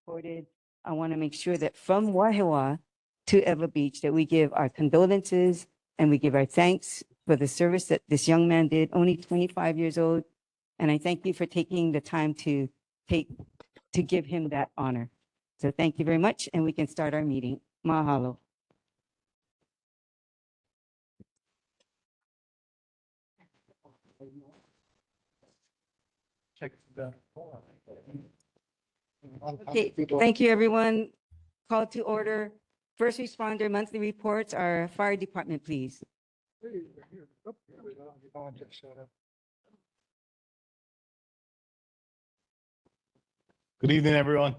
recorded. I want to make sure that from Wahiawā to Ever Beach, that we give our condolences and we give our thanks for the service that this young man did, only 25 years old. And I thank you for taking the time to give him that honor. So thank you very much, and we can start our meeting. Mahalo. Okay, thank you, everyone. Call to order. First responder monthly reports. Our fire department, please. Good evening, everyone.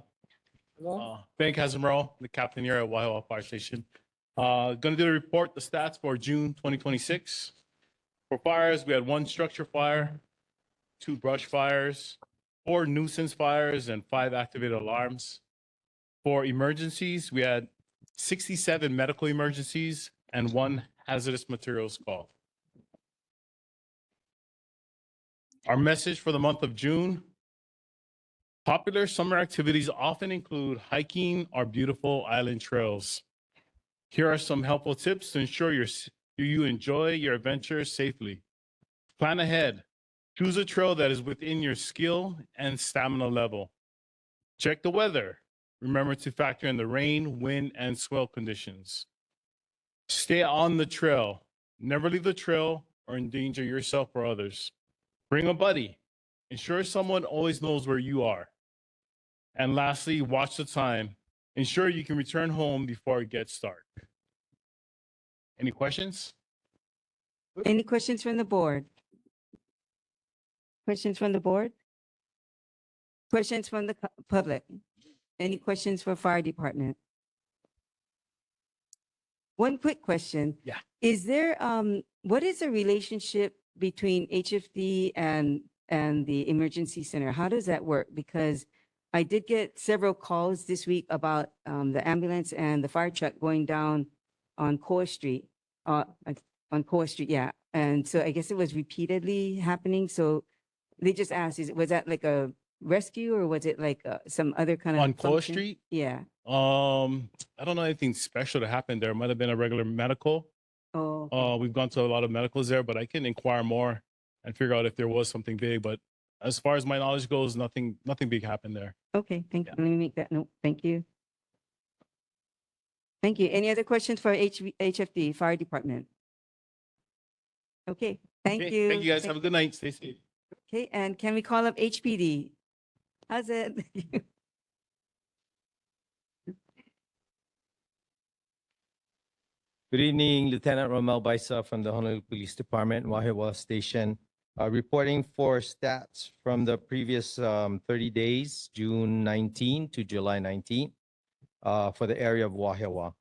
Ben Casimiro, the captain here at Wahiawā Fire Station. Going to do the report, the stats for June 2026. For fires, we had 1 structure fire, 2 brush fires, 4 nuisance fires, and 5 activated alarms. For emergencies, we had 67 medical emergencies and 1 hazardous materials call. Our message for the month of June: popular summer activities often include hiking our beautiful island trails. Here are some helpful tips to ensure you enjoy your adventure safely. Plan ahead. Choose a trail that is within your skill and stamina level. Check the weather. Remember to factor in the rain, wind, and swell conditions. Stay on the trail. Never leave the trail or endanger yourself or others. Bring a buddy. Ensure someone always knows where you are. And lastly, watch the time. Ensure you can return home before it gets dark. Any questions? Any questions from the board? Questions from the board? Questions from the public? Any questions for fire department? One quick question. Yeah. Is there, what is the relationship between HFD and the emergency center? How does that work? Because I did get several calls this week about the ambulance and the fire truck going down on Core Street, yeah. And so I guess it was repeatedly happening. So they just asked, was that like a rescue or was it like some other kind of On Core function? Street? Yeah. I don't know anything special to happen there. It might have been a regular medical. Oh, okay. We've gone to a lot of medicals there, but I can inquire more and figure out if there was something big. But as far as my knowledge goes, nothing big happened there. Okay, thank you. Yeah. Let me make that note. Thank you. Thank you. Any other questions for HFD, Fire Department? Okay, thank Okay, you. Thank you guys. Have a good night. Stay safe. Okay, and can we call up HPD? How's it? Good evening, Lieutenant Romel Baisa from the Honolulu Police Department, Wahiawā Station. Reporting for stats from the previous 30 days, June 19 to July 19, for the area of Wahiawā.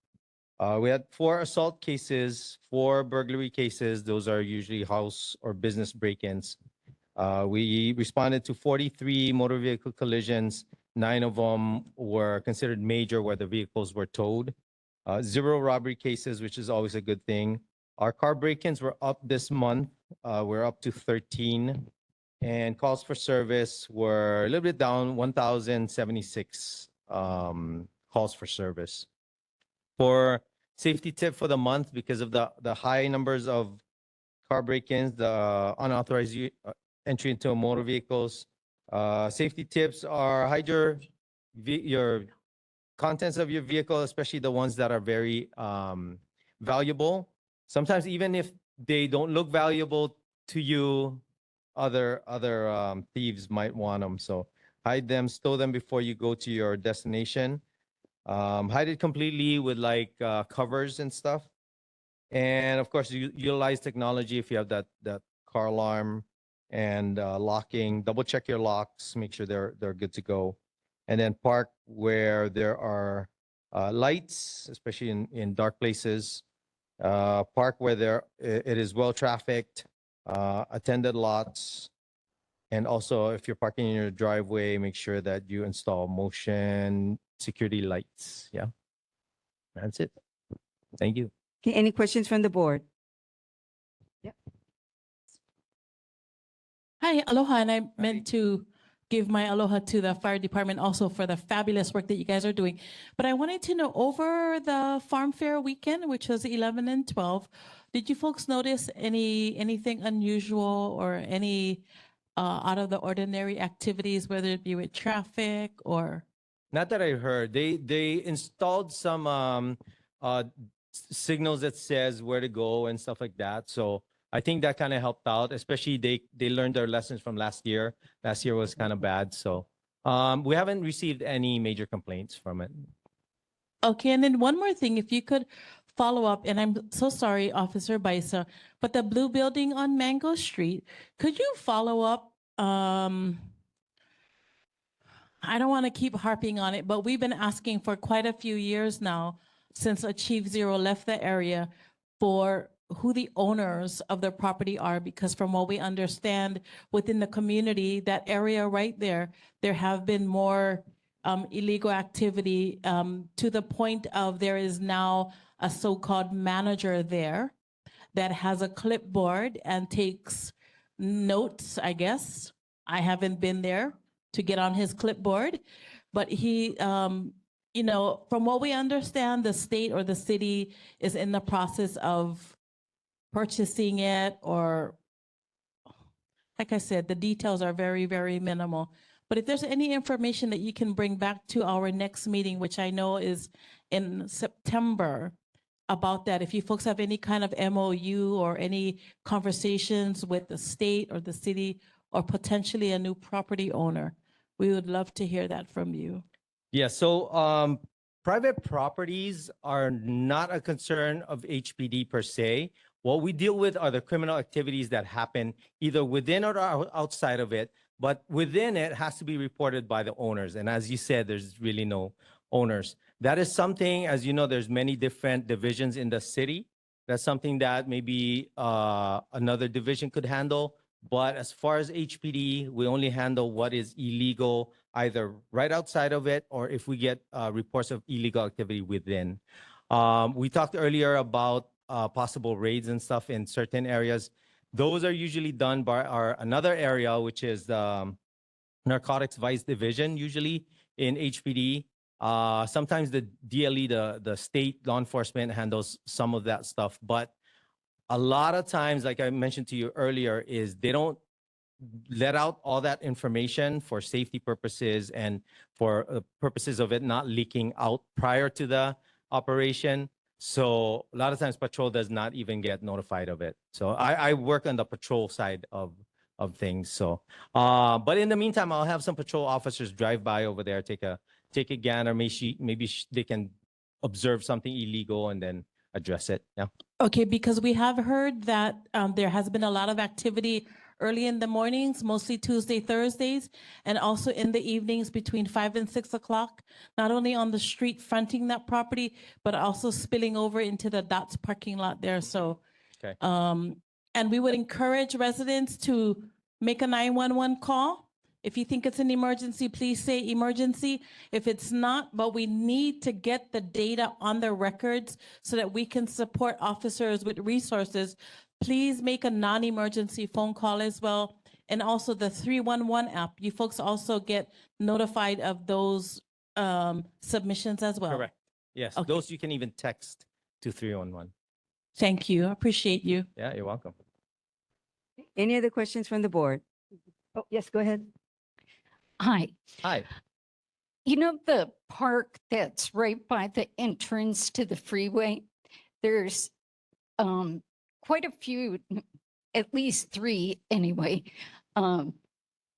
We had 4 assault cases, 4 burglary cases. Those are usually house or business break-ins. We responded to 43 motor vehicle collisions. 9 of them were considered major, where the vehicles were towed. 0 robbery cases, which is always a good thing. Our car break-ins were up this month. We're up to 13. And calls for service were a little bit down, 1,076 calls for service. For safety tip for the month, because of the high numbers of car break-ins, the unauthorized entry into motor vehicles, safety tips are hide your contents of your vehicle, especially the ones that are very valuable. Sometimes even if they don't look valuable to you, other thieves might want them. So hide them, stow them before you go to your destination. Hide it completely with like covers and stuff. And of course, utilize technology if you have that car alarm and locking. Double check your locks, make sure they're good to go. And then park where there are lights, especially in dark places. Park where it is well trafficked, attended lots. And also, if you're parking in your driveway, make sure that you install motion security lights. Yeah, that's it. Thank you. Okay, any questions from the board? Hi, aloha, and I meant to give my aloha to the fire department also for the fabulous work that you guys are doing. But I wanted to know, over the farm fair weekend, which was 11 and 12, did you folks notice anything unusual or any out of the ordinary activities, whether it be with traffic or? Not that I heard. They installed some signals that says where to go and stuff like that. So I think that kind of helped out. Especially they learned their lessons from last year. Last year was kind of bad. So we haven't received any major complaints from it. Okay, and then one more thing, if you could follow up, and I'm so sorry, Officer Baisa, but the blue building on Mango Street, could you follow up? I don't want to keep harping on it, but we've been asking for quite a few years now, since Achieve Zero left the area, for who the owners of the property are, because from what we understand within the community, that area right there, there have been more illegal activity to the point of there is now a so-called manager there that has a clipboard and takes notes, I guess. I haven't been there to get on his clipboard, but he, you know, from what we understand, the state or the city is in the process of purchasing it, or like I said, the details are very, very minimal. But if there's any information that you can bring back to our next meeting, which I know is in September, about that, if you folks have any kind of MOU or any conversations with the state or the city or potentially a new property owner, we would love to hear that from you. Yeah, so private properties are not a concern of HPD per se. What we deal with are the criminal activities that happen either within or outside of it, but within it has to be reported by the owners. And as you said, there's really no owners. That is something, as you know, there's many different divisions in the city. That's something that maybe another division could handle. But as far as HPD, we only handle what is illegal, either right outside of it, or if we get reports of illegal activity within. We talked earlier about possible raids and stuff in certain areas. Those are usually done by another area, which is the Narcotics Vice Division, usually in HPD. Sometimes the DLE, the state law enforcement, handles some of that stuff, but a lot of times, like I mentioned to you earlier, is they don't let out all that information for safety purposes and for purposes of it not leaking out prior to the operation. So a lot of times patrol does not even get notified of it. So I work on the patrol side of things. So, but in the meantime, I'll have some patrol officers drive by over there, take a gander. Maybe they can observe something illegal and then address it. Yeah. Okay, because we have heard that there has been a lot of activity early in the mornings, mostly Tuesday, Thursdays, and also in the evenings between 5 and 6 o'clock, not only on the street fronting that property, but also spilling over into the Dots parking lot there. So, Okay. and we would encourage residents to make a 911 call. If you think it's an emergency, please say emergency. If it's not, but we need to get the data on the records so that we can support officers with resources. Please make a non-emergency phone call as well. And also the 311 app, you folks also get notified of those submissions as well. Correct. Yes. Okay. Those you can even text to 311. Thank you. I appreciate you. Yeah, you're welcome. Any other questions from the board? Oh, yes, go ahead. Hi. Hi. You know the park that's right by the entrance to the freeway? There's quite a few, at least 3 anyway,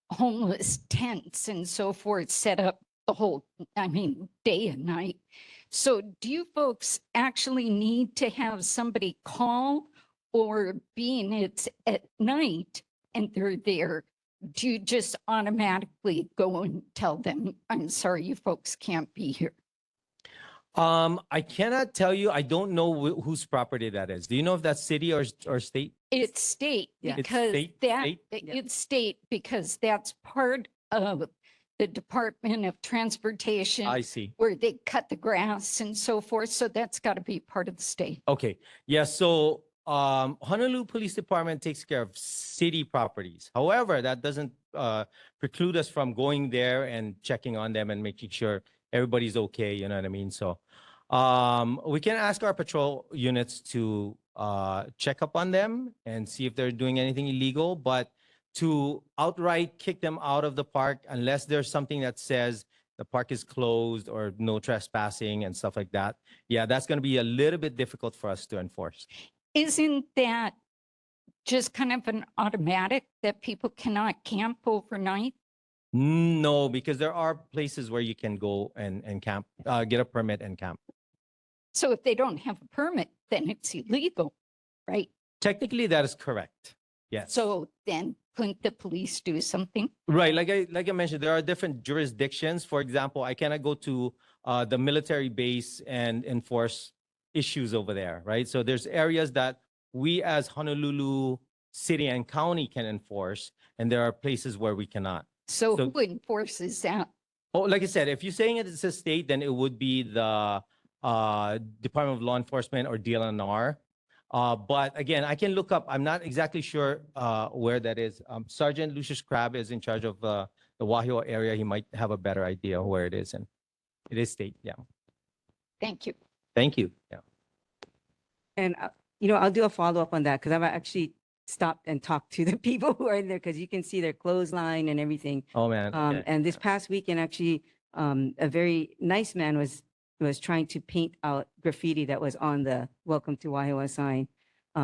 homeless tents and so forth set up the whole, day and night. So do you folks actually need to have somebody call, or being it's at night and they're there, do you just automatically go and tell them, I'm sorry, you folks can't be here? I cannot tell you. I don't know whose property that is. Do you know if that's city or state? It's state Yeah. It's because state? it's state because that's part of the Department of Transportation I see. where they cut the grass and so forth. So that's got to be part of the state. Okay. Yeah. So Honolulu Police Department takes care of city properties. However, that doesn't preclude us from going there and checking on them and making sure everybody's okay. You know what I mean? So we can ask our patrol units to check up on them and see if they're doing anything illegal, but to outright kick them out of the park unless there's something that says the park is closed or no trespassing and stuff like that. Yeah, that's going to be a little bit difficult for us to enforce. Isn't that just kind of an automatic that people cannot camp overnight? No, because there are places where you can go and camp, get a permit and camp. So if they don't have a permit, then it's illegal, right? Technically, that is correct. Yes. So then couldn't the police do something? Right, like I mentioned, there are different jurisdictions. For example, I cannot go to the military base and enforce issues over there, right? So there's areas that we as Honolulu City and County can enforce, and there are places where we cannot. So So- who enforces that? Oh, like I said, if you're saying it's a state, then it would be the Department of Law Enforcement or DLNR. But again, I can look up. I'm not exactly sure where that is. Sergeant Lucius Crabb is in charge of the Wahiawā area. He might have a better idea where it is, and it is state. Yeah. Thank you. Thank you. Yeah. And, I'll do a follow-up on that because I've actually stopped and talked to the people who are in there because you can see their clothesline and everything. Oh man. Okay. And this past weekend, actually, a very nice man was trying to paint out graffiti that was on the Welcome to Wahiawā sign.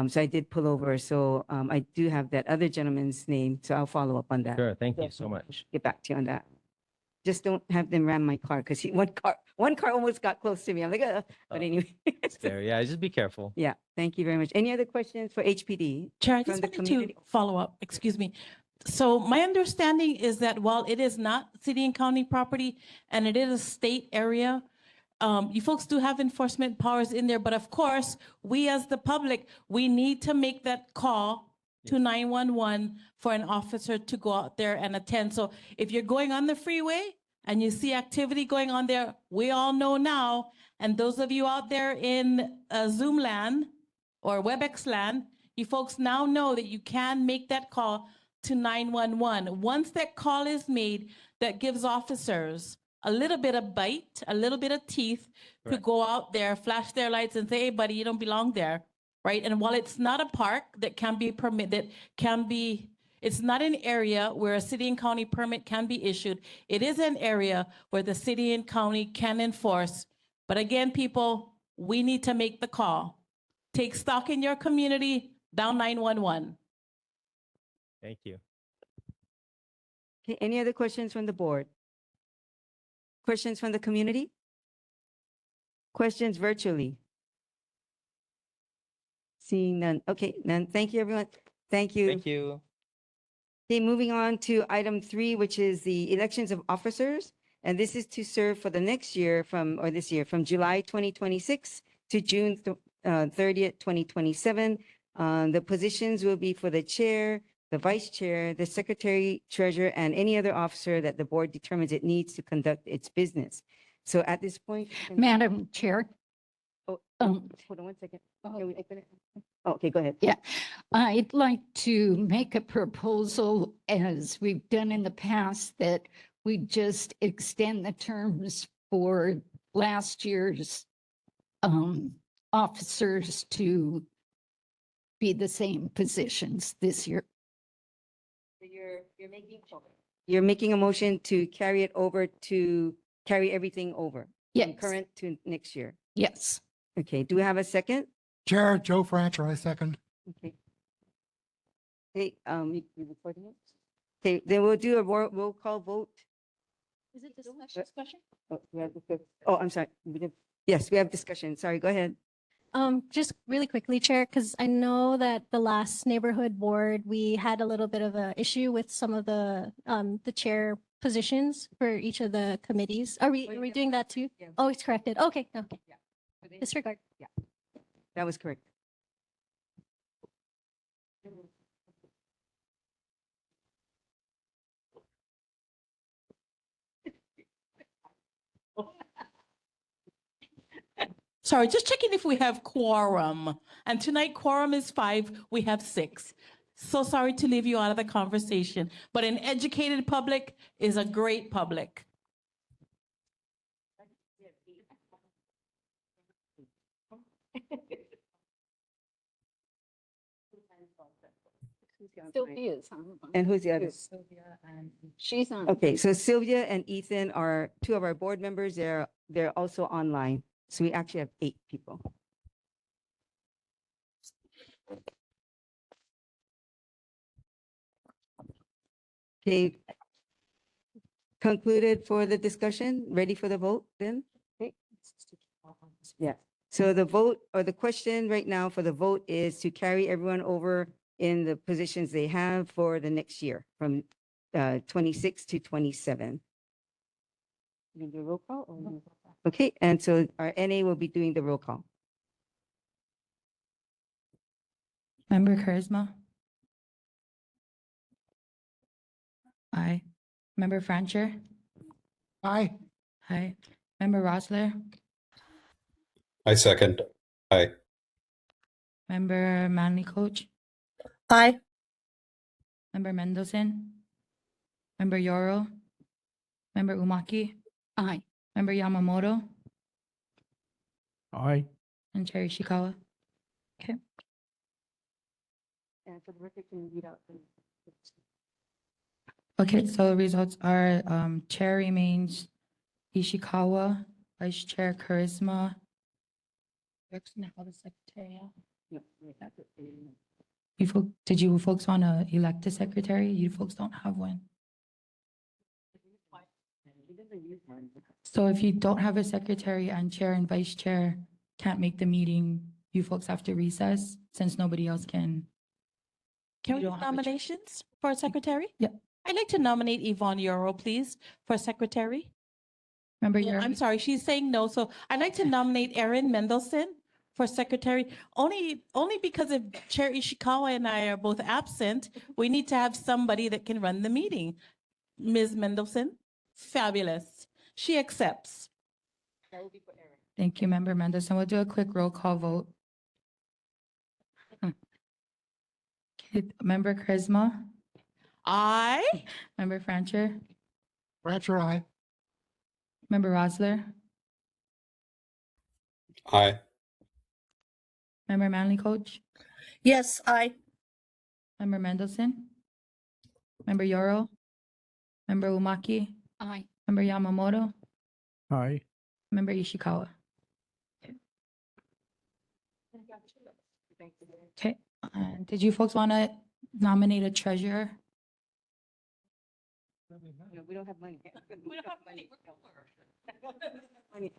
So I did pull over. So I do have that other gentleman's name. So I'll follow up on that. Sure. Thank you so much. Get back to you on that. Just don't have them ram my car because one car almost got close to me. I'm like, but anyway. There. Yeah. Just be careful. Yeah, thank you very much. Any other questions for HPD? Chair, I From just the wanted to community? follow up, excuse me. So my understanding is that while it is not city and county property and it is a state area, you folks do have enforcement powers in there, but of course, we as the public, we need to make that call to 911 for an officer to go out there and attend. So if you're going on the freeway and you see activity going on there, we all know now, and those of you out there in Zoom land or WebEx land, you folks now know that you can make that call to 911. Once that call is made, that gives officers a little bit of bite, a little bit of teeth to Correct. go out there, flash their lights and say, hey, buddy, you don't belong there, right? And while it's not a park that can be permitted, it's not an area where a city and county permit can be issued. It is an area where the city and county can enforce. But again, people, we need to make the call. Take stock in your community, dial 911. Thank you. Okay, any other questions from the board? Questions from the community? Questions virtually? Seeing none. Okay, none. Thank you, everyone. Thank you. Thank you. Okay, moving on to item 3, which is the elections of officers. And this is to serve for the next year from July 2026 to June 30th, 2027. The positions will be for the chair, the vice chair, the secretary, treasurer, and any other officer that the board determines it needs to conduct its business. So at this point. Madam Chair, Oh, um, hold on one second. oh, Can we open it? Oh, okay, go ahead. I'd like to make a proposal, as we've done in the past, that we just extend the terms for last year's officers to be the same positions this year. You're making a motion to carry everything over. From Yes, current to next year. yes. Okay, do we have a second? Chair, Joe Francher, I second. Okay. Hey, you recording it? Okay, then we'll do a roll call vote. Is it discussion? I'm sorry. Yes, we have discussion. Sorry, go ahead. Just really quickly, Chair, because I know that the last neighborhood board, we had a little bit of a issue with some of the chair positions for each of the committees. Are we doing that too? Yeah. Oh, it's corrected. Okay, okay. Disregard. That was correct. Sorry, just checking if we have quorum. And tonight quorum is 5, we have 6. So sorry to leave you out of the conversation, but an educated public is a great public. Sylvia's on. And who's the other? She's on. Okay, so Sylvia and Ethan are two of our board members. They're also online. So we actually have 8 people. Okay. Concluded for the discussion, ready for the vote then? Okay. Yeah, so the vote or the question right now for the vote is to carry everyone over in the positions they have for the next year from 26 to 27. You gonna do a roll call or no? Okay, and so our NA will be doing the roll call. Member Charisma? Aye. Member Francher? Aye. Aye. Member Rosler? I second. Aye. Member Manley Coach? Aye. Member Mendelson? Member Yoro? Member Umaki? Aye. Member Yamamoto? Aye. And Chair Ishikawa? Okay. And for the record, can you read out? Okay, so the results are Chair remains Ishikawa, Vice Chair Charisma. Did you folks want to elect a secretary? You folks don't have one. So if you don't have a secretary and chair and vice chair can't make the meeting, you folks have to recess since nobody else can. Can we You do don't have a choice. nominations for a secretary? Yeah. I'd like to nominate Yvonne Yoro, please, for secretary. Remember Oh, your, I'm sorry, she's saying no. So I'd like to nominate Erin Mendelson for secretary, only because if Chair Ishikawa and I are both absent, we need to have somebody that can run the meeting. Ms. Mendelson, fabulous. She accepts. thank you, Member Mendelson. We'll do a quick roll call vote. Okay, Member Charisma, Aye. Member Francher, Rancher, aye. Member Rosler, Aye. Member Manley Coach, Yes, aye. Member Mendelson, Member Yoro, Member Umaki, Aye. Member Yamamoto, Aye. Member Ishikawa. Okay, did you folks want to nominate a treasurer? No, we don't have money. We don't have money. Money.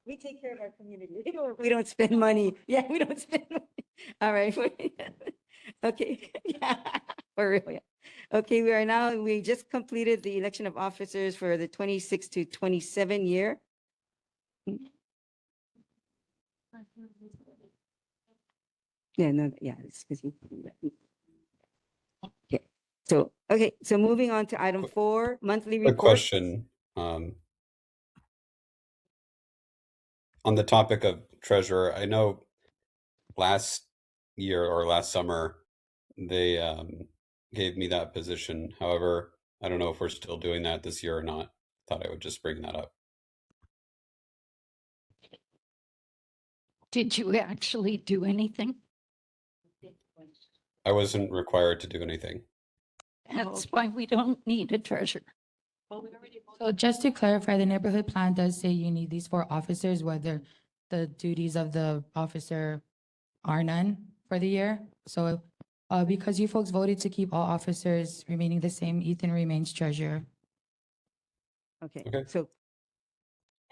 We take care of our community. We don't spend money. Yeah, we don't spend money. All right. Okay. Yeah, for real. Yeah. Okay, we just completed the election of officers for the 26 to 27 year. Yeah, no, yeah, it's because you. Okay, so moving on to item 4, monthly Quick report. question. On the topic of treasurer, I know last year or last summer, they gave me that position. However, I don't know if we're still doing that this year or not. Thought I would just bring that up. Did you actually do anything? I wasn't required to do anything. That's why we don't need a treasurer. So just to clarify, the neighborhood plan does say you need these 4 officers, whether the duties of the officer are none for the year. So because you folks voted to keep all officers remaining the same, Ethan remains treasurer. Okay, Okay. so,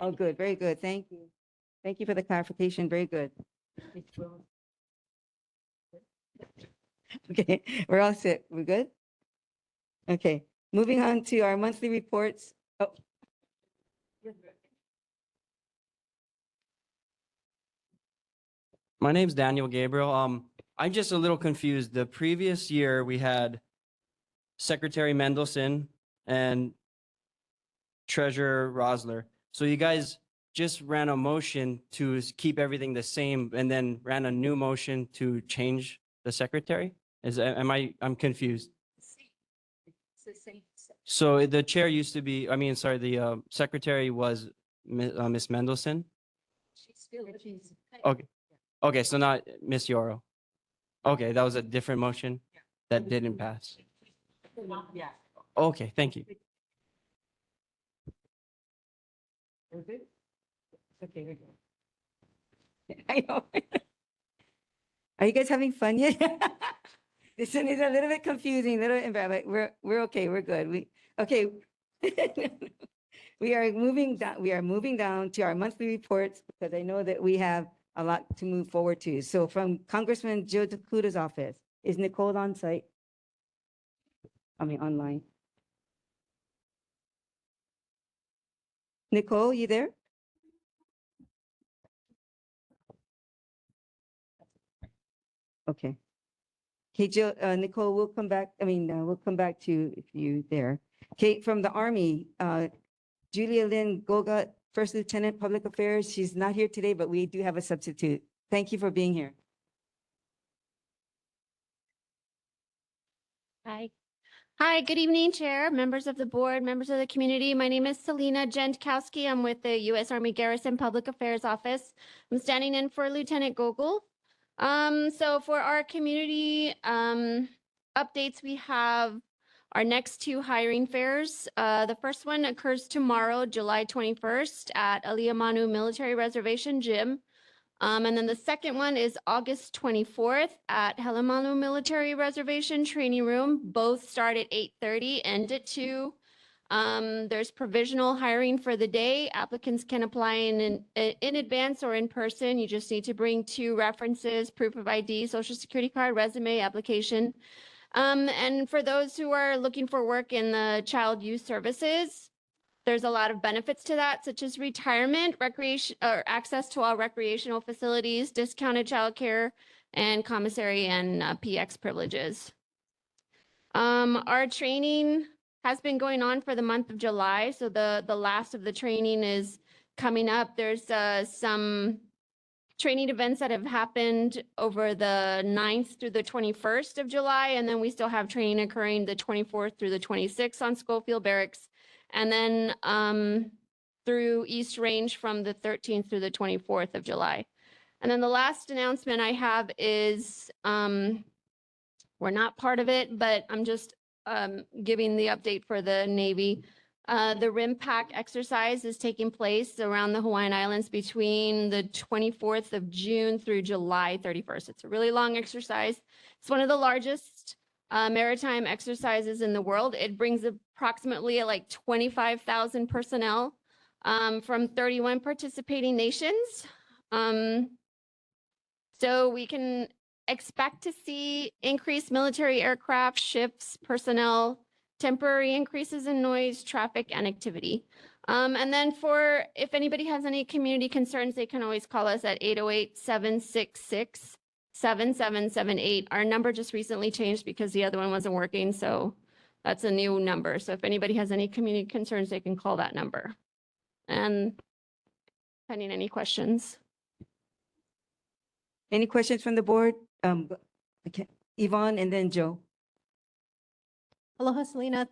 oh, good, very good, thank you. Thank you for the clarification, very good. Okay, we're all set, we're good? Okay, moving on to our monthly reports. Oh. My name's Daniel Gabriel. I'm just a little confused. The previous year we had Secretary Mendelson and Treasurer Rosler. So you guys just ran a motion to keep everything the same and then ran a new motion to change the secretary? I'm confused. So the chair used to be, the secretary was Miss Mendelson? Okay, okay, so not Miss Yoro. Okay, that was a different motion that didn't pass. Yeah. Okay, thank you. Okay, we're good. I know. Are you guys having fun yet? This one is a little bit confusing, little embarrassing, but we're okay, we're good. Okay. We are moving down to our monthly reports because I know that we have a lot to move forward to. So from Congressman Joe DeCluda's office, is Nicole on site? Online. Nicole, you there? Okay. Okay, Jill, Nicole, we'll come back. We'll come back to you there. Okay, from the Army, Julia Lynn Goga, First Lieutenant, Public Affairs. She's not here today, but we do have a substitute. Thank you for being here. Hi. Hi, good evening, Chair, members of the board, members of the community. My name is Selena Gentkowski. I'm with the U.S. Army Garrison Public Affairs Office. I'm standing in for Lieutenant Gogol. So for our community updates, we have our next two hiring fairs. The first one occurs tomorrow, July 21st at Aliamanu Military Reservation Gym. And then the second one is August 24th at Helemanu Military Reservation Training Room. Both start at 8:30, end at 2. There's provisional hiring for the day. Applicants can apply in advance or in person. You just need to bring 2 references, proof of ID, social security card, resume, application. And for those who are looking for work in the child youth services, there's a lot of benefits to that, such as retirement, recreation, or access to all recreational facilities, discounted childcare, and commissary and PX privileges. Our training has been going on for the month of July, so the last of the training is coming up. There's some training events that have happened over the 9th through the 21st of July, and then we still have training occurring the 24th through the 26th on Schofield Barracks. And then through East Range from the 13th through the 24th of July. And then the last announcement I have is we're not part of it, but I'm just giving the update for the Navy. The RIMPAC exercise is taking place around the Hawaiian Islands between the 24th of June through July 31st. It's a really long exercise. It's one of the largest maritime exercises in the world. It brings approximately like 25,000 personnel from 31 participating nations. So we can expect to see increased military aircraft, ships, personnel, temporary increases in noise, traffic, and activity. And then if anybody has any community concerns, they can always call us at 808-766-7778. Our number just recently changed because the other one wasn't working, so that's a new number. So if anybody has any community concerns, they can call that number. And pending any questions. Any questions from the board? Okay. Yvonne and then Joe. Aloha, Selena.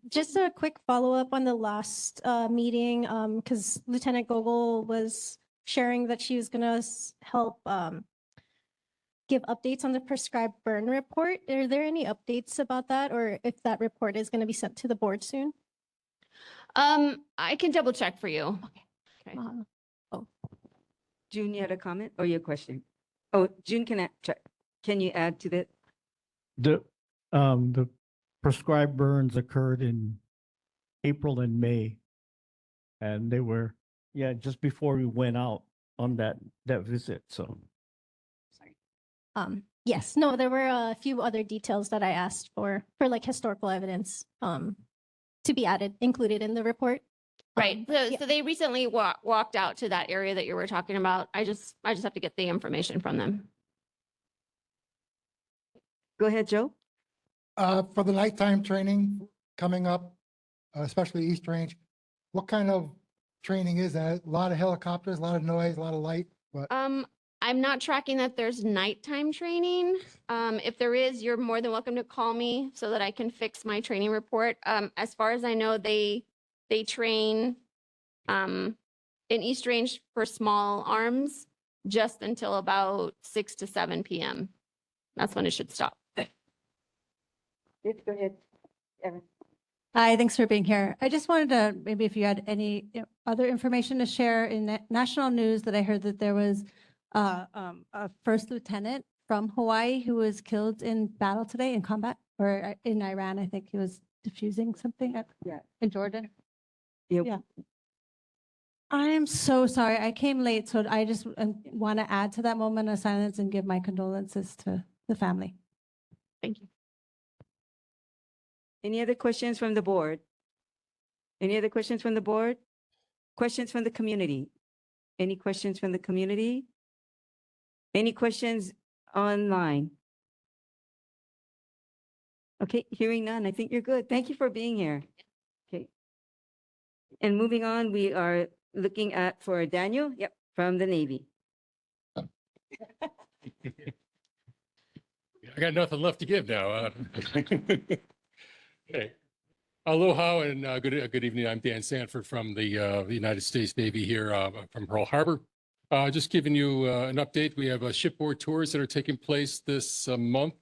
Just a quick follow-up on the last meeting, because Lieutenant Gogol was sharing that she was gonna help give updates on the prescribed burn report. Are there any updates about that, or if that report is gonna be sent to the board soon? I can double check for you. Okay. June, you had a comment or your question? Oh, June, can you add to that? The prescribed burns occurred in April and May. And they were, just before we went out on that visit, so. Yes, no, there were a few other details that I asked for like historical evidence to be included in the report. Right. So they recently walked out to that area that you were talking about. I just have to get the information from them. Go ahead, Joe. For the nighttime training coming up, especially East Range, what kind of training is that? A lot of helicopters, a lot of noise, a lot of light, but I'm not tracking that there's nighttime training. If there is, you're more than welcome to call me so that I can fix my training report. As far as I know, they train in East Range for small arms just until about 6 to 7 p.m. That's when it should stop. Yes, go ahead, Evan. Hi, thanks for being here. I just wanted to, maybe if you had any other information to share in national news, that I heard that there was a first lieutenant from Hawaii who was killed in battle today in combat, or in Iran. I think he was diffusing something in Jordan. Yep. Yeah. I am so sorry. I came late, so I just want to add to that moment of silence and give my condolences to the family. Thank you. Any other questions from the board? Any other questions from the board? Questions from the community? Any questions from the community? Any questions online? Okay, hearing none. I think you're good. Thank you for being here. Okay. And moving on, we are looking at for Daniel, yep, from the Navy. I got nothing left to give now. Okay. Aloha and good evening. I'm Dan Sanford from the United States Navy here from Pearl Harbor. Just giving you an update. We have shipboard tours that are taking place this month.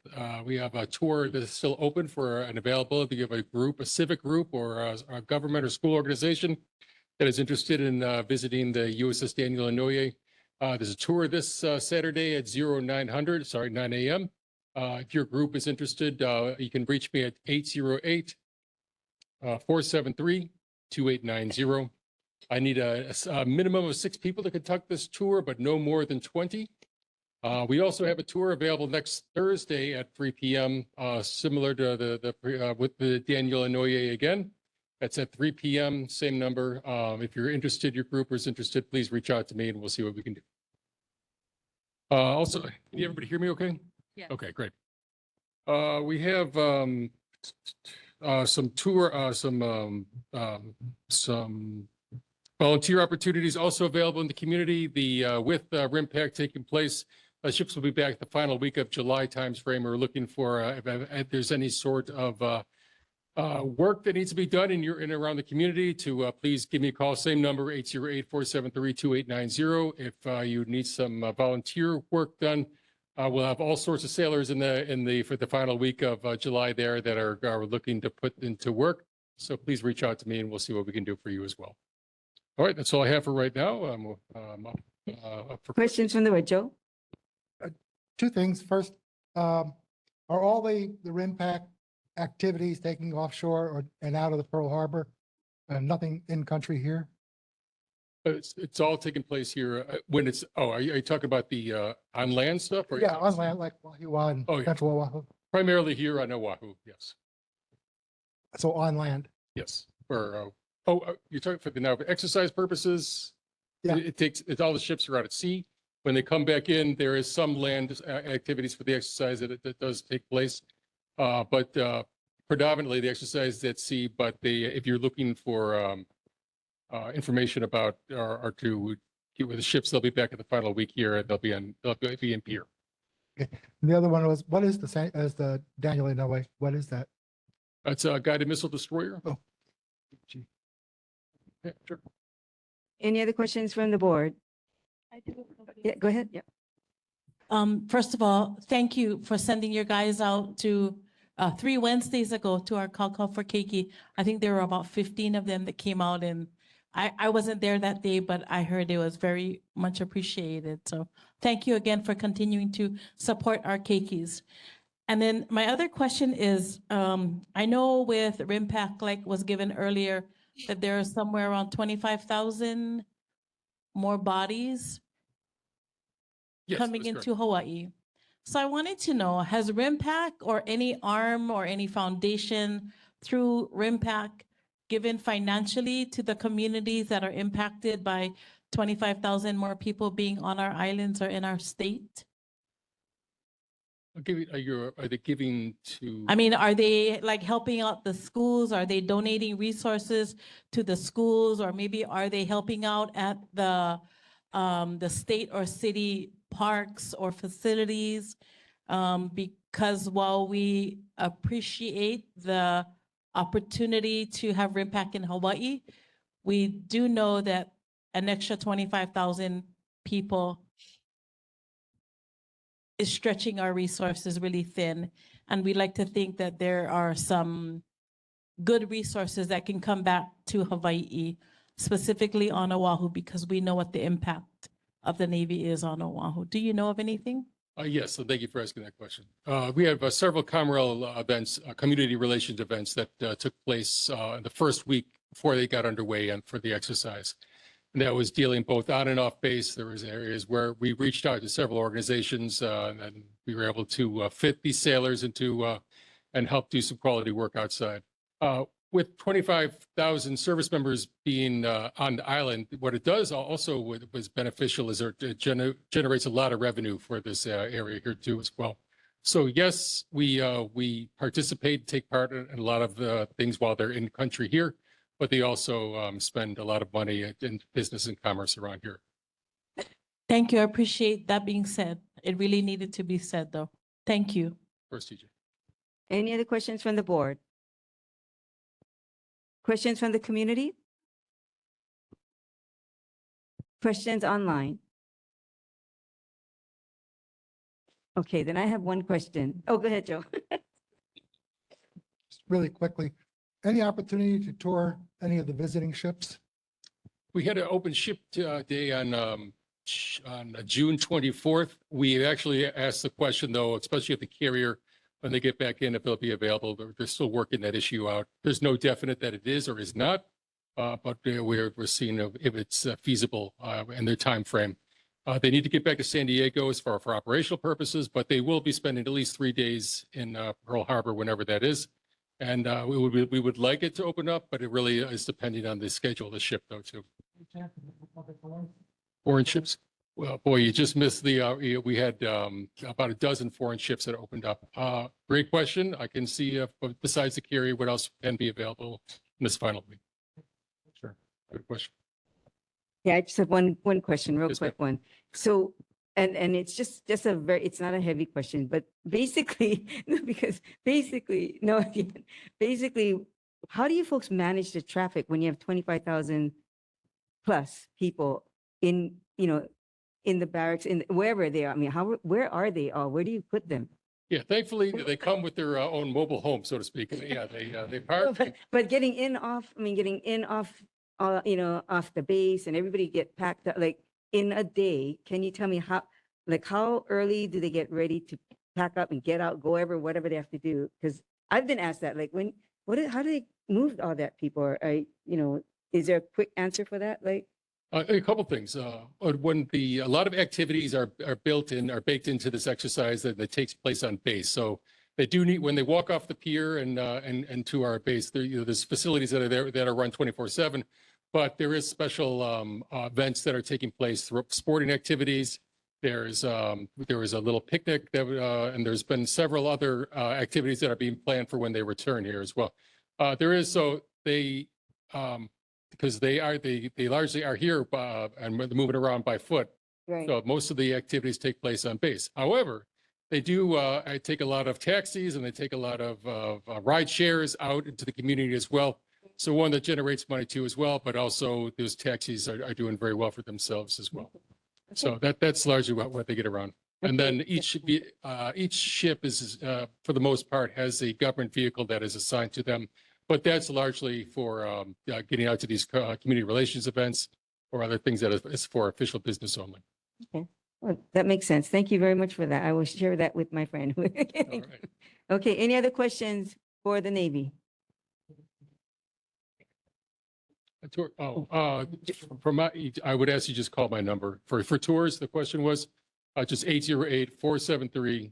We have a tour that is still open for an availability of a group, a civic group, or a government or school organization that is interested in visiting the USS Daniel Inouye. There's a tour this Saturday at 9 a.m. If your group is interested, you can reach me at 808-473-2890. I need a minimum of 6 people to conduct this tour, but no more than 20. We also have a tour available next Thursday at 3 p.m., similar to with the Daniel Inouye again. That's at 3 p.m., same number. If you're interested, your group is interested, please reach out to me and we'll see what we can do. Also, can everybody hear me okay? Yeah. Okay, great. We have some volunteer opportunities also available in the community. With RIMPAC taking place, ships will be back the final week of July timeframe. We're looking for if there's any sort of work that needs to be done in around the community to please give me a call. Same number, 808-473-2890. If you need some volunteer work done, we'll have all sorts of sailors for the final week of July there that are looking to put into work. So please reach out to me and we'll see what we can do for you as well. All right, that's all I have for right now. Up for Questions from the board, Joe? 2 things. First, are all the RIMPAC activities taking offshore and out of the Pearl Harbor? Nothing in country here? It's all taking place here when it's, are you talking about the on land stuff? Or Yeah, on land, like Wahiawā and Central Oahu. Primarily here on Oahu, yes. So on land? Yes. Or, you're talking for now, for exercise purposes? Yeah. It's all the ships are out at sea. When they come back in, there is some land activities for the exercise that does take place. But predominantly the exercise is at sea, but if you're looking for information about or to get with the ships, they'll be back at the final week here. They'll be in pier. Okay. And the other one was, what is the Daniel Inouye? What is that? It's a guided missile destroyer. Oh, gee. Yeah, sure. Any other questions from the board? Yeah, go ahead. Yeah. First of all, thank you for sending your guys out to 3 Wednesdays ago to our call for Keiki. I think there were about 15 of them that came out, and I wasn't there that day, but I heard it was very much appreciated. So thank you again for continuing to support our Keikis. And then my other question is, I know with RIMPAC, like was given earlier, that there are somewhere around 25,000 more bodies coming into Hawaii. So I wanted to know, has RIMPAC or any arm or any foundation through RIMPAC given financially to the communities that are impacted by 25,000 more people being on our islands or in our state? Are they giving to? I mean, are they like helping out the schools? Are they donating resources to the schools? Or maybe are they helping out at the state or city parks or facilities? Because while we appreciate the opportunity to have RIMPAC in Hawaii, we do know that an extra 25,000 people is stretching our resources really thin. And we like to think that there are some good resources that can come back to Hawaii, specifically on Oahu, because we know what the impact of the Navy is on Oahu. Do you know of anything? Yes, so thank you for asking that question. We have several Commonwealth events, community relations events that took place the first week before they got underway and for the exercise. And that was dealing both on and off base. There was areas where we reached out to several organizations and we were able to fit these sailors into and help do some quality work outside. With 25,000 service members being on the island, what it does also was beneficial is it generates a lot of revenue for this area here too as well. So yes, we participate, take part in a lot of things while they're in country here, but they also spend a lot of money in business and commerce around here. Thank you. I appreciate that being said. It really needed to be said, though. Thank you. First, TJ. Any other questions from the board? Questions from the community? Questions online? Okay, then I have one question. Oh, go ahead, Joe. Just really quickly, any opportunity to tour any of the visiting ships? We had an open ship day on June 24th. We actually asked the question, though, especially if the carrier, when they get back in, if they'll be available. They're still working that issue out. There's no definite that it is or is not, but we're seeing if it's feasible in their time frame. They need to get back to San Diego as for operational purposes, but they will be spending at least 3 days in Pearl Harbor, whenever that is. And we would like it to open up, but it really is depending on the schedule of the ship, though, too. Foreign ships? Well, boy, you just missed the, we had about a dozen foreign ships that opened up. Great question. I can see, besides the carrier, what else can be available in this final week? Sure. Good question. Yeah, I just have one question, real Yes, quick one. So, and it's just a very, it's not a heavy question, but basically, no, because basically, no, basically, how do you folks manage the traffic when you have 25,000 plus people in, in the barracks, in wherever they are? I mean, where are they all? Where do you put them? Yeah, thankfully, they come with their own mobile home, so to speak. And yeah, they park. But getting in, off, off the base and everybody get packed up, like in a day, can you tell me how early do they get ready to pack up and get out, go ever, whatever they have to do? Because I've been asked that, like how do they move all that people? Or, is there a quick answer for that? Like, a couple things. When a lot of activities are baked into this exercise that takes place on base. So they do need, when they walk off the pier and to our base, there's facilities that are there that are run 24/7, but there is special events that are taking place through sporting activities. There was a little picnic and there's been several other activities that are being planned for when they return here as well. Because they largely are here and moving around by foot. right. So most of the activities take place on base. However, they do take a lot of taxis and they take a lot of ride shares out into the community as well. So one that generates money too as well, but also those taxis are doing very well for themselves as well. So that's largely what they get around. And then each ship is, for the most part, has a government vehicle that is assigned to them. But that's largely for getting out to these community relations events or other things that is for official business only. Okay, well, that makes sense. Thank you very much for that. I will share that with my friend. All right. Okay, any other questions for the Navy? I would ask you just call my number. For tours, the question was just 808-473-2890.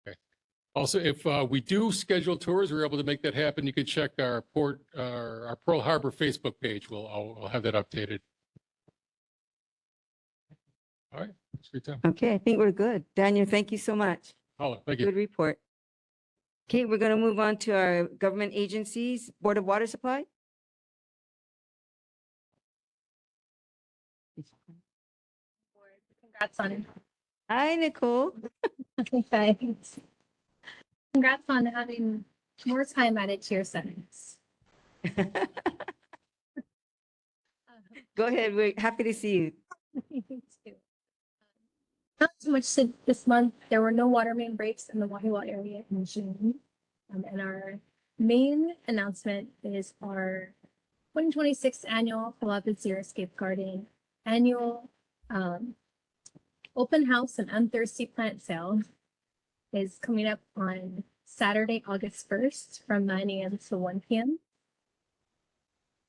Okay. Also, if we do schedule tours, we're able to make that happen. You can check our Pearl Harbor Facebook page. I'll have that updated. All right, that's a good time. Okay, I think we're good. Daniel, thank you so much. Holla, thank you. Good report. Okay, we're going to move on to our government agencies, Board of Water Supply. Congrats on Hi, Nicole. Thanks. Congrats on having more time added to your sentence. Go ahead. We're happy to see you. Not so much this month. There were no water main breaks in the Wahiawā area in June. And our main announcement is our 2026 annual Beloved Zero Safeguarding annual open house and unthirsty plant sale is coming up on Saturday, August 1st from 9 a.m. to 1 p.m.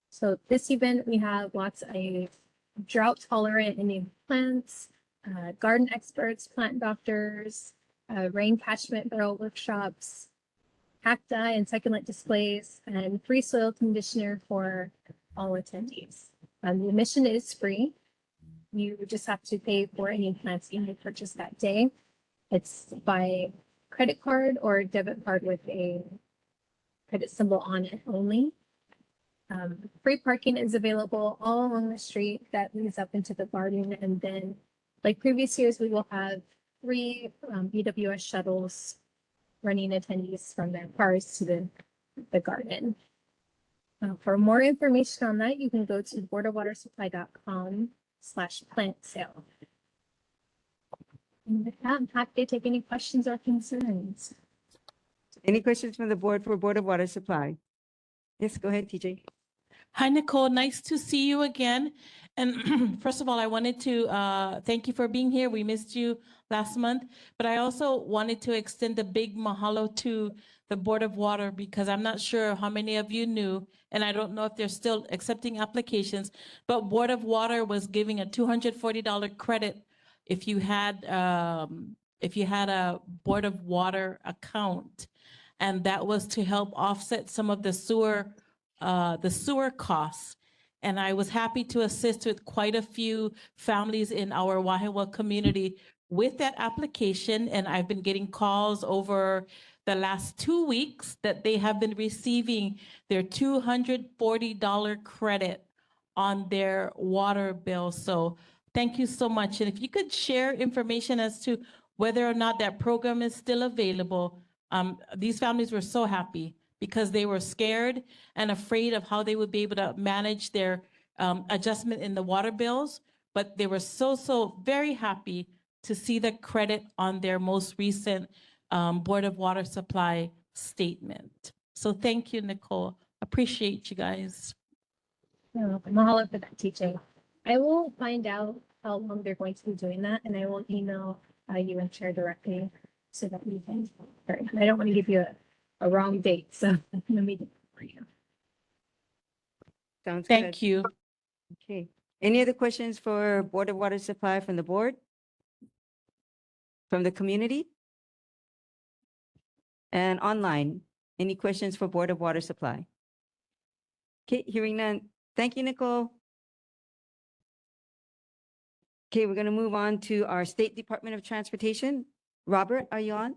So this event, we have lots of drought tolerant and native plants, garden experts, plant doctors, rain catchment barrel workshops, cacti and succulent displays, and free soil conditioner for all attendees. The admission is free. You just have to pay for any plants you may purchase that day. It's by credit card or debit card with a credit symbol on it only. Free parking is available all along the street that leads up into the garden. And then, like previous years, we will have 3 BWS shuttles running attendees from their cars to the garden. For more information on that, you can go to boardofwatersupply.com/plant sale. And with that, I'm happy to take any questions or concerns. Any questions from the board for Board of Water Supply? Yes, go ahead, TJ. Hi, Nicole. Nice to see you again. And first of all, I wanted to thank you for being here. We missed you last month, but I also wanted to extend a big mahalo to the Board of Water because I'm not sure how many of you knew, and I don't know if they're still accepting applications, but Board of Water was giving a $240 credit if you had a Board of Water account, and that was to help offset some of the sewer costs. And I was happy to assist with quite a few families in our Wahiawā community with that application. And I've been getting calls over the last 2 weeks that they have been receiving their $240 credit on their water bill. So thank you so much. And if you could share information as to whether or not that program is still available. These families were so happy because they were scared and afraid of how they would be able to manage their adjustment in the water bills. But they were so very happy to see the credit on their most recent Board of Water Supply statement. So thank you, Nicole. Appreciate you guys. Mahalo for that teaching. I will find out how long they're going to be doing that, and I will email you and Chair directly so that we can. I don't want to give you a wrong date, so let me do it for you. Sounds good. Thank you. Okay. Any other questions for Board of Water Supply from the board? From the community? And online, any questions for Board of Water Supply? Okay, hearing none. Thank you, Nicole. Okay, we're going to move on to our State Department of Transportation. Robert, are you on?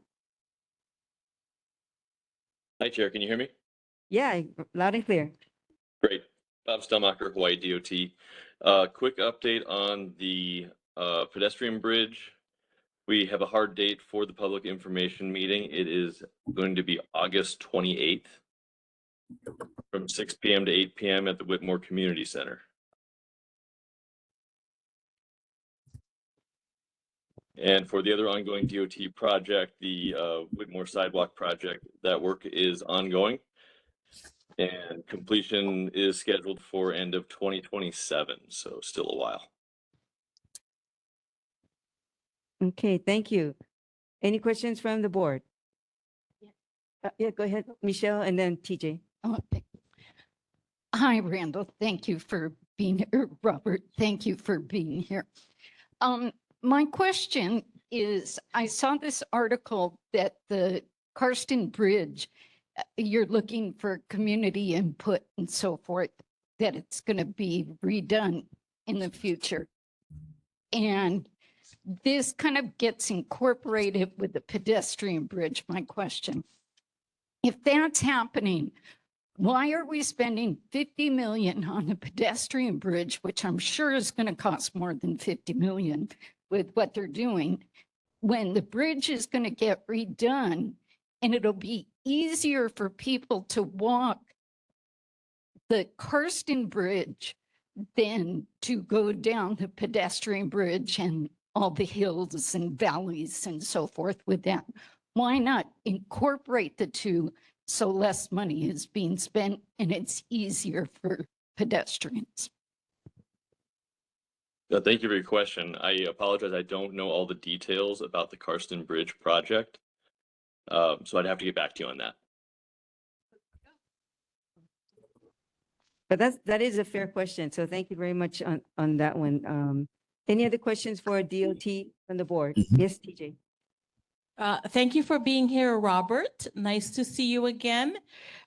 Hi, Chair. Can you hear me? Yeah, loud and clear. Great. Bob Stelmacher, Hawaii DOT. Quick update on the pedestrian bridge. We have a hard date for the public information meeting. It is going to be August 28th from 6 p.m. to 8 p.m. at the Whitmore Community Center. And for the other ongoing DOT project, the Whitmore Sidewalk project, that work is ongoing. And completion is scheduled for end of 2027, so still a while. Okay, thank you. Any questions from the board? Yeah, go ahead, Michelle, and then TJ. Hi, Randall. Thank you for being here. Robert, thank you for being here. My question is, I saw this article that the Karsten Bridge, you're looking for community input and so forth, that it's going to be redone in the future. And this kind of gets incorporated with the pedestrian bridge, my question. If that's happening, why are we spending 50 million on a pedestrian bridge, which I'm sure is going to cost more than 50 million with what they're doing, when the bridge is going to get redone and it'll be easier for people to walk the Karsten Bridge than to go down the pedestrian bridge and all the hills and valleys and so forth with that? Why not incorporate the two so less money is being spent and it's easier for pedestrians? Thank you for your question. I apologize. I don't know all the details about the Karsten Bridge project. So I'd have to get back to you on that. But that is a fair question. So thank you very much on that one. Any other questions for DOT from the board? Yes, TJ. Thank you for being here, Robert. Nice to see you again.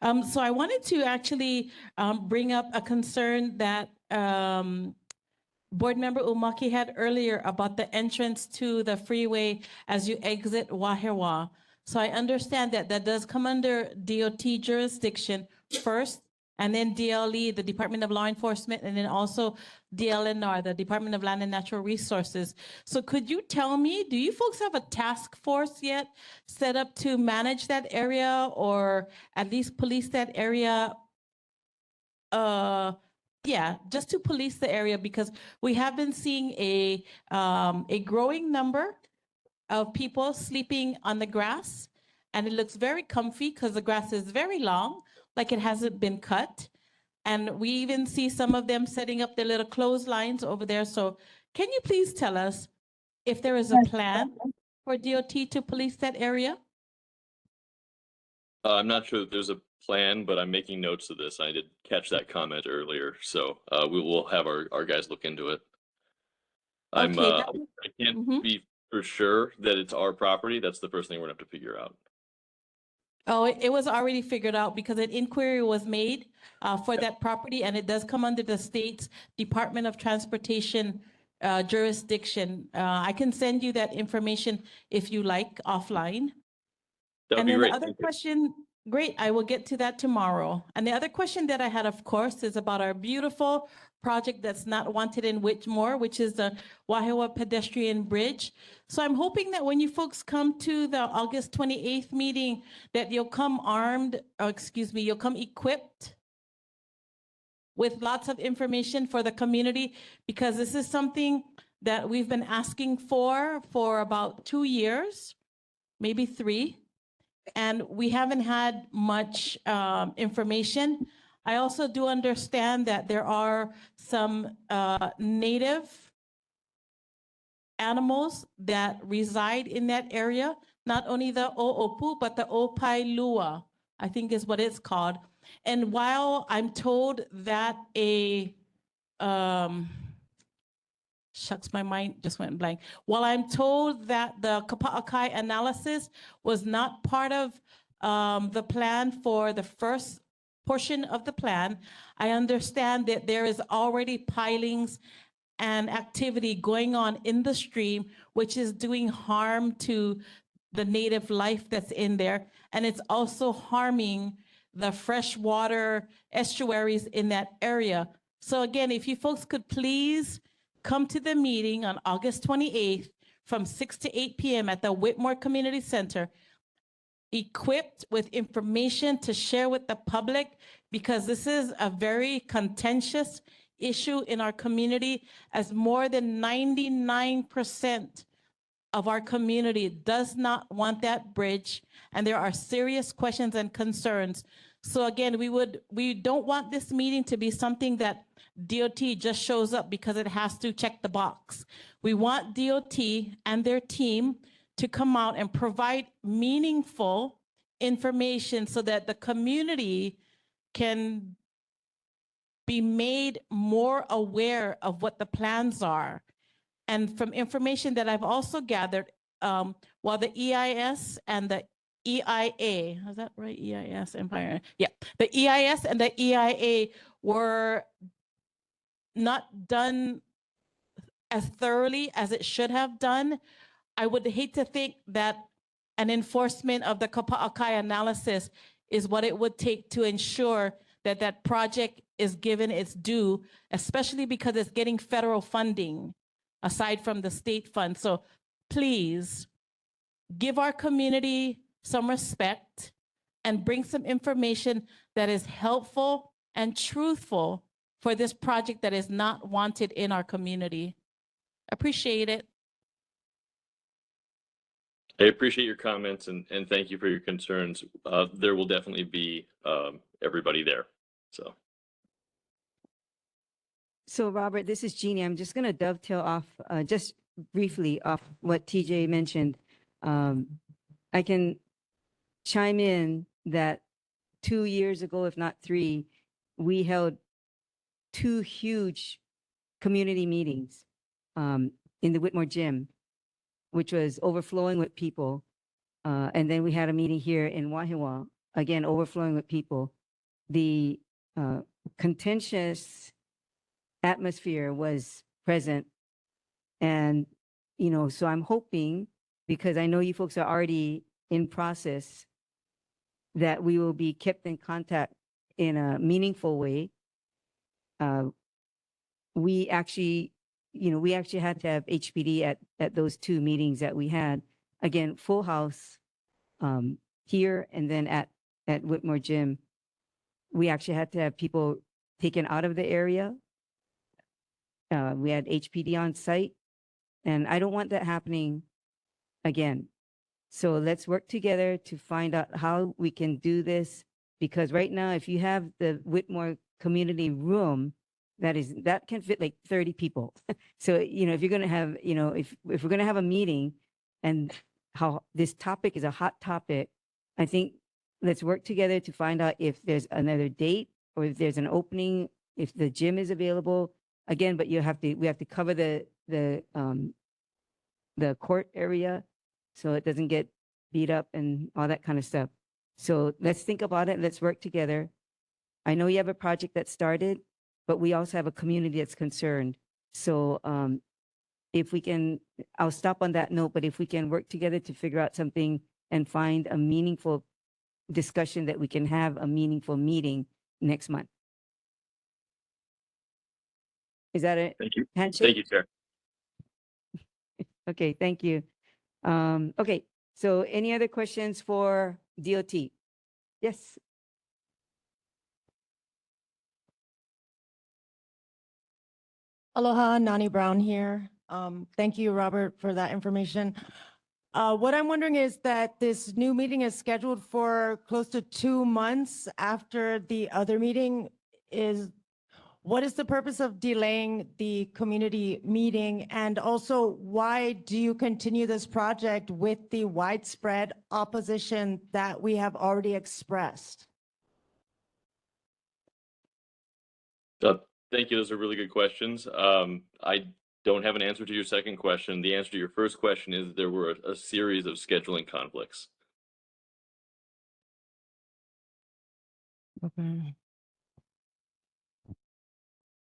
So I wanted to actually bring up a concern that Board Member Umaki had earlier about the entrance to the freeway as you exit Wahiawā. So I understand that that does come under DOT jurisdiction first, and then DLE, the Department of Law Enforcement, and then also DLNR, the Department of Land and Natural Resources. So could you tell me, do you folks have a task force yet set up to manage that area or at least police that area? Yeah, just to police the area, because we have been seeing a growing number of people sleeping on the grass, and it looks very comfy because the grass is very long, like it hasn't been cut. And we even see some of them setting up their little clotheslines over there. So can you please tell us if there is a plan for DOT to police that area? I'm not sure that there's a plan, but I'm making notes of this. I did catch that comment earlier, so we will have our guys look into it. I can't be for sure that it's our property. That's the first thing we're gonna have to figure out. Oh, it was already figured out because an inquiry was made for that property, and it does come under the state's Department of Transportation jurisdiction. I can send you that information if you like offline. That'd And be then great. the other question, great, I will get to that tomorrow. And the other question that I had, of course, is about our beautiful project that's not wanted in Whitmore, which is the Wahiawā pedestrian bridge. So I'm hoping that when you folks come to the August 28th meeting, that you'll come armed, or excuse me, you'll come equipped with lots of information for the community, because this is something that we've been asking for about 2 years, maybe 3. And we haven't had much information. I also do understand that there are some native animals that reside in that area, not only the O'opu, but the Opailua, I think is what it's called. And while I'm told that shucks, my mind just went blank. While I'm told that the Kapa'akai analysis was not part of the plan for the first portion of the plan, I understand that there is already pilings and activity going on in the stream, which is doing harm to the native life that's in there. And it's also harming the freshwater estuaries in that area. So again, if you folks could please come to the meeting on August 28th from 6 to 8 p.m. at the Whitmore Community Center, equipped with information to share with the public, because this is a very contentious issue in our community, as more than 99% of our community does not want that bridge, and there are serious questions and concerns. So again, we don't want this meeting to be something that DOT just shows up because it has to check the box. We want DOT and their team to come out and provide meaningful information so that the community can be made more aware of what the plans are. And from information that I've also gathered, while the EIS and the EIA, is that right? EIS, Empire. Yeah, the EIS and the EIA were not done as thoroughly as it should have done. I would hate to think that an enforcement of the Kapa'akai analysis is what it would take to ensure that that project is given its due, especially because it's getting federal funding aside from the state fund. So please give our community some respect and bring some information that is helpful and truthful for this project that is not wanted in our community. Appreciate it. I appreciate your comments and thank you for your concerns. There will definitely be everybody there. So Robert, this is Jeannie. I'm just going to dovetail off, just briefly off what TJ mentioned. I can chime in that 2 years ago, if not 3, we held 2 huge community meetings in the Whitmore gym, which was overflowing with people. And then we had a meeting here in Wahiawā, again, overflowing with people. The contentious atmosphere was present. And, you know, so I'm hoping, because I know you folks are already in process, that we will be kept in contact in a meaningful way. We actually had to have HPD at those 2 meetings that we had. Again, full house here and then at Whitmore Gym. We actually had to have people taken out of the area. We had HPD on site, and I don't want that happening again. So let's work together to find out how we can do this, because right now, if you have the Whitmore community room, that can fit like 30 people. So, you know, if you're going to have, you know, if we're going to have a meeting and how this topic is a hot topic, I think let's work together to find out if there's another date or if there's an opening, if the gym is available again, but we have to cover the court area so it doesn't get beat up and all that kind of stuff. So let's think about it. Let's work together. I know you have a project that started, but we also have a community that's concerned. So if we can, I'll stop on that note, but if we can work together to figure out something and find a meaningful discussion, that we can have a meaningful meeting next month. Is that it? Thank you. Handshake? Thank you, Chair. Okay, thank you. Okay, so any other questions for DOT? Yes. Aloha, Nani Brown here. Thank you, Robert, for that information. What I'm wondering is that this new meeting is scheduled for close to 2 months after the other meeting. What is the purpose of delaying the community meeting? And also, why do you continue this project with the widespread opposition that we have already expressed? Thank you. Those are really good questions. I don't have an answer to your second question. The answer to your first question is there were a series of scheduling conflicts. Okay.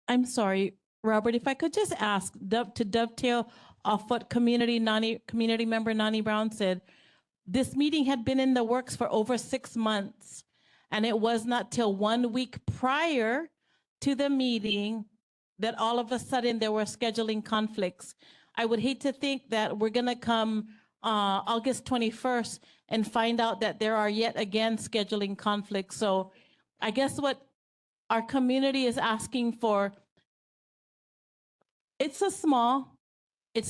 I'm sorry, Robert, if I could just ask to dovetail off what community member Nani Brown said, this meeting had been in the works for over 6 months, and it was not till 1 week prior to the meeting that all of a sudden there were scheduling conflicts. I would hate to think that we're gonna come August 21st and find out that there are yet again scheduling conflicts. So I guess what our community is asking for, it's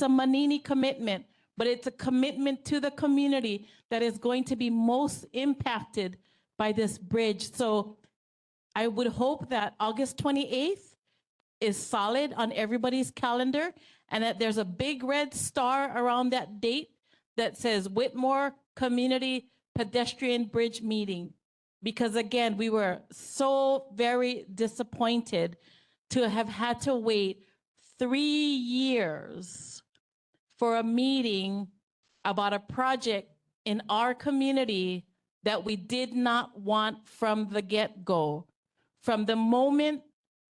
a Manini commitment, but it's a commitment to the community that is going to be most impacted by this bridge. So I would hope that August 28th is solid on everybody's calendar and that there's a big red star around that date that says Whitmore Community Pedestrian Bridge Meeting. Because again, we were so very disappointed to have had to wait 3 years for a meeting about a project in our community that we did not want from the get-go. From the moment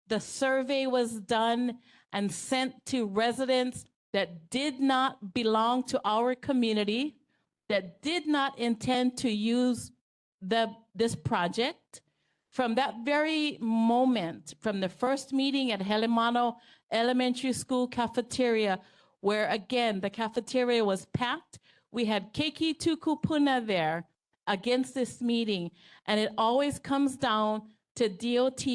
the survey was done and sent to residents that did not belong to our community, that did not intend to use this project. From that very moment, from the first meeting at Helimano Elementary School cafeteria, where again, the cafeteria was packed, we had Keiki Tukupuna there against this meeting, and it always comes down to DOT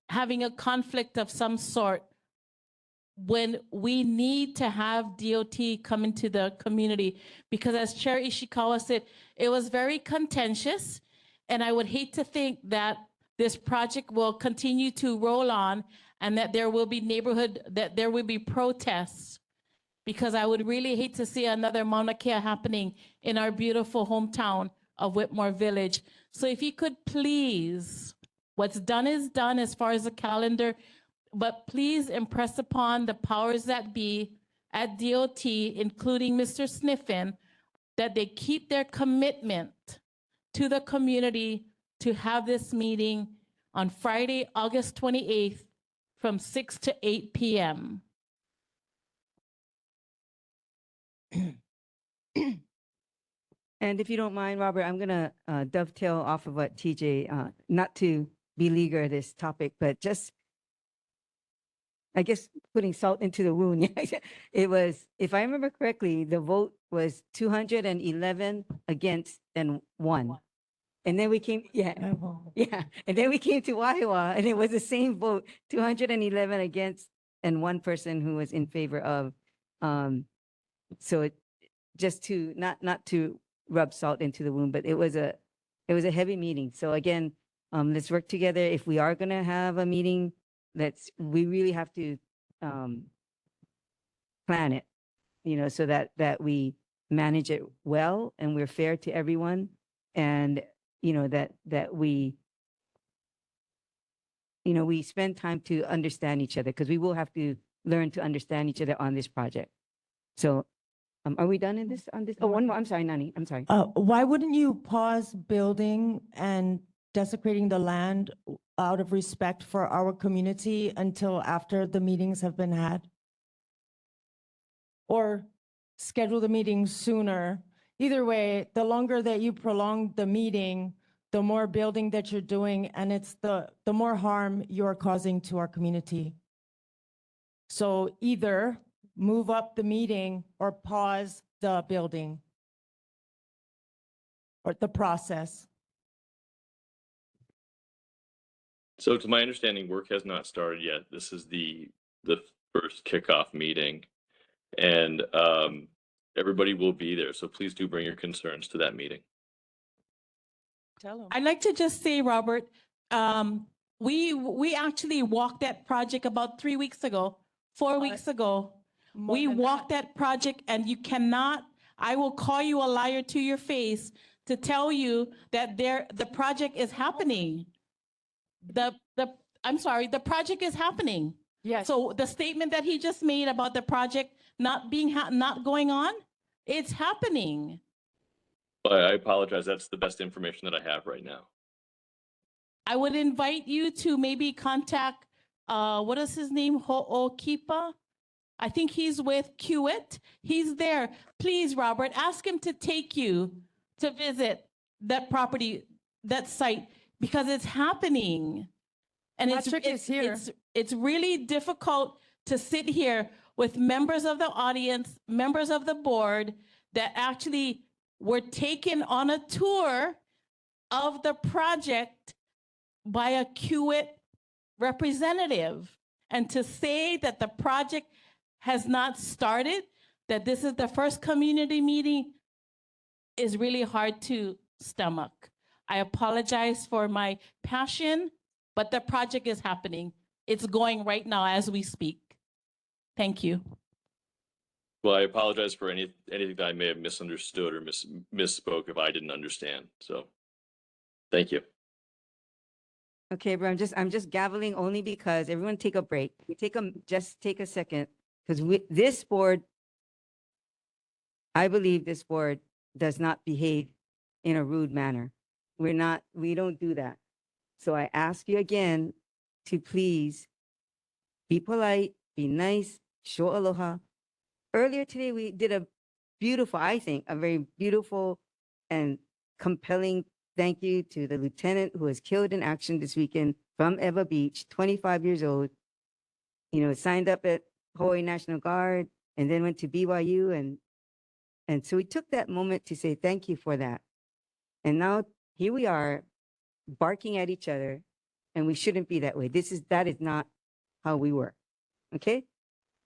having a conflict of some sort when we need to have DOT come into the community. Because as Chair Ishikawa said, it was very contentious, and I would hate to think that this project will continue to roll on and that there will be protests, because I would really hate to see another Mauna Kea happening in our beautiful hometown of Whitmore Village. So if you could please, what's done is done as far as the calendar, but please impress upon the powers that be at DOT, including Mr. Sniffen, that they keep their commitment to the community to have this meeting on Friday, August 28th from 6 to 8 p.m. And if you don't mind, Robert, I'm going to dovetail off of what TJ, not to beleaguer this topic, but just, I guess, putting salt into the wound. It was, if I remember correctly, the vote was 211 against and 1. And then we came, yeah. And then we came to Wahiawā, and it was the same vote, 211 against and 1 person who was in favor of. So it, just to, not to rub salt into the wound, but it was a heavy meeting. So again, let's work together. If we are going to have a meeting, we really have to plan it, so that we manage it well and we're fair to everyone, and that we we spend time to understand each other, because we will have to learn to understand each other on this project. So are we done on this? Oh, one more. I'm sorry, Nani. I'm sorry. Why wouldn't you pause building and desecrating the land out of respect for our community until after the meetings have been had? Or schedule the meeting sooner? Either way, the longer that you prolong the meeting, the more building that you're doing, and it's the more harm you're causing to our community. So either move up the meeting or pause the building or the process. So to my understanding, work has not started yet. This is the first kickoff meeting, and everybody will be there. So please do bring your concerns to that meeting. I'd like to just say, Robert, we actually walked that project about 3 weeks ago, 4 weeks ago. We walked that project, and you cannot, I will call you a liar to your face to tell you that the project is happening. I'm sorry, the project is happening. Yes. So the statement that he just made about the project not going on, it's happening. I apologize. That's the best information that I have right now. I would invite you to maybe contact, what is his name? Ho'okipa? I think he's with Kiewit. He's there. Please, Robert, ask him to take you to visit that property, that site, because it's happening. And it's really difficult to sit here with members of the audience, members of the board that actually were taken on a tour of the project by a Kiewit representative. And to say that the project has not started, that this is the first community meeting, is really hard to stomach. I apologize for my passion, but the project is happening. It's going right now as we speak. Thank you. Well, I apologize for anything that I may have misunderstood or misspoke if I didn't understand. So thank you. Okay, bro, I'm just gaveling only because everyone take a break. Just take a second, because this board, I believe this board does not behave in a rude manner. We don't do that. So I ask you again to please Be polite, be nice, show aloha. Earlier today, we did a beautiful, I think, a very beautiful and compelling thank you to the lieutenant who was killed in action this weekend from Eva Beach, 25 years old. You know, signed up at Hawaii National Guard and then went to BYU. And so we took that moment to say thank you for that. And now here we are barking at each other, and we shouldn't be that way. That is not how we work. Okay?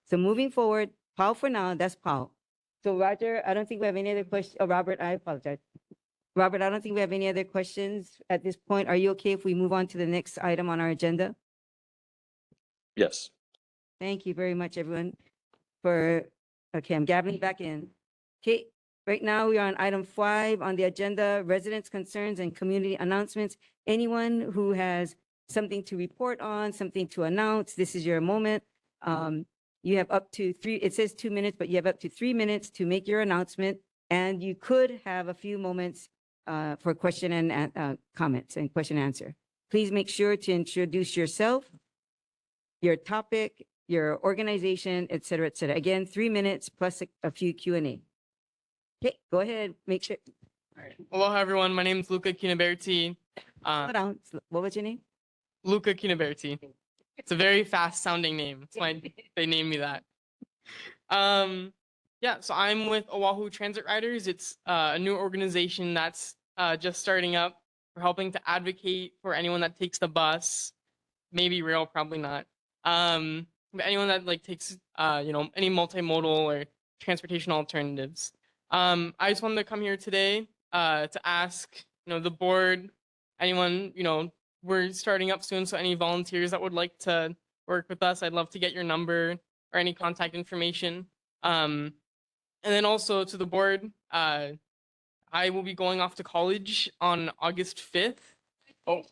So moving forward, Paul for now, that's Paul. So Roger, I don't think we have any other questions. Oh, Robert, I apologize. Robert, I don't think we have any other questions at this point. Are you okay if we move on to the next item on our agenda? Yes. Thank you very much, everyone, okay, I'm gabbling back in. Okay, right now we are on item 5 on the agenda, residents' concerns and community announcements. Anyone who has something to report on, something to announce, this is your moment. You have up to 3, it says 2 minutes, but you have up to 3 minutes to make your announcement. And you could have a few moments for question and comments and question and answer. Please make sure to introduce yourself, your topic, your organization, et cetera, et cetera. Again, 3 minutes plus a few Q&A. Okay, go ahead, make sure. Aloha, everyone. My name is Luca Kinaberti. Hold on, what was your name? Luca Kinaberti. It's a very fast sounding name. That's why they named me that. Yeah, so I'm with Oahu Transit Riders. It's a new organization that's just starting up. We're helping to advocate for anyone that takes the bus, maybe rail, probably not. But anyone that like takes any multimodal or transportation alternatives. I just wanted to come here today to ask the board, anyone, we're starting up soon, so any volunteers that would like to work with us, I'd love to get your number or any contact information. And then also to the board, I will be going off to college on August 5th. Oh,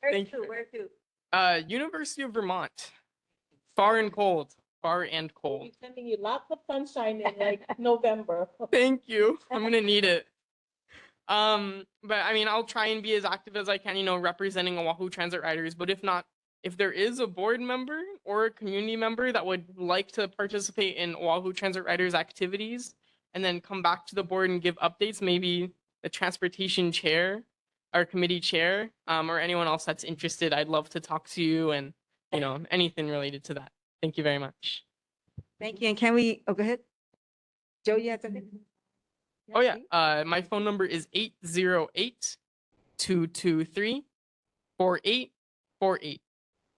thank you. Where to? University of Vermont. Far and cold. Far and cold. Sending you lots of sunshine in like November. Thank you. I'm gonna need it. But I mean, I'll try and be as active as I can, representing Oahu Transit Riders. But if not, if there is a board member or a community member that would like to participate in Oahu Transit Riders activities and then come back to the board and give updates, maybe the transportation chair or committee chair, or anyone else that's interested, I'd love to talk to you and, anything related to that. Thank you very much. Thank you. And can we, go ahead. Joe, you have something? Oh yeah, my phone number is 808-223-4848.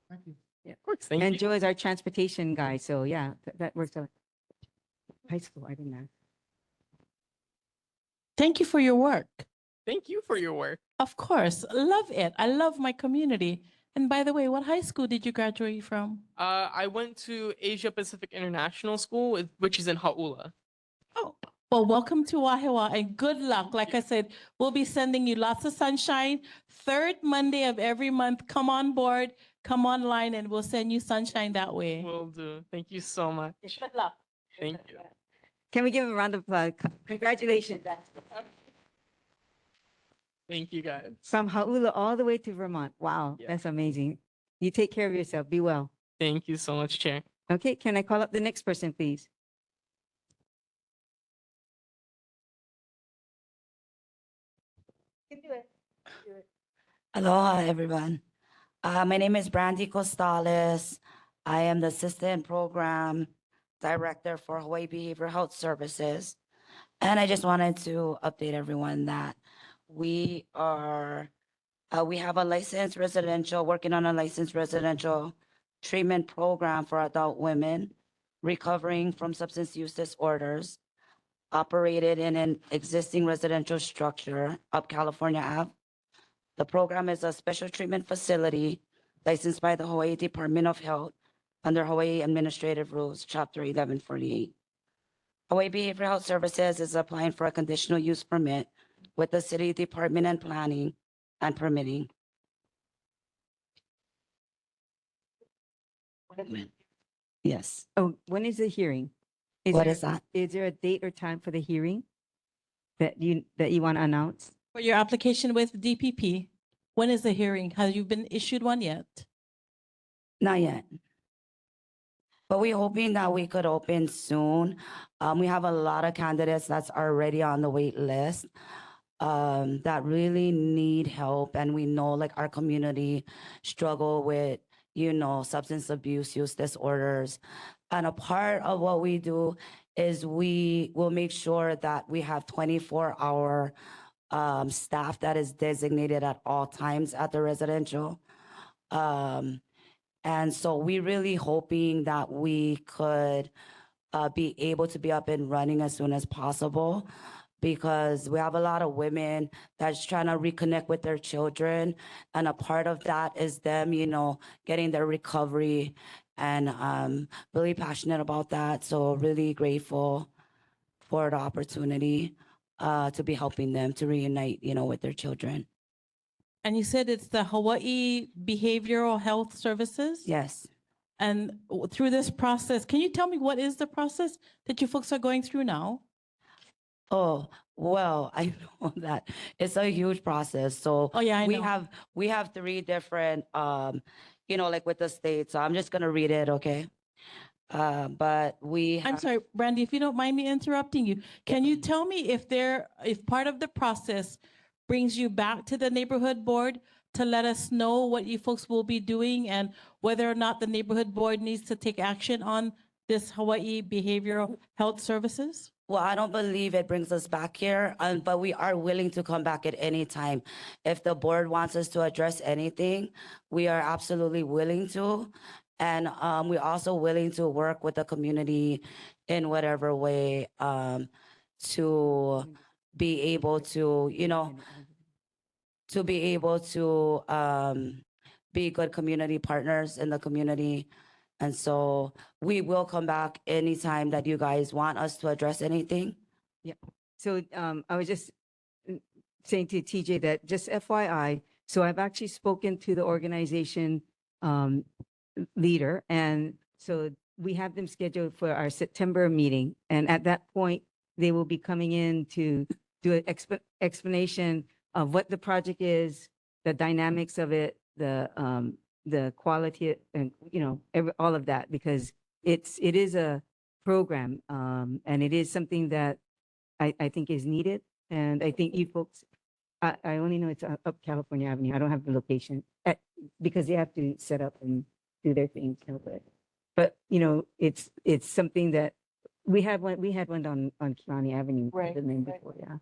Thank you. Yeah. Of course, thank And you. Joe is our transportation guy, so yeah, that works out. High school, I didn't know. Thank you for your work. Thank you for your work. Of course, love it. I love my community. And by the way, what high school did you graduate from? I went to Asia Pacific International School, which is in Hau'ula. Oh, well, welcome to Wahiawā and good luck. Like I said, we'll be sending you lots of sunshine. 3rd Monday of every month, come on board, come online, and we'll send you sunshine that way. Will do. Thank you so much. Good luck. Thank you. Can we give a round of applause? Congratulations. Thank you, guys. From Hau'ula all the way to Vermont. Wow, Yeah. that's amazing. You take care of yourself. Be well. Thank you so much, Chair. Okay, can I call up the next person, please? You can do it. Aloha, everyone. My name is Brandy Costales. I am the Assistant Program Director for Hawaii Behavioral Health Services. And I just wanted to update everyone that we have a licensed residential, working on a licensed residential treatment program for adult women recovering from substance use disorders, operated in an existing residential structure up California Ave. The program is a special treatment facility licensed by the Hawaii Department of Health under Hawaii Administrative Rules, Chapter 1148. Hawaii Behavioral Health Services is applying for a conditional use permit with the City Department and Planning and Permitting. Yes. Oh, when is the hearing? What is that? Is there a date or time for the hearing that you want to announce? For your application with DPP, when is the hearing? Have you been issued one yet? Not yet. But we're hoping that we could open soon. We have a lot of candidates that's already on the wait list that really need help. And we know like our community struggle with, substance abuse, use disorders. And a part of what we do is we will make sure that we have 24-hour staff that is designated at all times at the residential. And so we're really hoping that we could be able to be up and running as soon as possible, because we have a lot of women that's trying to reconnect with their children. And a part of that is them, getting their recovery. And I'm really passionate about that. So really grateful for the opportunity to be helping them to reunite, with their children. And you said it's the Hawaii Behavioral Health Services? Yes. And through this process, can you tell me what is the process that you folks are going through now? Oh, well, I know that it's a huge process. So Oh, yeah, I we know. have 3 different, like with the state. So I'm just gonna read it, okay? But I'm sorry, Brandy, if you don't mind me interrupting you, can you tell me if part of the process brings you back to the neighborhood board to let us know what you folks will be doing and whether or not the neighborhood board needs to take action on this Hawaii Behavioral Health Services? Well, I don't believe it brings us back here, but we are willing to come back at any time. If the board wants us to address anything, we are absolutely willing to. And we're also willing to work with the community in whatever way to be able to, be good community partners in the community. And so we will come back anytime that you guys want us to address anything. Yeah. So I was just saying to TJ that just FYI, so I've actually spoken to the organization leader, and so we have them scheduled for our September meeting. And at that point, they will be coming in to do an explanation of what the project is, the dynamics of it, the quality, and all of that, because it is a program, and it is something that I think is needed. And I think you folks, I only know it's up California Avenue. I don't have the location because they have to set up and do their things. But it's something that we had one on Kirani Avenue. Right, The name before, yeah.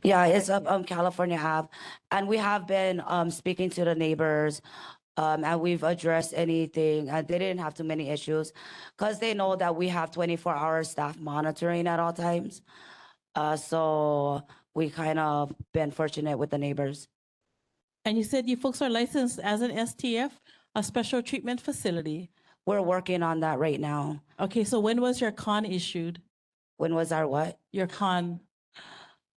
Yeah, it's up California Ave. And we have been speaking to the neighbors, and we've addressed anything. They didn't have too many issues because they know that we have 24-hour staff monitoring at all times. So we kind of been fortunate with the neighbors. And you said you folks are licensed as an STF, a special treatment facility. We're working on that right now. Okay, so when was your con issued? When was our what? Your con.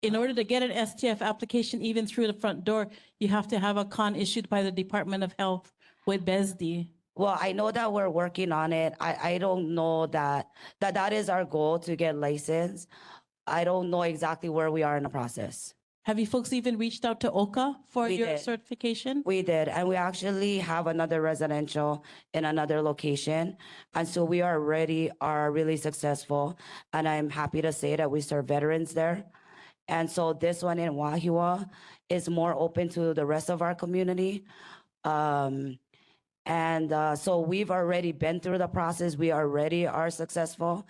In order to get an STF application even through the front door, you have to have a con issued by the Department of Health with BESD. Well, I know that we're working on it. I don't know that is our goal, to get licensed. I don't know exactly where we are in the process. Have you folks even reached out to OCA for We your did. certification? We did, and we actually have another residential in another location. And so we are really successful. And I'm happy to say that we serve veterans there. And so this one in Wahiawā is more open to the rest of our community. So we've already been through the process. We already are successful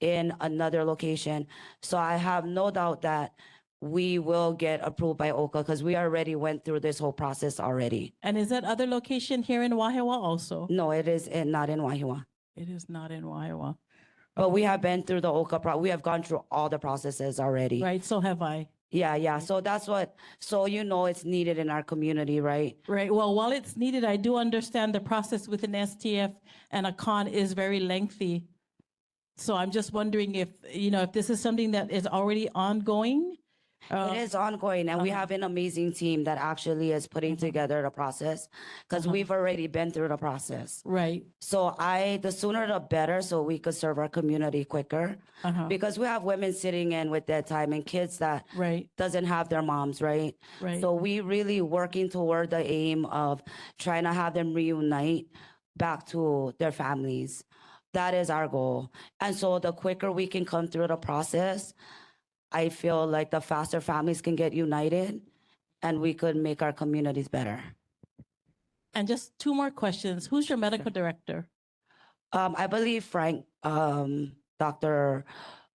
in another location. So I have no doubt that we will get approved by OCA because we already went through this whole process already. And is that other location here in Wahiawā also? No, it is not in Wahiawā. It is not in Wahiawā. But we have been through the OCA, we have gone through all the processes already. Right, so have I. Yeah. So that's so it's needed in our community, right? Right, well, while it's needed, I do understand the process with an STF and a con is very lengthy. So I'm just wondering if this is something that is already ongoing. It is ongoing, and we have an amazing team that actually is putting together the process because we've already been through the process. Right. So the sooner the better, so we could serve our community quicker. Because we have women sitting in with their time and kids that doesn't have their moms, right? Right. So we really working toward the aim of trying to have them reunite back to their families. That is our goal. And so the quicker we can come through the process, I feel like the faster families can get united and we could make our communities better. And just two more questions. Who's your medical director? I believe Frank, Dr.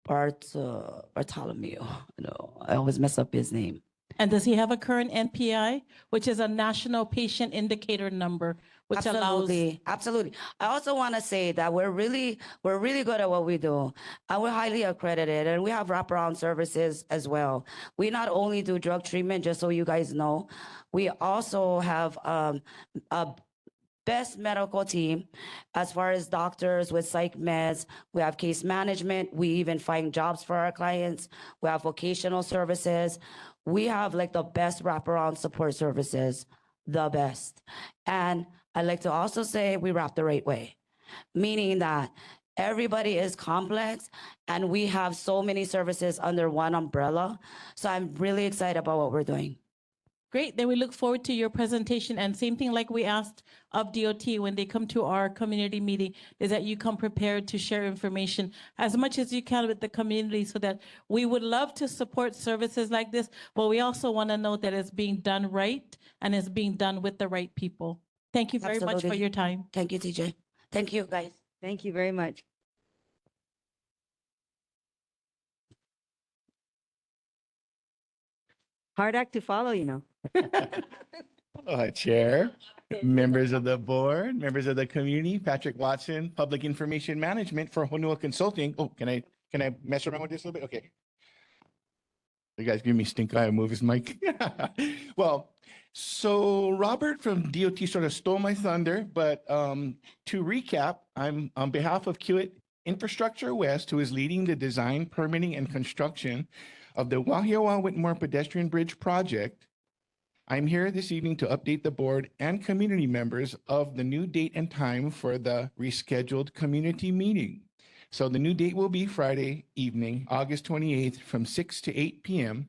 Bartholomew. No, I always mess up his name. And does he have a current NPI, which is a national patient indicator number, which allows? Absolutely. I also want to say that we're really good at what we do, and we're highly accredited, and we have wraparound services as well. We not only do drug treatment, just so you guys know, we also have a best medical team as far as doctors with psych meds. We have case management. We even find jobs for our clients. We have vocational services. We have like the best wraparound support services, the best. And I like to also say we wrap the right way, meaning that everybody is complex and we have so many services under one umbrella. So I'm really excited about what we're doing. Great, then we look forward to your presentation, and same thing like we asked of DOT when they come to our community meeting, is that you come prepared to share information as much as you can with the community, so that we would love to support services like this, but we also want to know that it's being done right and it's being done with the right people. Thank you very much for Absolutely. your time. Thank you, TJ. Thank you, guys. Thank you very much. Hard act to follow, you know. Chair, members of the board, members of the community, Patrick Watson, Public Information Management for Honua Consulting. Oh, can I mess around with this a little bit? Okay. You guys give me stink eye, move his mic. Well, so Robert from DOT sort of stole my thunder, but to recap, I'm on behalf of Kiewit Infrastructure West, who is leading the design, permitting, and construction of the Wahiawā Whitmore Pedestrian Bridge project. I'm here this evening to update the board and community members of the new date and time for the rescheduled community meeting. So the new date will be Friday evening, August 28th from 6 to 8 p.m.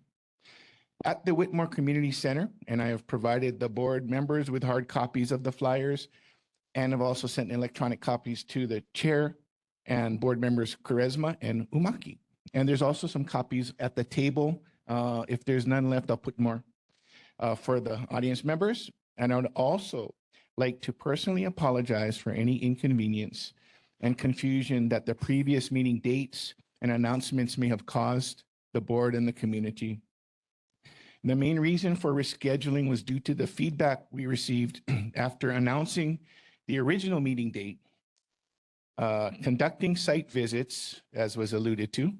at the Whitmore Community Center. And I have provided the board members with hard copies of the flyers, and have also sent electronic copies to the chair and board members Quaresma and Umaki. And there's also some copies at the table. If there's none left, I'll put more for the audience members. And I would also like to personally apologize for any inconvenience and confusion that the previous meeting dates and announcements may have caused the board and the community. The main reason for rescheduling was due to the feedback we received after announcing the original meeting date, conducting site visits, as was alluded to,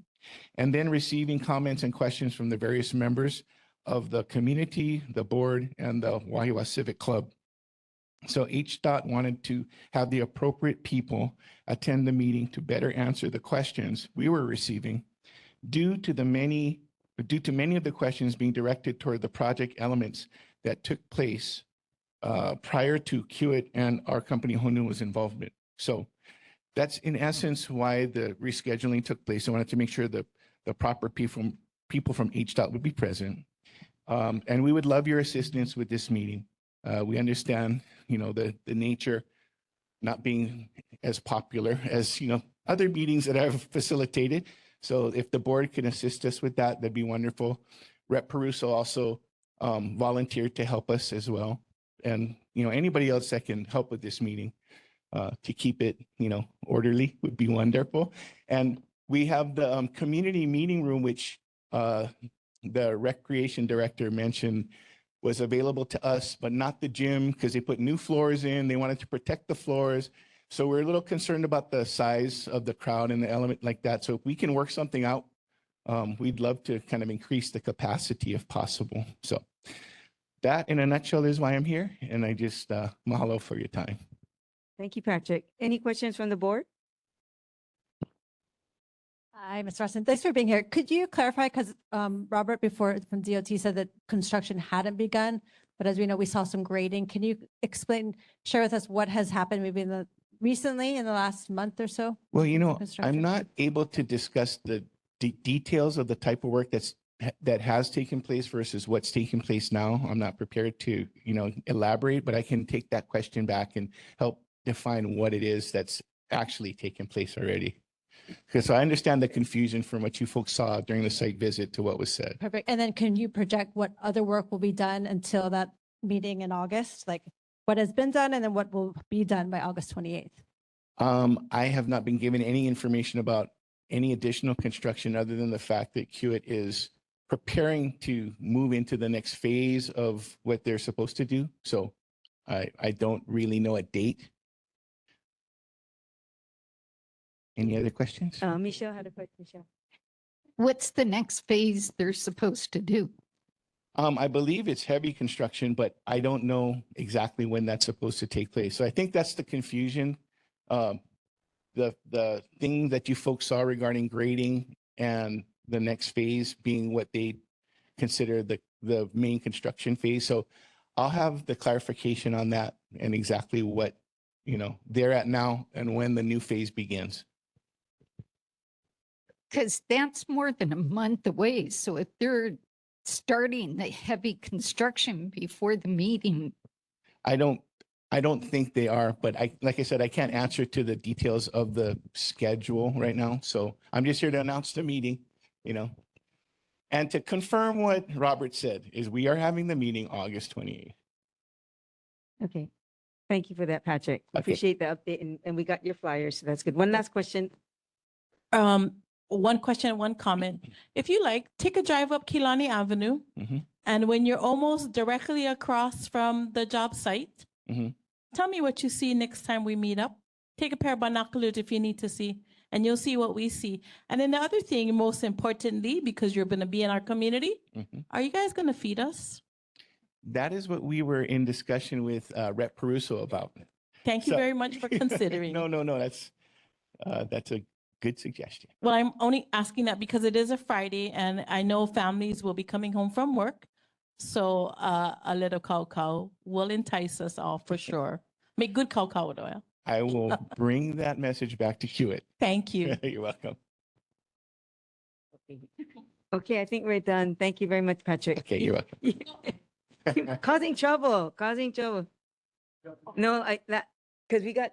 and then receiving comments and questions from the various members of the community, the board, and the Wahiawā Civic Club. So HDOT wanted to have the appropriate people attend the meeting to better answer the questions we were receiving due to many of the questions being directed toward the project elements that took place prior to Kiewit and our company Honua's involvement. So that's in essence why the rescheduling took place. I wanted to make sure that the proper people from HDOT would be present. And we would love your assistance with this meeting. We understand, the nature not being as popular as, other meetings that I've facilitated. So if the board can assist us with that, that'd be wonderful. Rep Peruso also volunteered to help us as well. And, anybody else that can help with this meeting to keep it, orderly would be wonderful. And we have the community meeting room, which the recreation director mentioned was available to us, but not the gym, because they put new floors in. They wanted to protect the floors. So we're a little concerned about the size of the crowd and the element like that. So if we can work something out, we'd love to kind of increase the capacity if possible. So that in a nutshell is why I'm here. And I just mahalo for your time. Thank you, Patrick. Any questions from the board? Hi, Ms. Rusin. Thanks for being here. Could you clarify, because Robert before from DOT said that construction hadn't begun, but as we know, we saw some grading. Can you share with us what has happened maybe recently in the last month or so? Well, I'm not able to discuss the details of the type of work that has taken place versus what's taking place now. I'm not prepared to, elaborate, but I can take that question back and help define what it is that's actually taken place already. Because I understand the confusion from what you folks saw during the site visit to what was said. Perfect. And then can you project what other work will be done until that meeting in August? Like what has been done and then what will be done by August 28th? I have not been given any information about any additional construction other than the fact that Hewitt is preparing to move into the next phase of what they're supposed to do. So I don't really know a date. Any other questions? Michelle had a question, Michelle. What's the next phase they're supposed to do? I believe it's heavy construction, but I don't know exactly when that's supposed to take place. So I think that's the confusion. The thing that you folks saw regarding grading and the next phase being what they consider the main construction phase. So I'll have the clarification on that and exactly what, they're at now and when the new phase begins. Because that's more than a month away. So if they're starting the heavy construction before the meeting, I don't think they are, but like I said, I can't answer to the details of the schedule right now. So I'm just here to announce the meeting, and to confirm what Robert said is we are having the meeting August 28th. Okay. Thank you for that, Patrick. Okay. Appreciate the update and we got your flyers, so that's good. One last question. One question and one comment. If you like, take a drive up Kilani Avenue. And when you're almost directly across from the job site, tell me what you see next time we meet up. Take a pair of binoculars if you need to see, and you'll see what we see. And then the other thing, most importantly, because you're going to be in our community, are you guys going to feed us? That is what we were in discussion with Rep. Peruso about. Thank you So- very much for considering. No, that's a good suggestion. Well, I'm only asking that because it is a Friday and I know families will be coming home from work. So a little cow will entice us all for sure. Make good cow oil. I will bring that message back to Hewitt. Thank you. You're welcome. Okay, I think we're done. Thank you very much, Patrick. Okay, you're welcome. Causing trouble. No, because we got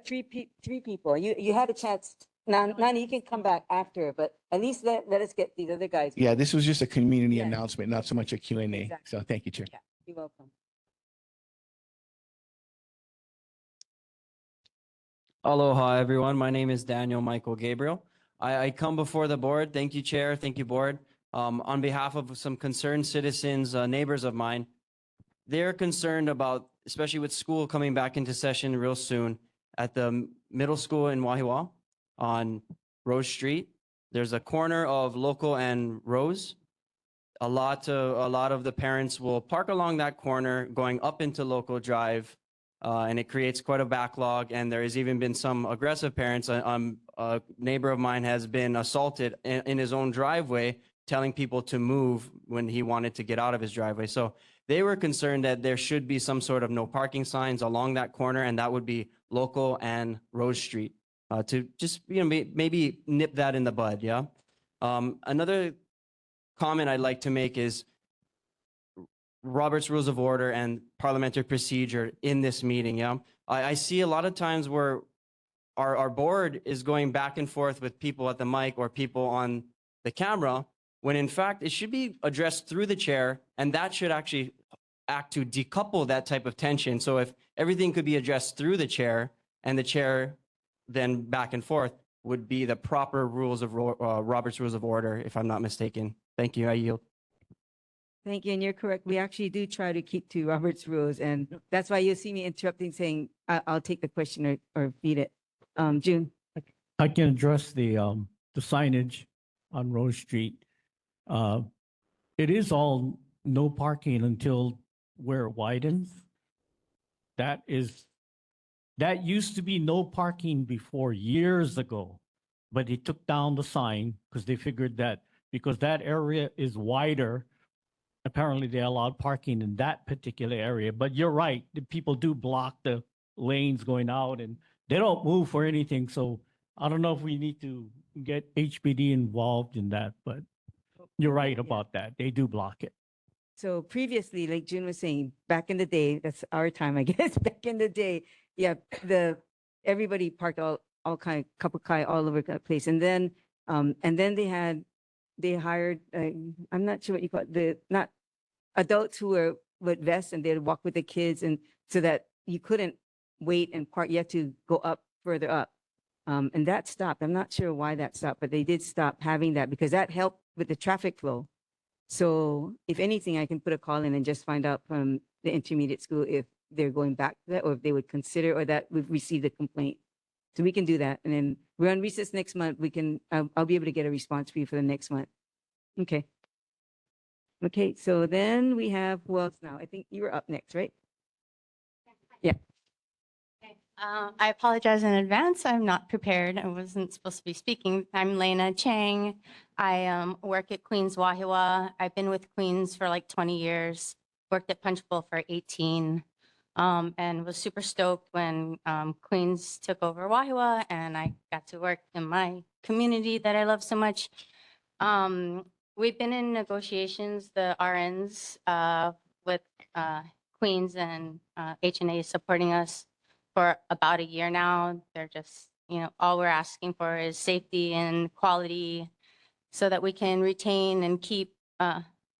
three people. You had a chance. Nani, you can come back after, but at least let us get these other guys. Yeah, this was just a community Yeah. announcement, not so much a Q&A. Exactly. So thank you, Chair. Yeah, you're welcome. Aloha, everyone. My name is Daniel Michael Gabriel. I come before the board. Thank you, Chair. Thank you, board. On behalf of some concerned citizens, neighbors of mine, they're concerned about, especially with school coming back into session real soon, at the middle school in Wahiawā on Rose Street. There's a corner of Local and Rose. A lot of the parents will park along that corner going up into Local Drive, and it creates quite a backlog. And there has even been some aggressive parents. A neighbor of mine has been assaulted in his own driveway, telling people to move when he wanted to get out of his driveway. So they were concerned that there should be some sort of no parking signs along that corner, and that would be Local and Rose Street, to just maybe nip that in the bud. Yeah. Another comment I'd like to make is Robert's Rules of Order and parliamentary procedure in this meeting. Yeah, I see a lot of times where our board is going back and forth with people at the mic or people on the camera, when in fact it should be addressed through the chair, and that should actually act to decouple that type of tension. So if everything could be addressed through the chair and the chair then back and forth, would be the proper rules of Robert's Rules of Order, if I'm not mistaken. Thank you. I yield. Thank you, and you're correct. We actually do try to keep to Robert's rules, and that's why you'll see me interrupting, saying, I'll take the question or feed it. June. I can address the signage on Rose Street. It is all no parking until where it widens. That used to be no parking before years ago, but they took down the sign because they figured that because that area is wider, apparently they allowed parking in that particular area. But you're right, the people do block the lanes going out and they don't move for anything. So I don't know if we need to get HPD involved in that, but you're right about that. They do block it. So previously, like June was saying, back in the day, that's our time, I guess, back in the day, yeah, everybody parked all kind, couple kai all over the place. And then they hired, I'm not sure what you call it, not adults who were with vests and they'd walk with the kids and so that you couldn't wait and park, you had to go up further up. And that stopped. I'm not sure why that stopped, but they did stop having that because that helped with the traffic flow. So if anything, I can put a call in and just find out from the intermediate school if they're going back to that or if they would consider or that we've received a complaint. So we can do that. And then we're on recess next month. We can, I'll be able to get a response for you for the next month. Okay. Okay, so then we have, who else now? I think you were up next, right? Yeah. I apologize in advance. I'm not prepared. I wasn't supposed to be speaking. I'm Lena Chang. I work at Queens Wahiawā. I've been with Queens for like 20 years, worked at Punch Bowl for 18, and was super stoked when Queens took over Wahiawā and I got to work in my community that I love so much. We've been in negotiations, the RNs, with Queens and HNA supporting us for about a year now. They're just, all we're asking for is safety and quality so that we can retain and keep,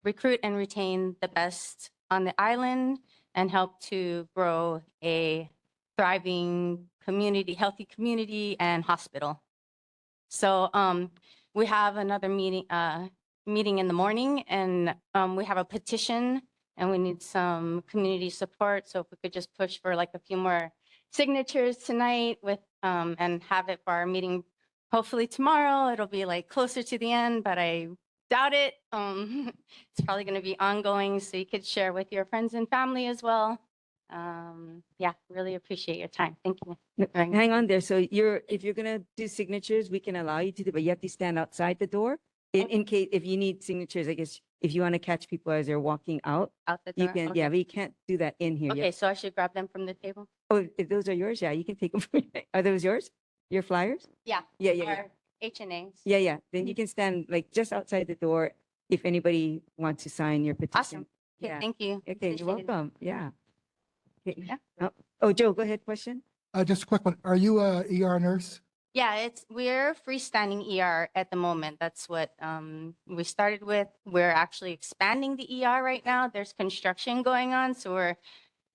recruit and retain the best on the island and help to grow a thriving community, healthy community and hospital. So we have another meeting in the morning and we have a petition and we need some community support. So if we could just push for like a few more signatures tonight with and have it for our meeting hopefully tomorrow. It'll be like closer to the end, but I doubt it. It's probably going to be ongoing, so you could share with your friends and family as well. Yeah, really appreciate your time. Thank you. Hang on there. So if you're gonna do signatures, we can allow you to do, but you have to stand outside the door. In case, if you need signatures, I guess, if you want to catch people as they're walking out, Out the you door? can, Okay. yeah, but you can't do that in here. You Okay, have- so I should grab them from the table? Oh, if those are yours, yeah, you can take them. Are those yours? Your flyers? Yeah. Yeah, yeah, yeah. Our HNAs. Yeah, yeah. Then you can stand like just outside the door if anybody wants to sign your petition. Awesome. Okay, Yeah. thank you. Okay, Appreciate you're it. welcome. Yeah. Okay. Oh, Joe, go ahead. Question? Just a quick one. Are you a ER nurse? Yeah, we're freestanding ER at the moment. That's what we started with. We're actually expanding the ER right now. There's construction going on, so we're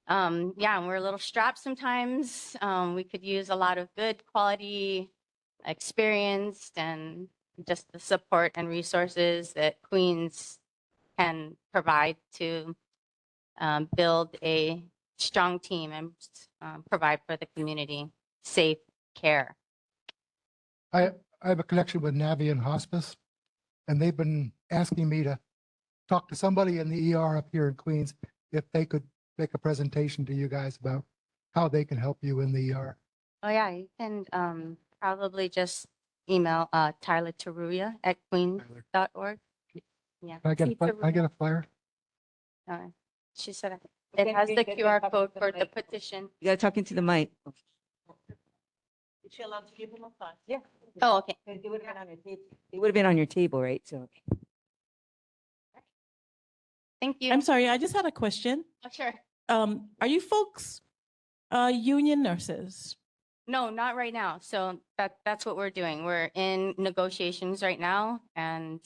we're a little strapped sometimes. We could use a lot of good quality, experienced, and just the support and resources that Queens can provide to build a strong team and provide for the community safe care. I have a connection with Navian Hospice, and they've been asking me to talk to somebody in the ER up here in Queens if they could make a presentation to you guys about how they can help you in the ER. Oh yeah, you can probably just email Tyler Taruya at queens.org. Yeah. Can I get a flyer? She said it has the QR code for the petition. You gotta talk into the mic. Is she allowed to give them a flag? Yeah. Oh, okay. It would have been on your table. It would have been on your table, right? So. Thank you. I'm sorry, I just had a question. Oh, sure. Are you folks union nurses? No, not right now. So that's what we're doing. We're in negotiations right now, and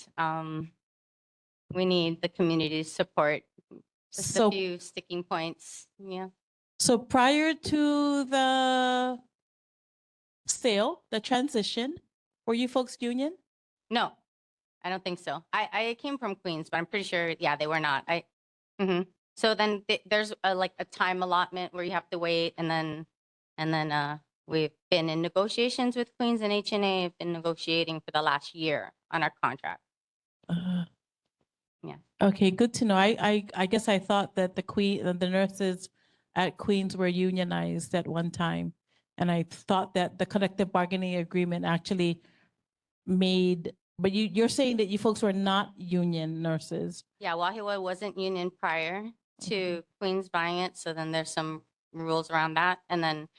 we need the community's support. Just So- a few sticking points. Yeah. So prior to the sale, the transition, were you folks union? No, I don't think so. I came from Queens, but I'm pretty sure, yeah, they were not. So then there's like a time allotment where you have to wait, and then we've been in negotiations with Queens and HNA. Have been negotiating for the last year on our contract. Yeah. Okay, good to know. I guess I thought that the nurses at Queens were unionized at one time. And I thought that the collective bargaining agreement actually but you're saying that you folks were not union nurses. Yeah, Wahiawā wasn't union prior to Queens buying it, so then there's some rules around that. And then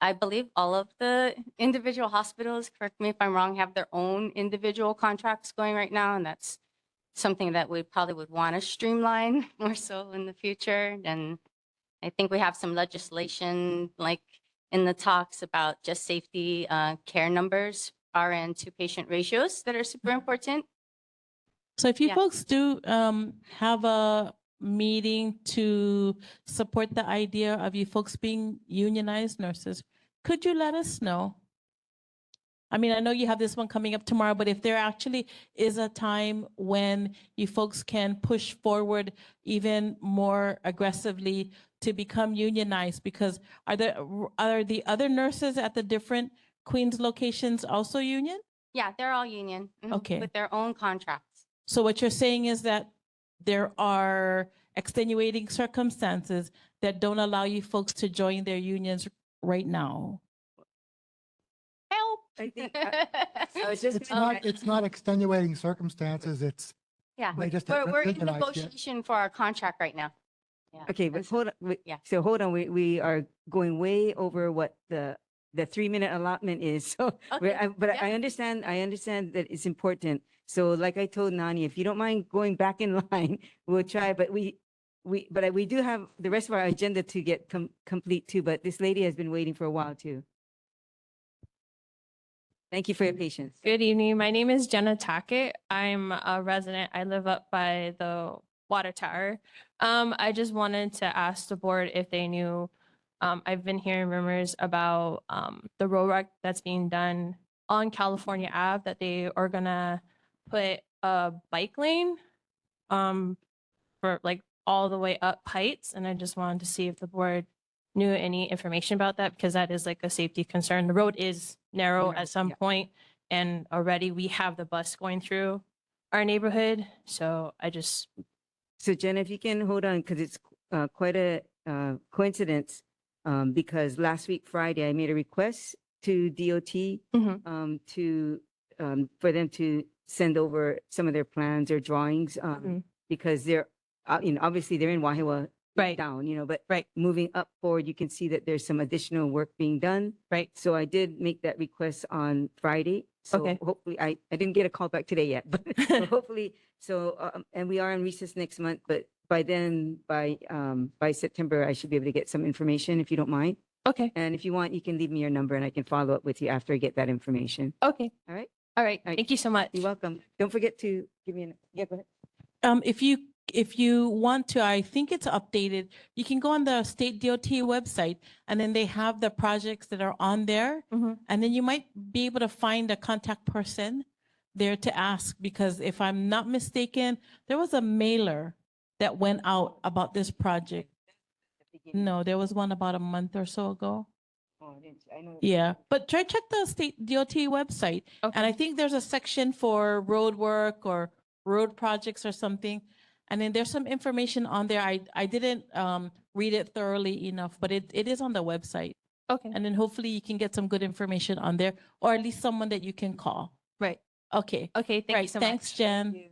I believe all of the individual hospitals, correct me if I'm wrong, have their own individual contracts going right now, and that's something that we probably would want to streamline more so in the future. And I think we have some legislation like in the talks about just safety care numbers, RN to patient ratios that are super important. So if you Yeah. folks do have a meeting to support the idea of you folks being unionized nurses, could you let us know? I mean, I know you have this one coming up tomorrow, but if there actually is a time when you folks can push forward even more aggressively to become unionized, because are the other nurses at the different Queens locations also union? Yeah, they're all union Okay. with their own contracts. So what you're saying is that there are extenuating circumstances that don't allow you folks to join their unions right now. Help. I think I was just It's not extenuating circumstances. It's, Yeah, they just we're haven't in unionized yet. negotiation for our contract right now. Yeah. Okay, but And so- hold on. yeah. So hold on. We are going way over what the 3-minute allotment is. So, but I understand that it's important. So like I told Nani, if you don't mind going back in line, we'll try, but we do have the rest of our agenda to get complete too, but this lady has been waiting for a while too. Thank you for your patience. Good evening. My name is Jenna Tackett. I'm a resident. I live up by the water tower. I just wanted to ask the board if they knew, I've been hearing rumors about the road work that's being done on California Ave, that they are gonna put a bike lane for like all the way up Heights. And I just wanted to see if the board knew any information about that, because that is like a safety concern. The road is narrow at some point, and already we have the bus going through our neighborhood. So I just, So Jen, if you can hold on, because it's quite a coincidence, because last week, Friday, I made a request to DOT for them to send over some of their plans or drawings, because they're, obviously they're in Wahiawā down, but moving up forward, you can see that there's some additional work being done. Right. So I did make that request on Friday. So Okay. hopefully, I didn't get a call back today yet, but so hopefully, and we are in recess next month, but by then, by September, I should be able to get some information if you don't mind. Okay. And if you want, you can leave me your number and I can follow up with you after I get that information. Okay. All right? All right. All right. Thank you so much. You're welcome. Don't forget to give me yeah, go ahead. If you want to, I think it's updated. You can go on the state DOT website, and then they have the projects that are on there. And then you might be able to find a contact person there to ask, because if I'm not mistaken, there was a mailer that went out about this project. No, there was one about a month or so ago. Oh, I know. Yeah, but check the state DOT website. And I think there's a section for road work or road projects or something. And then there's some information on there. I didn't read it thoroughly enough, but it is on the website. Okay. And then hopefully you can get some good information on there, or at least someone that you can call. Right. Okay. Okay. Thank you Right. so Thanks, much. Jen.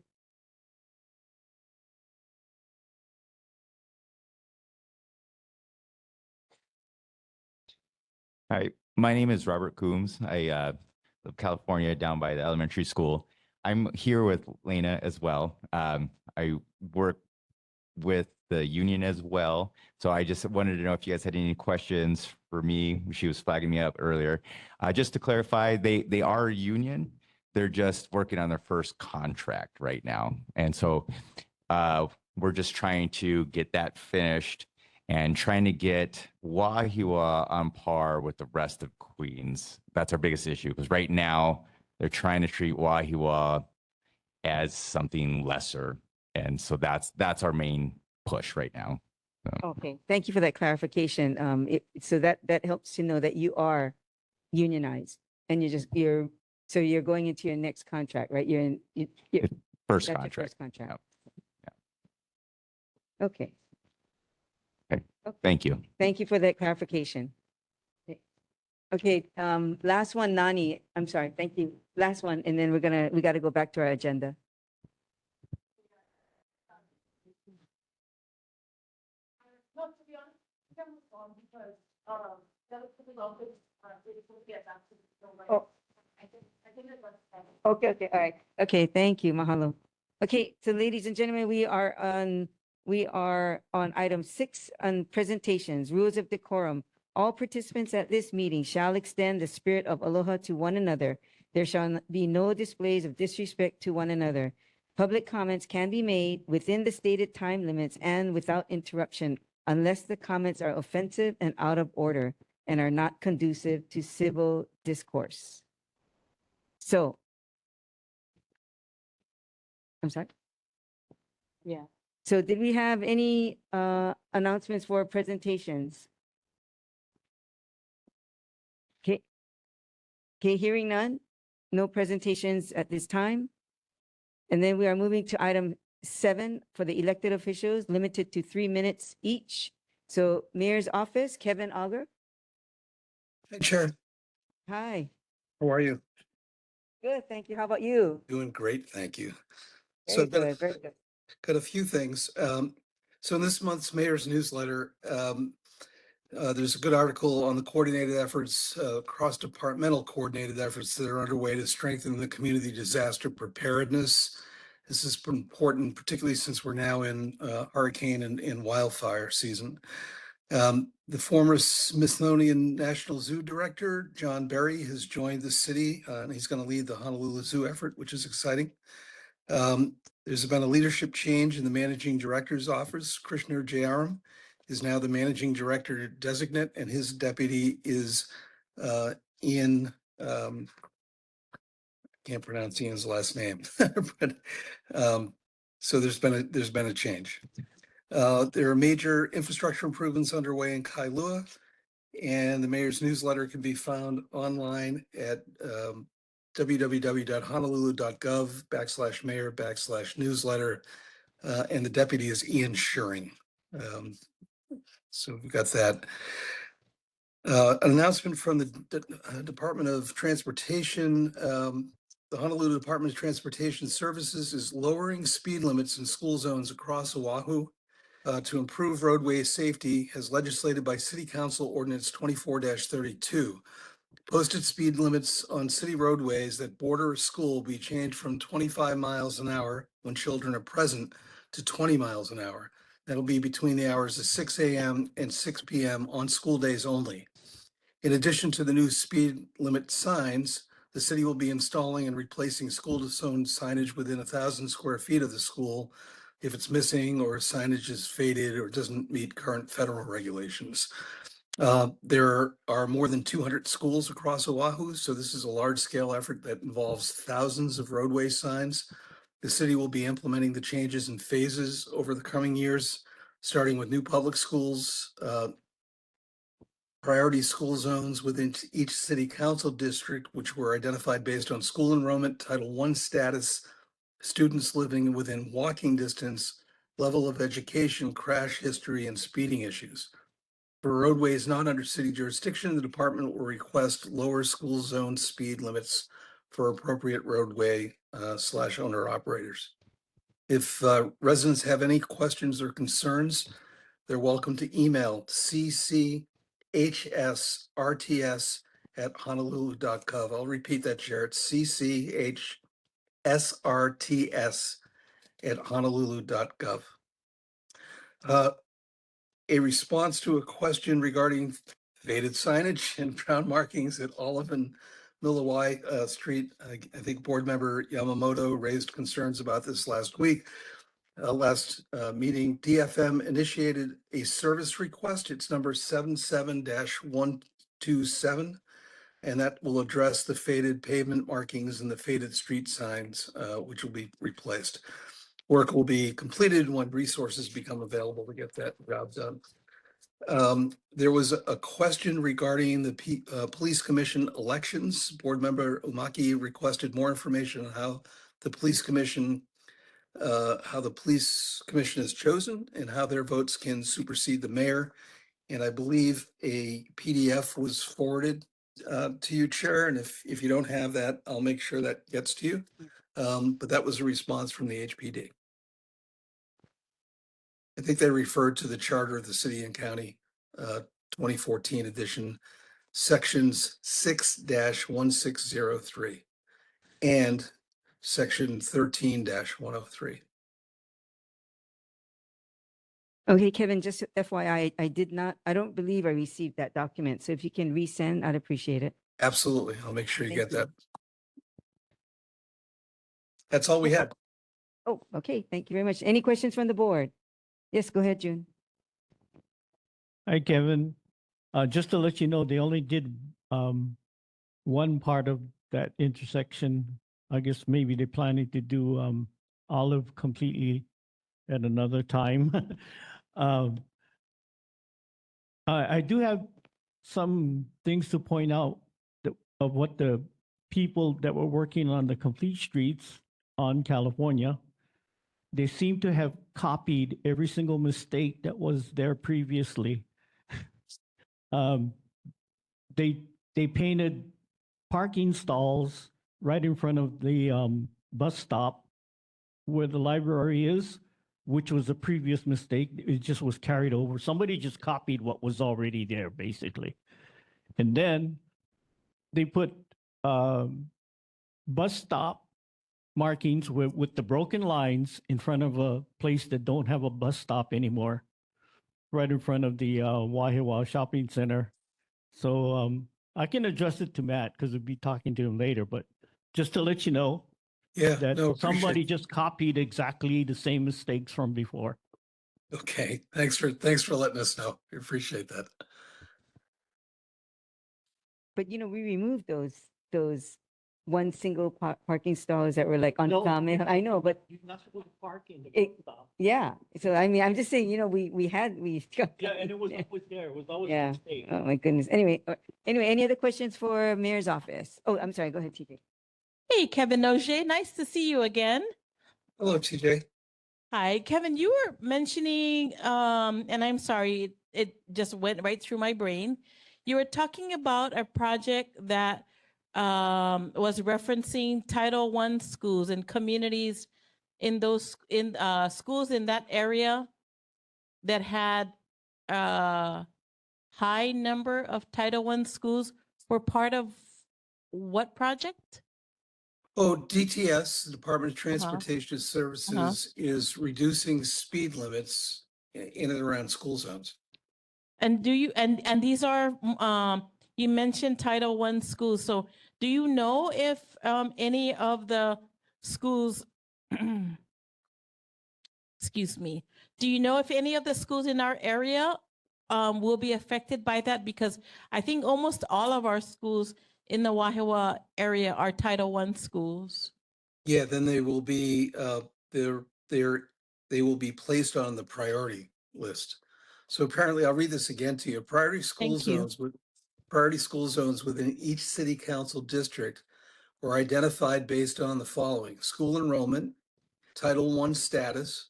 Hi, my name is Robert Coombs. I live California down by the elementary school. I'm here with Lena as well. I work with the union as well. So I just wanted to know if you guys had any questions for me. She was flagging me up earlier. Just to clarify, they are a union. They're just working on their first contract right now. And so we're just trying to get that finished and trying to get Wahiawā on par with the rest of Queens. That's our biggest issue, because right now they're trying to treat Wahiawā as something lesser. And so that's our main push right now. So. Okay, thank you for that clarification. So that helps to know that you are unionized, and you're going into your next contract, right? You're in First that's your contract. First contract. Yep. Okay. Okay. Thank you. Thank you for that clarification. Okay, last one, Nani. I'm sorry. Thank you. Last one, and then we got to go back to our agenda. Oh. Okay, all right. Okay, thank you, mahalo. Okay, so ladies and gentlemen, we are on item 6 on presentations, rules of decorum. All participants at this meeting shall extend the spirit of aloha to one another. There shall be no displays of disrespect to one another. Public comments can be made within the stated time limits and without interruption unless the comments are offensive and out of order and are not conducive to civil discourse. So, I'm sorry. Yeah. So did we have any announcements for presentations? Okay. Okay, hearing none, no presentations at this time. And then we are moving to item 7 for the elected officials, limited to 3 minutes each. So Mayor's Office, Kevin Auger. Hey, Chair, Hi, how are you? good, thank you. How about you? Doing great, thank you. So Very I've got, good, very good. got a few things. So in this month's mayor's newsletter, there's a good article on the coordinated efforts, cross-departmental coordinated efforts that are underway to strengthen the community disaster preparedness. This is important, particularly since we're now in hurricane and wildfire season. The former Smithsonian National Zoo Director, John Berry, has joined the city, and he's going to lead the Honolulu Zoo effort, which is exciting. There's been a leadership change in the managing director's office. Krishna Jayaram is now the managing director designate, and his deputy is Ian. Can't pronounce Ian's last name, but so there's been a change. There are major infrastructure improvements underway in Kailua, and the mayor's newsletter can be found online at www.honolulu.gov/mayor/newsletter. And the deputy is Ian Schuring. So we've got that. An announcement from the Department of Transportation. The Honolulu Department of Transportation Services is lowering speed limits in school zones across Oahu to improve roadway safety, as legislated by City Council Ordinance 24-32. Posted speed limits on city roadways that border a school be changed from 25 miles an hour when children are present to 20 miles an hour. That'll be between the hours of 6 a.m. and 6 p.m. on school days only. In addition to the new speed limit signs, the city will be installing and replacing school zone signage within 1,000 square feet of the school if it's missing or signage is faded or doesn't meet current federal regulations. There are more than 200 schools across Oahu, so this is a large-scale effort that involves thousands of roadway signs. The city will be implementing the changes in phases over the coming years, starting with new public schools, priority school zones within each city council district, which were identified based on school enrollment, Title I status, students living within walking distance, level of education, crash history, and speeding issues. For roadways not under city jurisdiction, the department will request lower school zone speed limits for appropriate roadway / owner operators. If residents have any questions or concerns, they're welcome to email cchsrts@honolulu.gov. I'll repeat that, Chair. It's cchsrts@honolulu.gov. A response to a question regarding faded signage and brown markings at Olive and Milawai Street. I think board member Yamamoto raised concerns about this last week. Last meeting, DFM initiated a service request. It's number 77-127, and that will address the faded pavement markings and the faded street signs, which will be replaced. Work will be completed when resources become available to get that job done. There was a question regarding the police commission elections. Board member Umaki requested more information on how the police commission is chosen and how their votes can supersede the mayor. And I believe a PDF was forwarded to you, Chair. And if you don't have that, I'll make sure that gets to you. But that was a response from the HPD. I think they referred to the Charter of the City and County 2014 edition, sections 6-1603. And section 13-103. Okay, Kevin, just FYI, I don't believe I received that document. So if you can resend, I'd appreciate it. Absolutely. I'll make sure you Thank get that. That's all we had. Oh, okay. Thank you very much. Any questions from the board? Yes, go ahead, June. Hi, Kevin. Just to let you know, they only did one part of that intersection. I guess maybe they're planning to do Olive completely at another time. I do have some things to point out of what the people that were working on the complete streets on California, they seem to have copied every single mistake that was there previously. They painted parking stalls right in front of the bus stop where the library is, which was a previous mistake. It just was carried over. Somebody just copied what was already there, basically. And then they put bus stop markings with the broken lines in front of a place that don't have a bus stop anymore, right in front of the Wahiawā shopping center. So I can address it to Matt because we'll be talking to him later, but just to let you know that somebody just copied exactly the same mistakes from before. Okay. Thanks for letting us know. We appreciate that. But we removed those one single parking stalls that were like on common. I know, but You're not supposed to park in the it, bus stop. yeah. So I mean, I'm just saying, we Yeah, and it was there. It was always a yeah. mistake. Oh my goodness. Anyway, any other questions for Mayor's office? Oh, I'm sorry. Go ahead, TJ. Hey, Kevin Noje, nice to see you again. Hello, TJ. Hi, Kevin, you were mentioning, and I'm sorry, it just went right through my brain. You were talking about a project that was referencing Title I schools and communities in those schools in that area that had a high number of Title I schools were part of what project? Oh, DTS, the Department of Transportation Services, is reducing speed limits in and around school zones. And do you and these are you mentioned Title I schools. So do you know if any of the schools excuse me, do you know if any of the schools in our area will be affected by that? Because I think almost all of our schools in the Wahiawā area are Title I schools. Yeah, then they will be they will be placed on the priority list. So apparently, I'll read this again to you. Priority school zones within each city council district were identified based on the following: school enrollment, Title I status,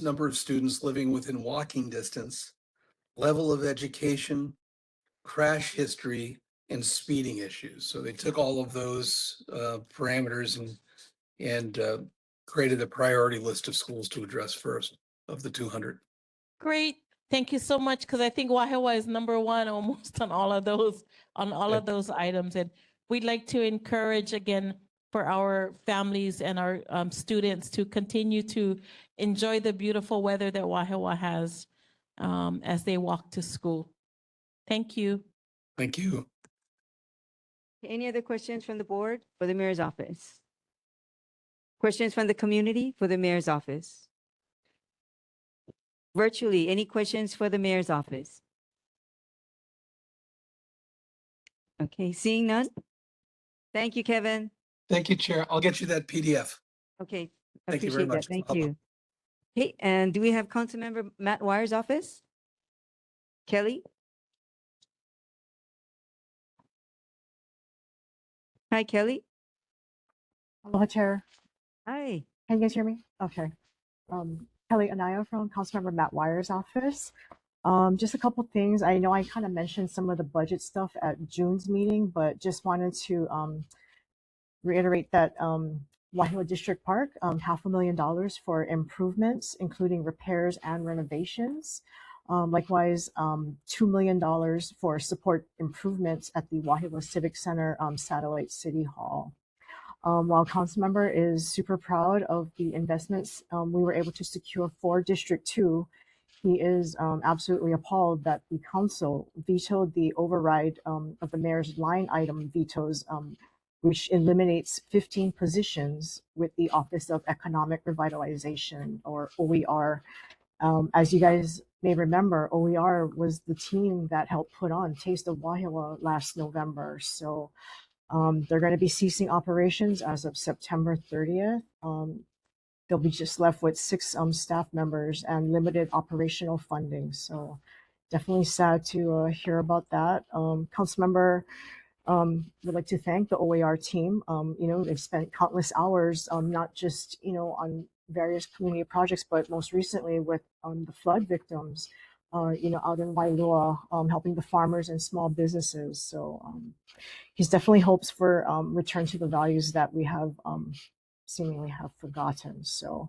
number of students living within walking distance, level of education, crash history, and speeding issues. So they took all of those parameters and created a priority list of schools to address first of the 200. Great. Thank you so much. Because I think Wahiawā is number one almost on all of those, of those items. And we'd like to encourage again for our families and our students to continue to enjoy the beautiful weather that Wahiawā has as they walk to school. Thank you. Thank you. Any other questions from the board for the mayor's office? Questions from the community for the mayor's office? Virtually, any questions for the mayor's office? Okay, seeing none. Thank you, Kevin. Thank you, Chair. I'll get you that PDF. Okay, I Thank you very appreciate that. much. Thank Bye-bye. you. Okay, and do we have Councilmember Matt Wire's office? Kelly? Hi, Kelly. Aloha, Chair. Hi. Can you guys hear me? Okay. Kelly Anaya from Councilmember Matt Wire's office. Just a couple things. I know I kind of mentioned some of the budget stuff at June's meeting, but just wanted to reiterate that Wahiawā District Park, $500,000 for improvements, including repairs and renovations. Likewise, $2 million for support improvements at the Wahiawā Civic Center, Satellite City Hall. While Councilmember is super proud of the investments we were able to secure for District 2, he is absolutely appalled that the council vetoed the override of the mayor's line item vetoes, which eliminates 15 positions with the Office of Economic Revitalization, or OER. As you guys may remember, OER was the team that helped put on Taste of Wahiawā last November. So they're going to be ceasing operations as of September 30th. They'll be just left with 6 staff members and limited operational funding. So definitely sad to hear about that. Councilmember would like to thank the OER team. They've spent countless hours, not just, on various community projects, but most recently with the flood victims, out in Wailua, helping the farmers and small businesses. So he's definitely hopes for return to the values that we have seemingly have forgotten. So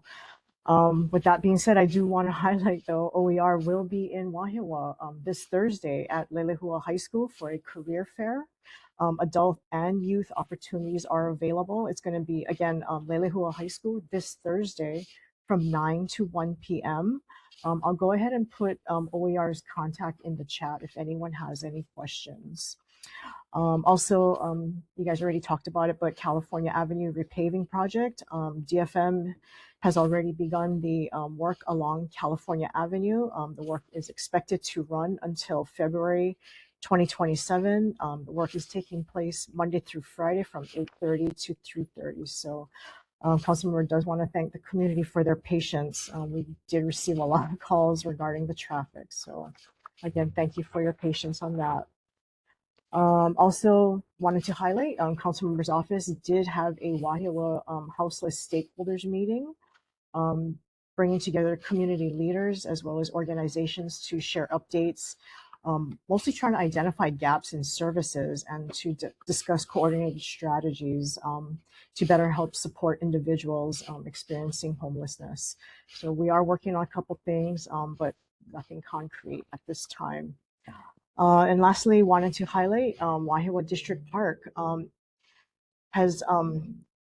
with that being said, I do want to highlight, though, OER will be in Wahiawā this Thursday at Lelehua High School for a career fair. Adult and youth opportunities are available. It's going to be, again, Lelehua High School this Thursday from 9 to 1 p.m. I'll go ahead and put OER's contact in the chat if anyone has any questions. Also, you guys already talked about it, but California Avenue repaving project, DFM has already begun the work along California Avenue. The work is expected to run until February 2027. The work is taking place Monday through Friday from 8:30 to 3:30. So Councilmember does want to thank the community for their patience. We did receive a lot of calls regarding the traffic. So again, thank you for your patience on that. Also wanted to highlight, Councilmember's office did have a Wahiawā houseless stakeholders meeting, bringing together community leaders as well as organizations to share updates, mostly trying to identify gaps in services and to discuss coordinated strategies to better help support individuals experiencing homelessness. So we are working on a couple things, but nothing concrete at this time. And lastly, wanted to highlight Wahiawā District Park has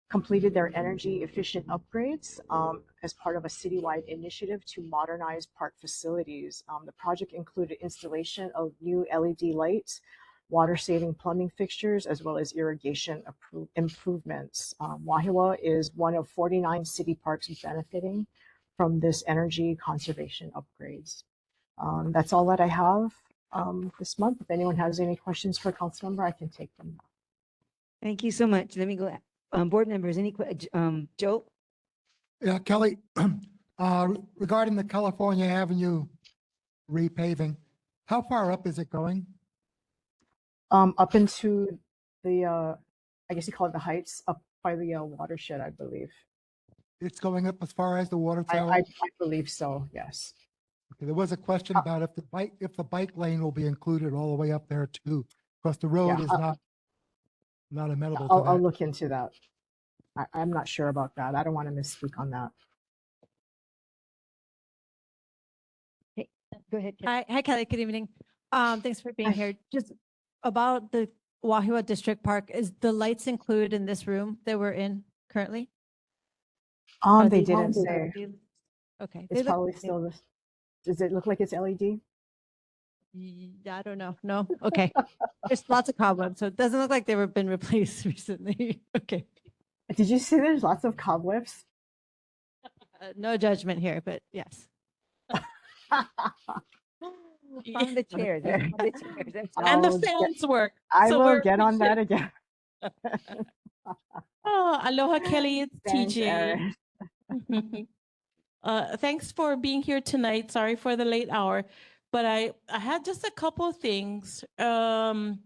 completed their energy efficient upgrades as part of a citywide initiative to modernize park facilities. The project included installation of new LED lights, water saving plumbing fixtures, as well as irrigation improvements. Wahiawā is one of 49 city parks benefiting from this energy conservation upgrades. That's all that I have this month. If anyone has any questions for Councilmember, I can take them. Thank you so much. Let me go. Board members, Joe? Yeah, Kelly, regarding the California Avenue repaving, how far up is it going? Up into the, I guess you call it the heights, up by the watershed, I believe. It's going up as far as the water tower? I believe so, yes. Okay, there was a question about if the bike lane will be included all the way up there too, because the road Yeah, is not amenable to I'll that. look into that. I'm not sure about that. I don't want to misspeak on that. Hey, go ahead. Hi, Kelly. Good evening. Thanks for being here. Just about the Wahiawā District Park, is the lights included in this room that we're in currently? They didn't say. Okay. It's probably still this. Does it look like it's LED? I don't know. No. Okay. There's lots of cobwebs, so it doesn't look like they've been replaced recently. Okay. Did you see there's lots of cobwebs? No judgment here, but yes. Find the chairs. Find the chairs. That's all. And the fans work. I so will we're get on that again. Oh, aloha, Kelly. It's Thanks, TJ. Erin. Thanks for being here tonight. Sorry for the late hour, but I had just a couple of things. And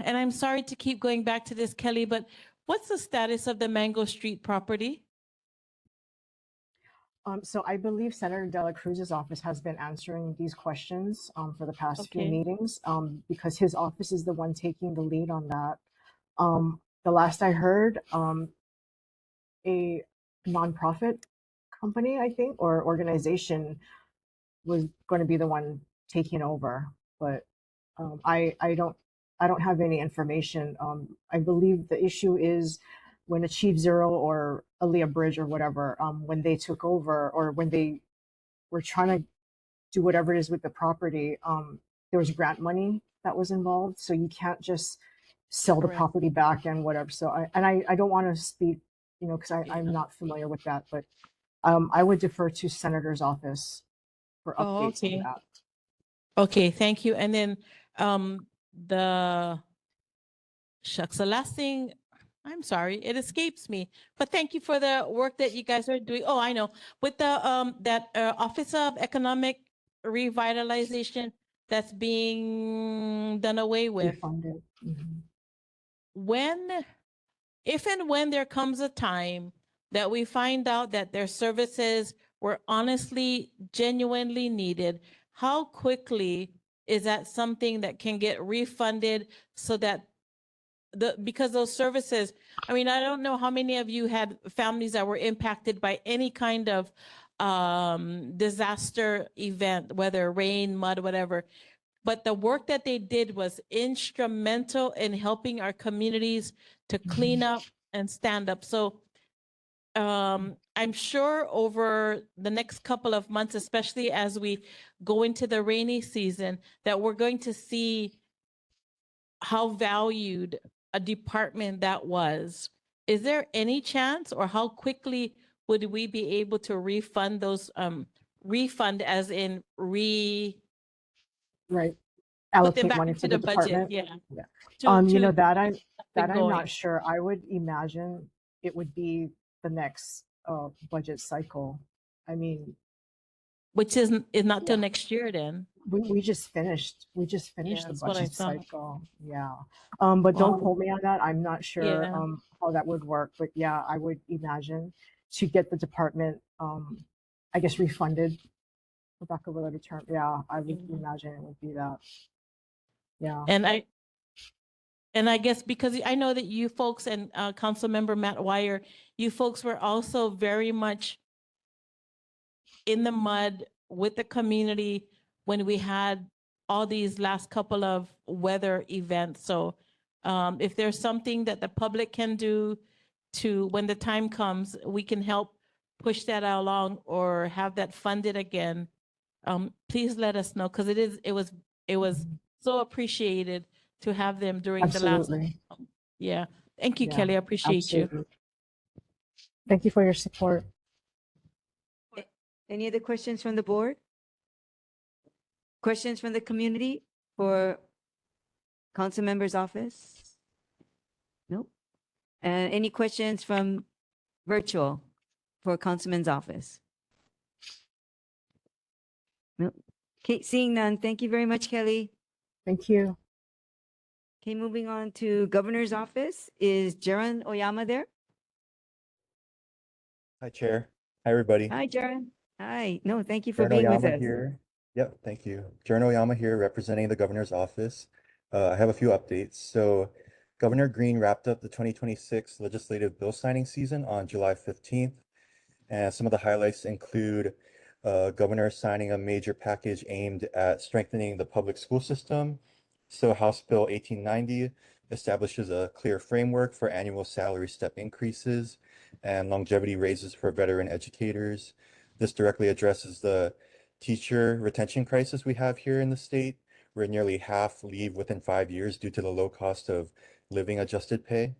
I'm sorry to keep going back to this, Kelly, but what's the status of the Mango Street property? So I believe Senator De La Cruz's office has been answering these questions for the past few Okay. meetings because his office is the one taking the lead on that. The last I heard, a nonprofit company, I think, or organization was going to be the one taking over, but I don't I don't have any information. I believe the issue is when Achieve Zero or Aaliyah Bridge or whatever, when they took over or when they were trying to do whatever it is with the property, there was grant money that was involved. So you can't just sell the Correct. property back and whatever. So I don't want to speak, you know, because I'm Yeah. not familiar with that, but I would defer to Senator's office for Oh, updates on okay. that. Okay, thank you. And then the shucks, the last thing, I'm sorry, it escapes me. But thank you for the work that you guys are doing. Oh, I know. With the that Office of Economic Revitalization that's being done away with. Refunded. Mhm. When, if and when there comes a time that we find out that their services were honestly, genuinely needed, how quickly is that something that can get refunded so that because those services, I mean, I don't know how many of you had families that were impacted by any kind of disaster event, whether rain, mud, whatever. But the work that they did was instrumental in helping our communities to clean up and stand up. So I'm sure over the next couple of months, especially as we go into the rainy season, that we're going to see how valued a department that was. Is there any chance, or how quickly would we be able to refund those, refund as in Right. put them Allocate back money into for the the budget? department. Yeah. Yeah. To You know, keep that I'm it not going, sure. I would imagine it would be the next budget cycle. I mean, which is not till yeah, next year then. we just finished Yeah, the that's what I budget thought. cycle. Yeah. But don't quote me on that. I'm not sure Yeah. how that would work. But yeah, I would imagine to get the department I guess refunded, for lack of a better term. Yeah, I would imagine it would be that. Yeah. And I guess because I know that you folks and Councilmember Matt Wire, you folks were also very much in the mud with the community when we had all these last couple of weather events. So if there's something that the public can do to, when the time comes, we can help push that along or have that funded again, please let us know, because it was so appreciated to have them during the last. Absolutely. Yeah. Thank you, Yeah, Kelly. I appreciate you. absolutely. Thank you for your support. Any other questions from the board? Questions from the community for council member's office? Nope. And any questions from virtual for councilman's office? Nope. Okay, seeing none. Thank you very much, Kelly. Thank you. Okay, moving on to governor's office. Is Jaron Oyama there? Hi, Chair. Hi, everybody. Hi, Jaron. Hi. No, thank you for Jaron being with Oyama us. here. Yep, thank you. Jaron Oyama here representing the governor's office. I have a few updates. So Governor Green wrapped up the 2026 legislative bill signing season on July 15th. And some of the highlights include Governor signing a major package aimed at strengthening the public school system. So House Bill 1890 establishes a clear framework for annual salary step increases and longevity raises for veteran educators. This directly addresses the teacher retention crisis we have here in the state, where nearly half leave within 5 years due to the low cost of living adjusted pay.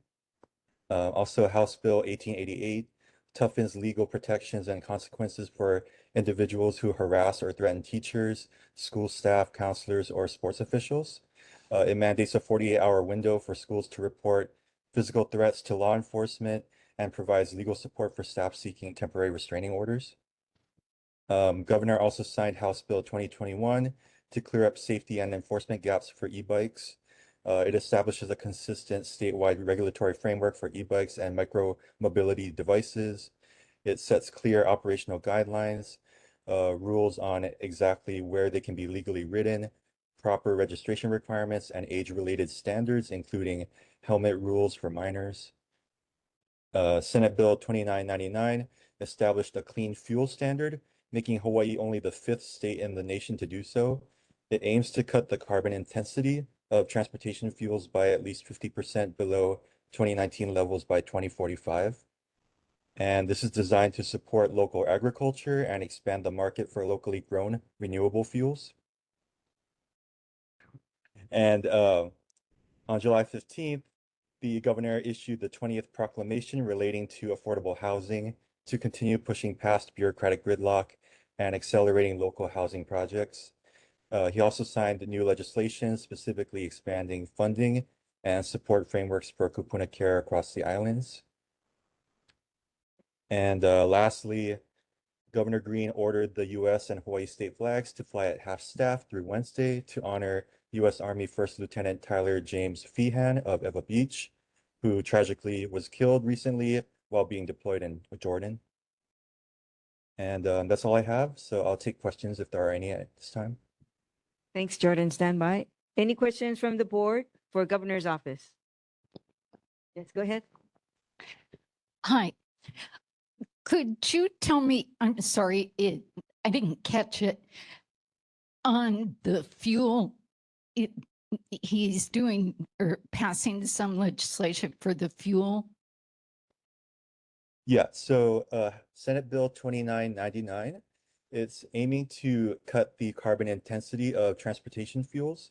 Also, House Bill 1888 toughens legal protections and consequences for individuals who harass or threaten teachers, school staff, counselors, or sports officials. It mandates a 48-hour window for schools to report physical threats to law enforcement and provides legal support for staff seeking temporary restraining orders. Governor also signed House Bill 2021 to clear up safety and enforcement gaps for e-bikes. It establishes a consistent statewide regulatory framework for e-bikes and micro-mobility devices. It sets clear operational guidelines, rules on exactly where they can be legally ridden, proper registration requirements, and age-related standards, including helmet rules for minors. Senate Bill 2999 established a clean fuel standard, making Hawaii only the 5th state in the nation to do so. It aims to cut the carbon intensity of transportation fuels by at least 50% below 2019 levels by 2045. And this is designed to support local agriculture and expand the market for locally grown renewable fuels. And on July 15th, the governor issued the 20th proclamation relating to affordable housing to continue pushing past bureaucratic gridlock and accelerating local housing projects. He also signed new legislation specifically expanding funding and support frameworks for kupuna care across the islands. And lastly, Governor Green ordered the U.S. and Hawaii state flags to fly at half staff through Wednesday to honor U.S. Army First Lieutenant Tyler James Feehan of Eva Beach, who tragically was killed recently while being deployed in Jordan. And that's all I have. So I'll take questions if there are any at this time. Thanks, Jordan. Stand by. Any questions from the board for Governor's office? Yes, go ahead. Hi. Could you tell me, I'm sorry, I didn't catch it, on the fuel, he's doing or passing some legislation for the fuel? Yeah, so Senate Bill 2999, it's aiming to cut the carbon intensity of transportation fuels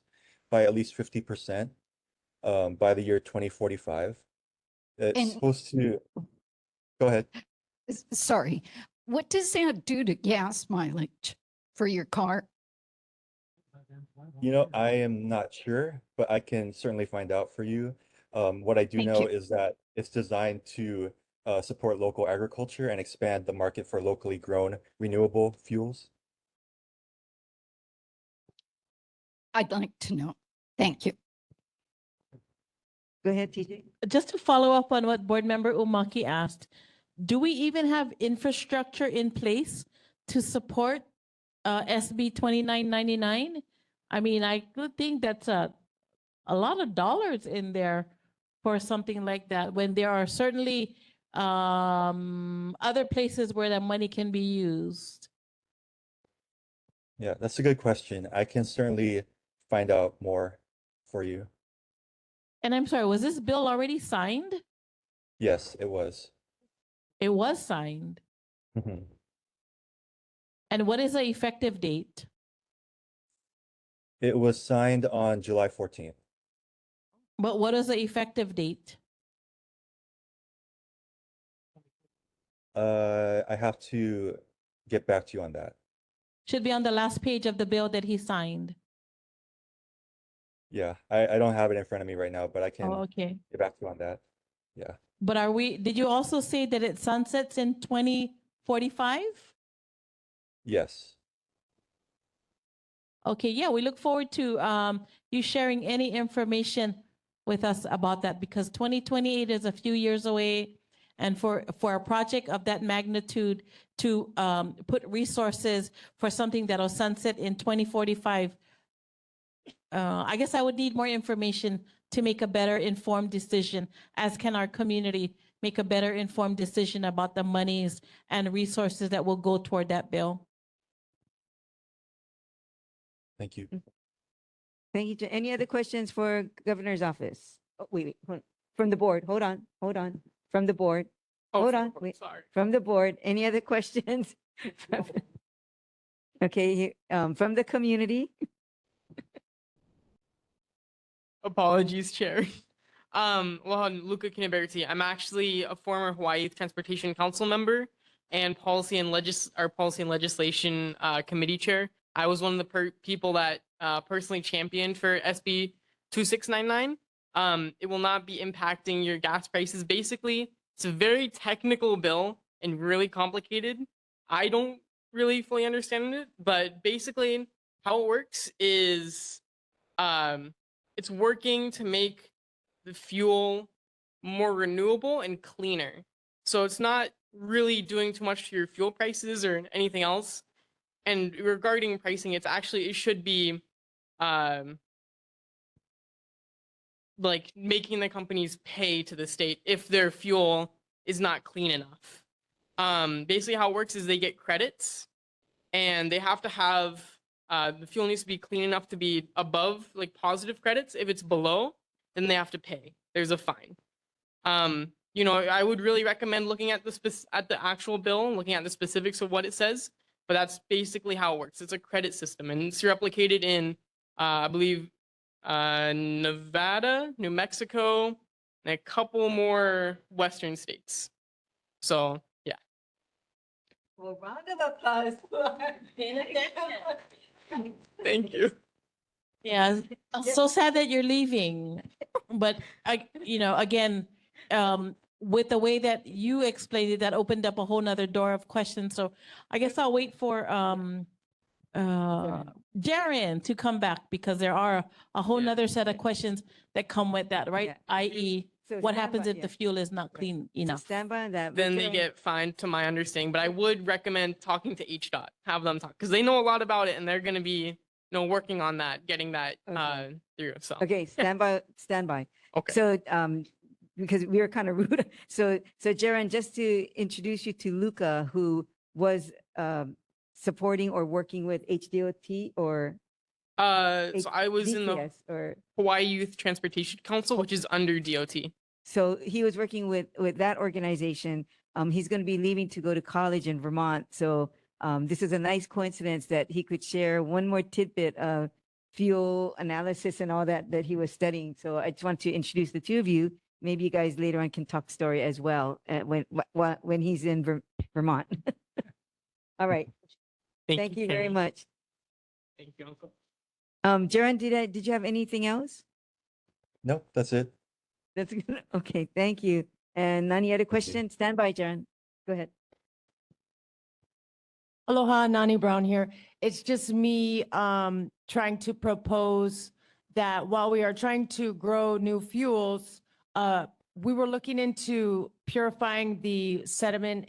by at least 50% by the year 2045. It's supposed to, go ahead. Sorry, what does that do to gas mileage for your car? You know, I am not sure, but I can certainly find out for you. What I do Thank know you. is that it's designed to support local agriculture and expand the market for locally grown renewable fuels. I'd like to know. Thank you. Go ahead, TJ. Just to follow up on what Board Member Umaki asked, do we even have infrastructure in place to support SB 2999? I mean, I could think that's a lot of dollars in there for something like that, when there are certainly other places where that money can be used. Yeah, that's a good question. I can certainly find out more for you. And I'm sorry, was this bill already signed? Yes, it was. It was signed. Mhm. And what is the effective date? It was signed on July 14th. But what is the effective date? I have to get back to you on that. Should be on the last page of the bill that he signed. Yeah, I don't have it in front of me right now, but I can Oh, okay. get back to you on that. Yeah. But did you also say that it sunsets in 2045? Yes. Okay, yeah, we look forward to you sharing any information with us about that, because 2028 is a few years away. And for a project of that magnitude to put resources for something that'll sunset in 2045, I guess I would need more information to make a better informed decision, as can our community make a better informed decision about the monies and resources that will go toward that bill. Thank you. Thank you. Any other questions for Governor's office? Oh, wait, from the board. Hold on. From the board. Oh, Hold from on. the board, Wait. sorry. From the board. Any other questions? Okay, from the community. Apologies, Chair. Well, I'm Luca Kinaberti. I'm actually a former Hawaii Transportation Council member and policy and legislation committee chair. I was one of the people that personally championed for SB 2699. It will not be impacting your gas prices. Basically, it's a very technical bill and really complicated. I don't really fully understand it, but basically how it works is it's working to make the fuel more renewable and cleaner. So it's not really doing too much to your fuel prices or anything else. And regarding pricing, it should be like making the companies pay to the state if their fuel is not clean enough. Basically how it works is they get credits and they have to have the fuel needs to be clean enough to be above like positive credits. If it's below, then they have to pay. There's a fine. You know, I would really recommend looking at the actual bill, looking at the specifics of what it says. But that's basically how it works. It's a credit system, and it's replicated in, I believe, Nevada, New Mexico, and a couple more Western states. So yeah. Well, round of applause for Thank you. Yeah, so sad that you're leaving, but you know, again, with the way that you explained it, that opened up a whole nother door of questions. So I guess I'll wait for Jaren to come back, because there are a whole nother set of questions that come with that, right? Yeah. I.e., So what stand happens by- if yeah. the fuel is not clean enough? Stand by that. but Then they Jaren- get fined, to my understanding. But I would recommend talking to HDOT, have them talk, because they know a lot about it, and they're going to be, you know, working on that, getting that through. So Okay, stand by, stand by. Okay. So, because we were kind of rude. So Jaren, just to introduce you to Luca, who was supporting or working with HDOT or so I was in the DTS or Hawaii Youth Transportation Council, which is under DOT. so he was working with that organization. He's going to be leaving to go to college in Vermont. So this is a nice coincidence that he could share one more tidbit of fuel analysis and all that he was studying. So I just want to introduce the two of you. Maybe you guys later on can talk story as well when he's in Vermont. All right. Thank you very Carrie. much. Thank you, Uncle. Jaren, did you have anything else? Nope, that's it. That's good. Okay, thank you. And Nani, other questions? Stand by, Jaren. Go ahead. Aloha, Nani Brown here. It's just me trying to propose that while we are trying to grow new fuels, we were looking into purifying the sediment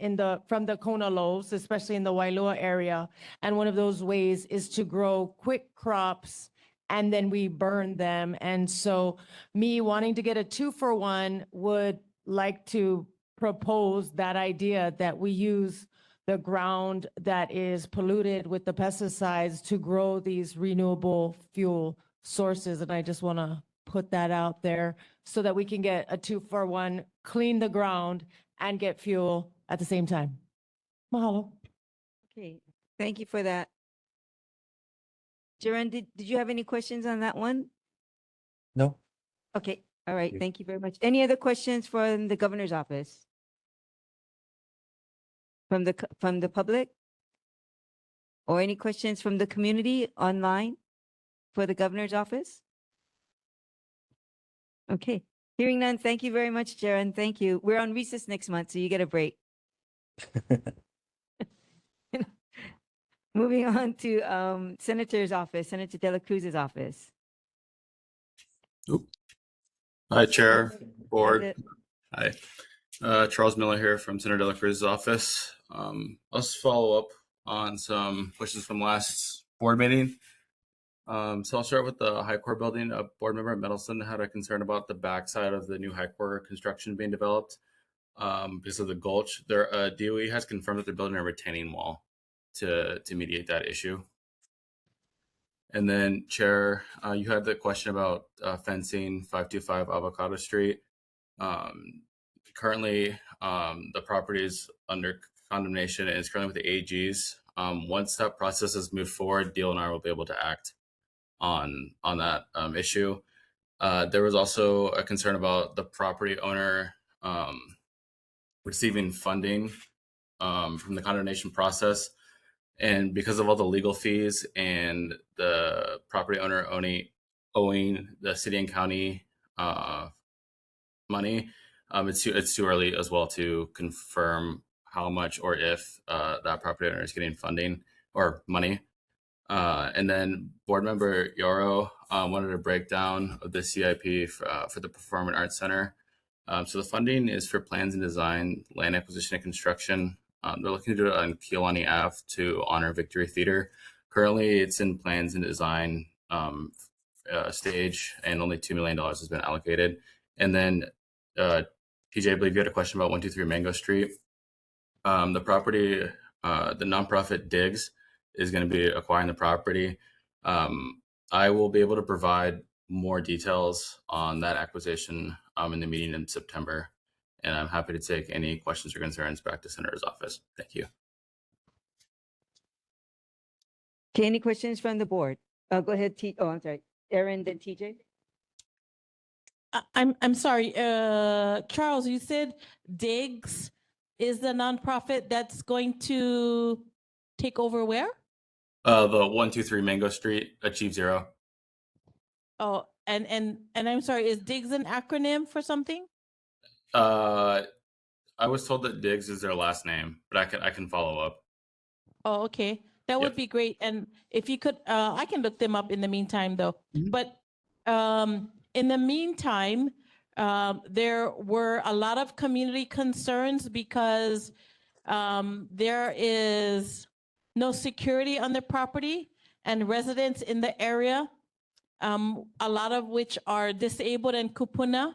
from the Kona lows, especially in the Wailua area. And one of those ways is to grow quick crops and then we burn them. And so me wanting to get a 2-for-1 would like to propose that idea that we use the ground that is polluted with the pesticides to grow these renewable fuel sources. And I just want to put that out there so that we can get a 2-for-1, clean the ground and get fuel at the same time. Mahalo. Okay, thank you for that. Jaren, did you have any questions on that one? No. Okay, all right, you. thank you very much. Any other questions from the governor's office? From the public? Or any questions from the community online for the governor's office? Okay, hearing none, thank you very much, Jaren. Thank you. We're on recess next month, so you get a break. Moving on to Senator's office, Senator De La Cruz's office. Hi, Chair, Board. it. Hi. Charles Miller here from Senator De La Cruz's office. Let's follow up on some questions from last board meeting. So I'll start with the High Court building. A board member at Middleton had a concern about the backside of the new High Court construction being developed because of the gulch. Their DOE has confirmed that they're building a retaining wall to mediate that issue. And then, Chair, you had the question about fencing 525 Avocado Street. Currently, the property is under condemnation and is currently with the AGs. Once that process has moved forward, DLNR will be able to act on that issue. There was also a concern about the property owner receiving funding from the condemnation process. And because of all the legal fees and the property owner owing the city and county money, it's too early as well to confirm how much or if that property owner is getting funding or money. And then board member Yaro wanted a breakdown of the CIP for the Performing Arts Center. So the funding is for plans and design, land acquisition and construction. They're looking to do it on Keolani Ave to honor Victory Theater. Currently, it's in plans and design stage, and only $2 million has been allocated. And then, PJ, I believe you had a question about 123 Mango Street. The property, the nonprofit Digs, is going to be acquiring the property. I will be able to provide more details on that acquisition in the meeting in September. And I'm happy to take any questions or concerns back to Senator's office. Thank you. Okay, any questions from the board? Go ahead, I'm sorry, Aaron, then TJ. I'm sorry, Charles, you said Diggs is the nonprofit that's going to take over where? The 123 Mango Street, Achieve Zero. Oh, and I'm sorry, is Diggs an acronym for something? I was told that Diggs is their last name, but I can follow up. Oh, okay. That would Yep. be great. And if you could, I can look them up in the meantime though. But in the meantime, there were a lot of community concerns because there is no security on the property and residents in the area, a lot of which are disabled and kupuna,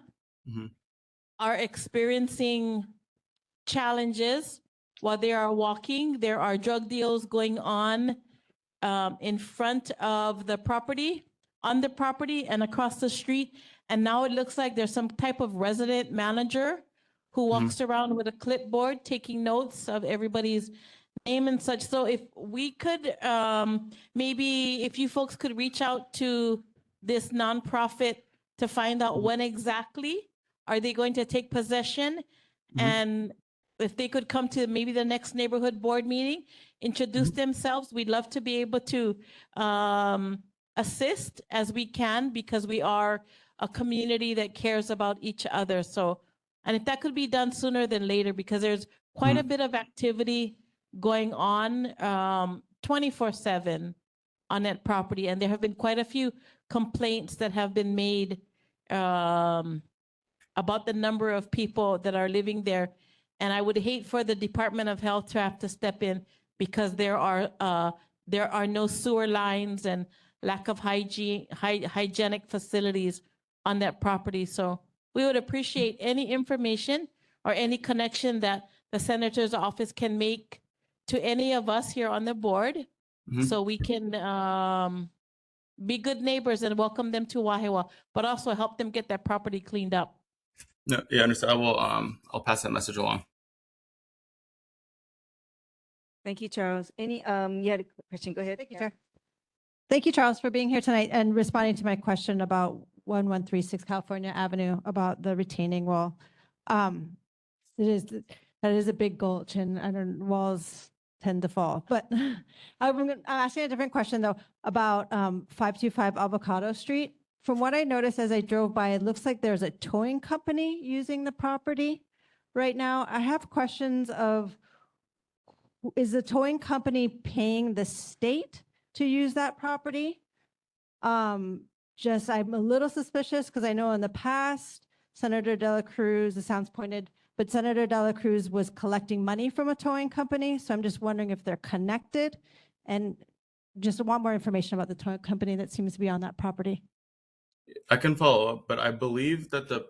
are experiencing challenges while they are walking. There are drug deals going on in front of the property, on the property and across the street. And now it looks like there's some type of resident manager who walks around with a clipboard taking notes of everybody's name and such. So if we could, maybe if you folks could reach out to this nonprofit to find out when exactly are they going to take possession, and if they could come to maybe the next neighborhood board meeting, introduce themselves, we'd love to be able to assist as we can, because we are a community that cares about each other. So, and if that could be done sooner than later, because there's quite a bit of activity going on 24/7 on that property. And there have been quite a few complaints that have been made about the number of people that are living there. And I would hate for the Department of Health to have to step in, because there are no sewer lines and lack of hygienic facilities on that property. So we would appreciate any information or any connection that the senator's office can make to any of us here on the board, so we can be good neighbors and welcome them to Wahiawā, but also help them get their property cleaned up. No, yeah, understood. I will. I'll pass that message along. Thank you, Charles. Any, you had a question, go ahead. Thank you, Chair. Thank you, Charles, for being here tonight and responding to my question about 1136 California Avenue about the retaining wall. That is a big gulch, and I don't, walls tend to fall. But I'm asking a different question though about 525 Avocado Street. From what I noticed as I drove by, it looks like there's a towing company using the property right now. I have questions of, is the towing company paying the state to use that property? I'm a little suspicious because I know in the past, Senator De La Cruz, it sounds pointed, but Senator De La Cruz was collecting money from a towing company. So I'm just wondering if they're connected, and just want more information about the towing company that seems to be on that property. I can follow up, but I believe that the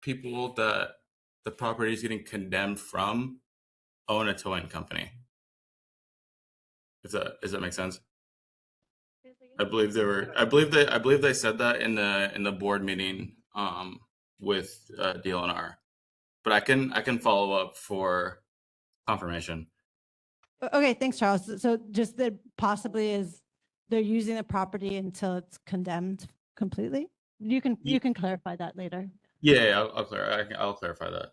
people that the property is getting condemned from own a towing company. Does that make sense? I believe they said that in the board meeting with DLNR, but I can follow up for confirmation. Okay, thanks, Charles. So just that possibly is they're using the property until it's condemned completely? You can clarify that later. Yeah, I'll clarify that.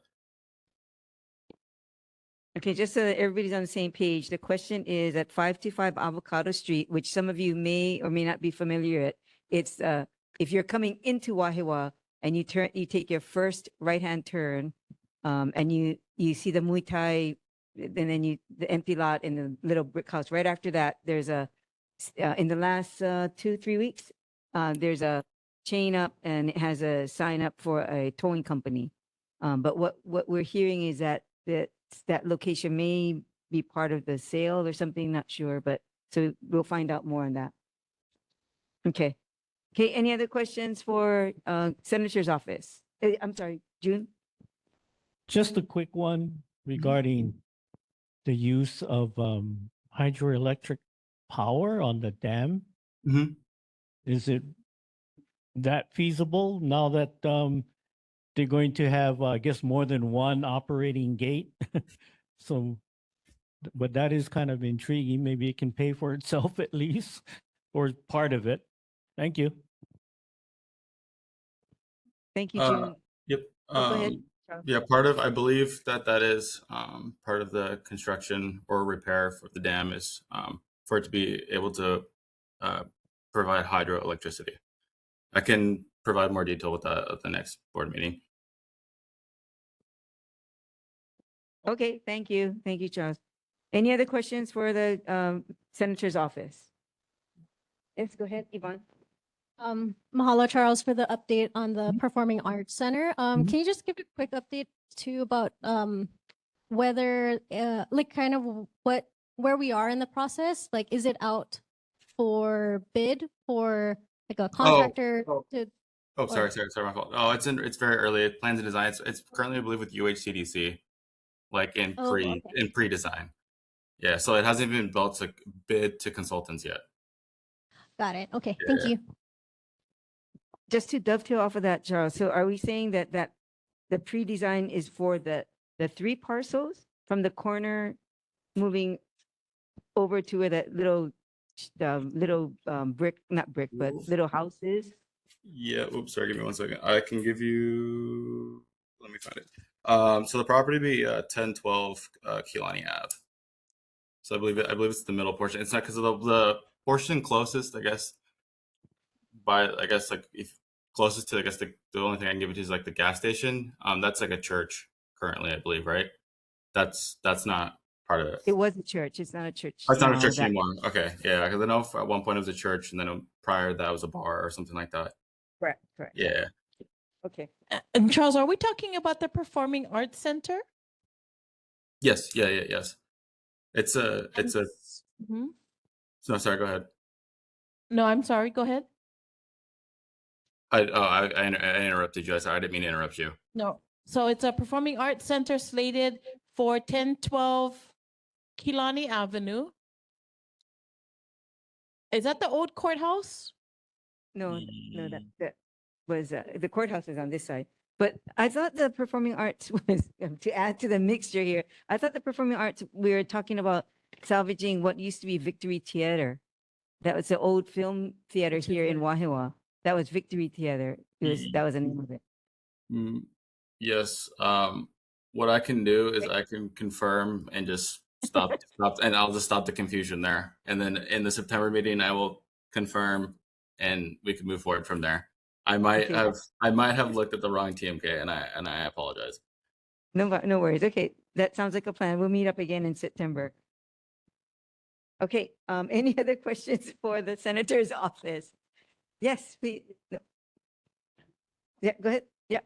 Okay, just so that everybody's on the same page, the question is at 525 Avocado Street, which some of you may or may not be familiar with. It's if you're coming into Wahiawā and you take your first right-hand turn, and you see the Muay Thai, and then the empty lot and the little brick house. Right after that, there's in the last 2-3 weeks, there's a chain up and it has a sign up for a towing company. But what we're hearing is that location may be part of the sale or something, not sure, but so we'll find out more on that. Okay, any other questions for Senator's office? I'm sorry, June? Just a quick one regarding the use of hydroelectric power on the dam. Mhm. Is it that feasible now that they're going to have, I guess, more than one operating gate? So, but that is kind of intriguing. Maybe it can pay for itself at least, or part of it. Thank you. Thank you, Uh, June. Yep. Oh, go ahead, Charles. Yeah, part of, I believe that is part of the construction or repair for the dam is for it to be able to provide hydroelectricity. I can provide more detail with that at the next board meeting. Okay, thank you. Thank you, Charles. Any other questions for the Senator's office? Yes, go ahead, Yvonne. Mahalo, Charles, for the update on the Performing Arts Center. Mhm. Can you just give a quick update too about whether like kind of where we are in the process? Like, is it out for bid for like a contractor to? Oh, or- sorry, my fault. Oh, it's very early. Plans and design. It's currently, I believe, with UHCDC, like in Oh, okay. pre-design. Yeah, so it hasn't even built to bid to consultants yet. Got it. Okay, thank Yeah. you. Just to dovetail off of that, Charles, so are we saying that the pre-design is for the three parcels from the corner moving over to where that little brick, not brick, but little house is? Yeah. Oops. Sorry. Give me 1 second. I can give you. Let me find it. So the property be 1012 Keelani Ave. So I believe it's the middle portion. It's not because of the portion closest, I guess. Like if closest to, I guess the only thing I can give it to is like the gas station. That's like a church currently, I believe, right? That's not part of it. It was a church. It's not a church. Oh, it's not a now, church that- anymore. Okay, yeah, because I know at one point it was a church, and then prior to that was a bar or something like that. Correct, correct. Yeah. Okay. And Charles, are we talking about the Performing Arts Center? Yes. Yes. It's a. Mhm. No, sorry. Go ahead. No, I'm sorry. Go ahead. I interrupted you. I didn't mean to interrupt you. No. So it's a Performing Arts Center slated for 1012 Keelani Avenue. Is that the old courthouse? No, that was, the courthouse is on this side. But I thought the performing arts was, to add to the mixture here, I thought the performing arts, we were talking about salvaging what used to be Victory Theater. That was the old film theater here in Wahiawā. That was Victory Theater. That was the name of it. Yes. What I can do is I can confirm and just stop, and I'll just stop the confusion there. And then in the September meeting, I will confirm, and we can move forward from there. I might have looked at the wrong TMK, and I apologize. No worries. Okay, that sounds like a plan. We'll meet up again in September. Okay, any other questions for the Senator's office? Yes, please. No. Yeah, go ahead. Yeah.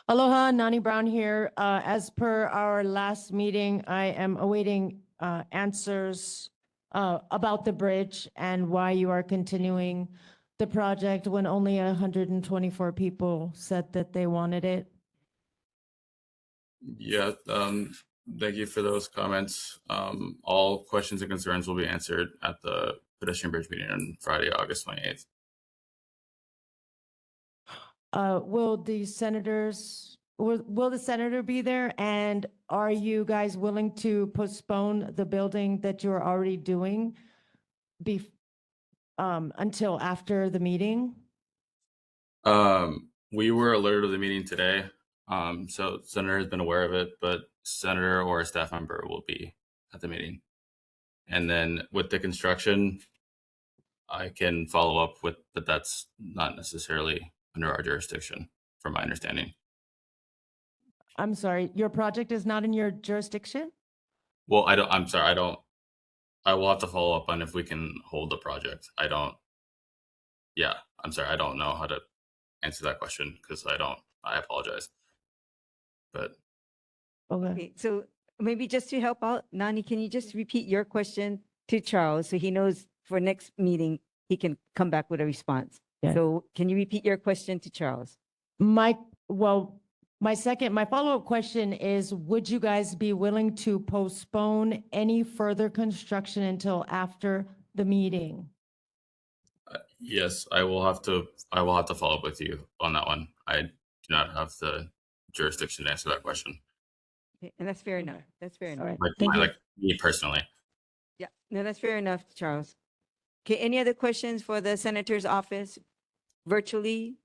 Aloha, Nani Brown here. As per our last meeting, I am awaiting answers about the bridge and why you are continuing the project when only 124 people said that they wanted it. Yeah. Thank you for those comments. All questions and concerns will be answered at the pedestrian bridge meeting on Friday, August 28th. Will the senator be there? And are you guys willing to postpone the building that you're already doing until after the meeting? We were alerted of the meeting today. So Senator has been aware of it, but Senator or a staff member will be at the meeting. And then with the construction, I can follow up with, but that's not necessarily under our jurisdiction, from my understanding. I'm sorry, your project is not in your jurisdiction? Well, I'm sorry, I will have to follow up on if we can hold the project. Yeah, I'm sorry, I don't know how to answer that question because I apologize. But Okay, so maybe just to help out, Nani, can you just repeat your question to Charles so he knows for next meeting, he can come back with a response? Yeah. So can you repeat your question to Charles? Well, My follow-up question is, would you guys be willing to postpone any further construction until after the meeting? Yes, I will have to. I will have to follow up with you on that one. I do not have the jurisdiction to answer that question. Okay, and that's fair enough. That's fair enough. Like me personally. Yeah, no, that's fair enough, Charles. Okay, any other questions for the senator's office virtually?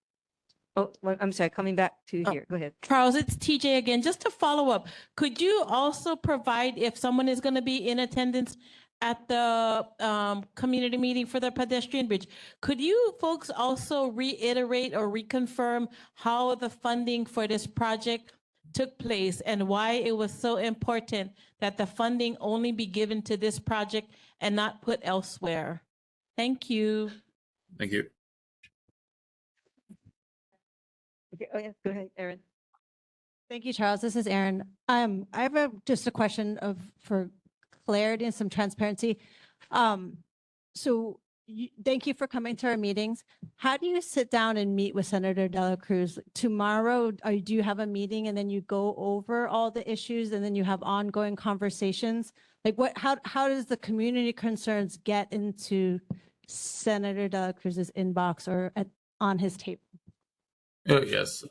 Oh, well, I'm sorry, coming back to here. Go ahead. Charles, it's TJ again. Just to follow up, could you also provide, if someone is going to be in attendance at the community meeting for the pedestrian bridge, could you folks also reiterate or reconfirm how the funding for this project took place and why it was so important that the funding only be given to this project and not put elsewhere? Thank you. Thank you. Okay, oh yeah, go ahead, Erin. Thank you, Charles. This is Erin. I have just a question for clarity and some transparency. Thank you for coming to our meetings. How do you sit down and meet with Senator De La Cruz? Tomorrow, do you have a meeting and then you go over all the issues and then you have ongoing conversations? Like how does the community concerns get into Senator De La Cruz's inbox or on his table? Oh, yes.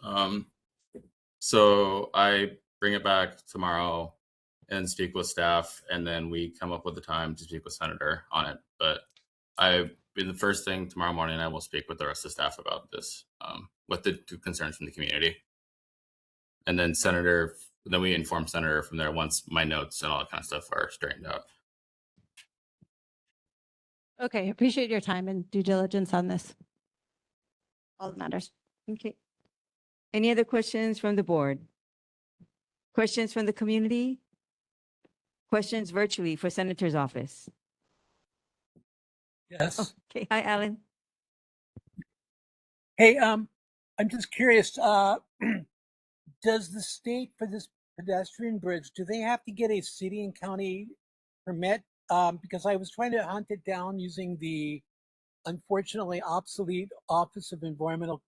So I bring it back tomorrow and speak with staff, and then we come up with the time to speak with Senator on it. But the first thing tomorrow morning, I will speak with the rest of the staff about this, with the concerns from the community. And then then we inform Senator from there once my notes and all that kind of stuff are straightened out. Okay, appreciate your time and due diligence on this. All that matters. Okay. Any other questions from the board? Questions from the community? Questions virtually for Senator's office? Yes. Okay, hi, Alan. Hey, I'm just curious, does the state for this pedestrian bridge, do they have to get a city and county permit? Because I was trying to hunt it down using the unfortunately obsolete Office of Environmental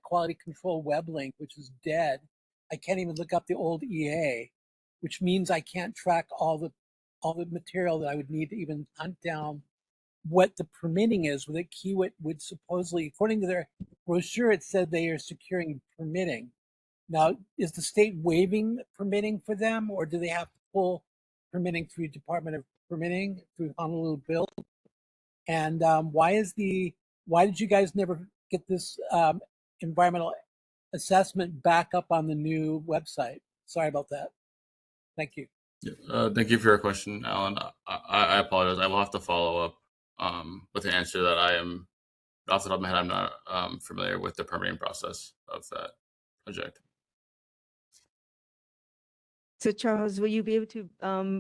Quality Control web link, which is dead. I can't even look up the old EA, which means I can't track all the material that I would need to even hunt down what the permitting is. With it, Kiewit would supposedly, according to their brochure, it said they are securing permitting. Now, is the state waiving permitting for them, or do they have to pull permitting through Department of Permitting through Honolulu Build? And why did you guys never get this environmental assessment back up on the new website? Sorry about that. Thank you. Thank you for your question, Alan. I apologize. I will have to follow up with an answer that I am, off the top of my head, I'm not familiar with the permitting process of that project. So Charles, will you be able to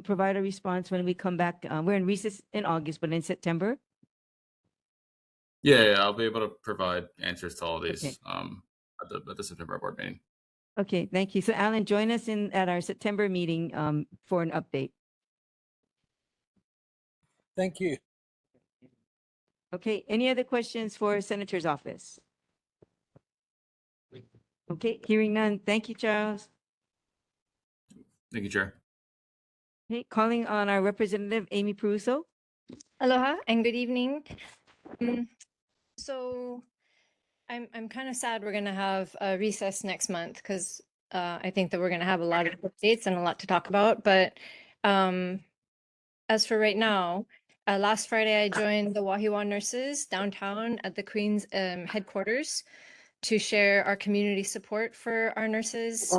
provide a response when we come back? We're in recess in August, but in September? Yeah, I'll be able to provide answers to all these Okay. at the September board meeting. Okay, thank you. So Alan, join us at our September meeting for an update. Thank you. Okay, any other questions for Senator's office? Okay, hearing none. Thank you, Charles. Thank you, Chair. Okay, calling on our representative, Amy Peruso. Aloha and good evening. So I'm kind of sad we're gonna have a recess next month because I think that we're gonna have a lot of updates and a lot to talk about. But as for right now, last Friday I joined the Wahiawā nurses downtown at the Queen's headquarters to share our community support for our nurses.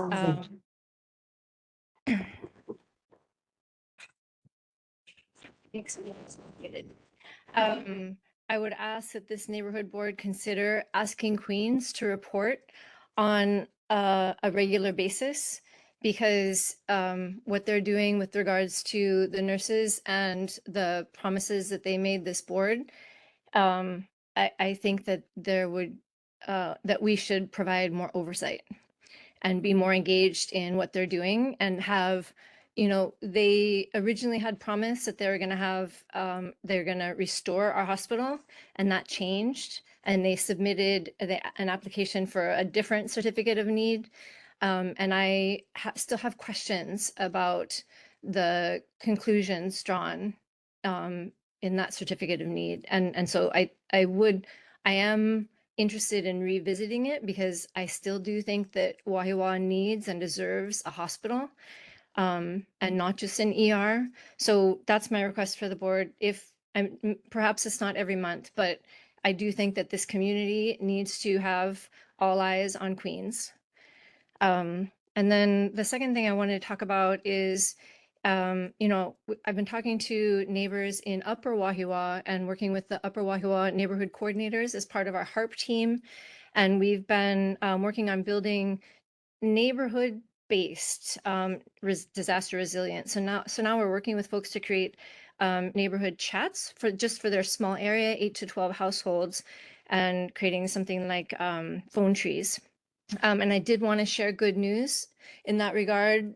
I would ask that this neighborhood board consider asking Queens to report on a regular basis because what they're doing with regards to the nurses and the promises that they made this board, I think that that we should provide more oversight and be more engaged in what they're doing and have, they originally had promised that they were going to have, they're going to restore our hospital, and that changed. And they submitted an application for a different certificate of need. And I still have questions about the conclusions drawn in that certificate of need. And so I am interested in revisiting it because I still do think that Wahiawā needs and deserves a hospital and not just an ER. So that's my request for the board. If perhaps it's not every month, but I do think that this community needs to have all eyes on Queens. And then the second thing I wanted to talk about is, you know, I've been talking to neighbors in Upper Wahiawā and working with the Upper Wahiawā neighborhood coordinators as part of our HARP team. And we've been working on building neighborhood-based disaster resilience. So now we're working with folks to create neighborhood chats for their small area, 8 to 12 households, and creating something like phone trees. And I did want to share good news in that regard.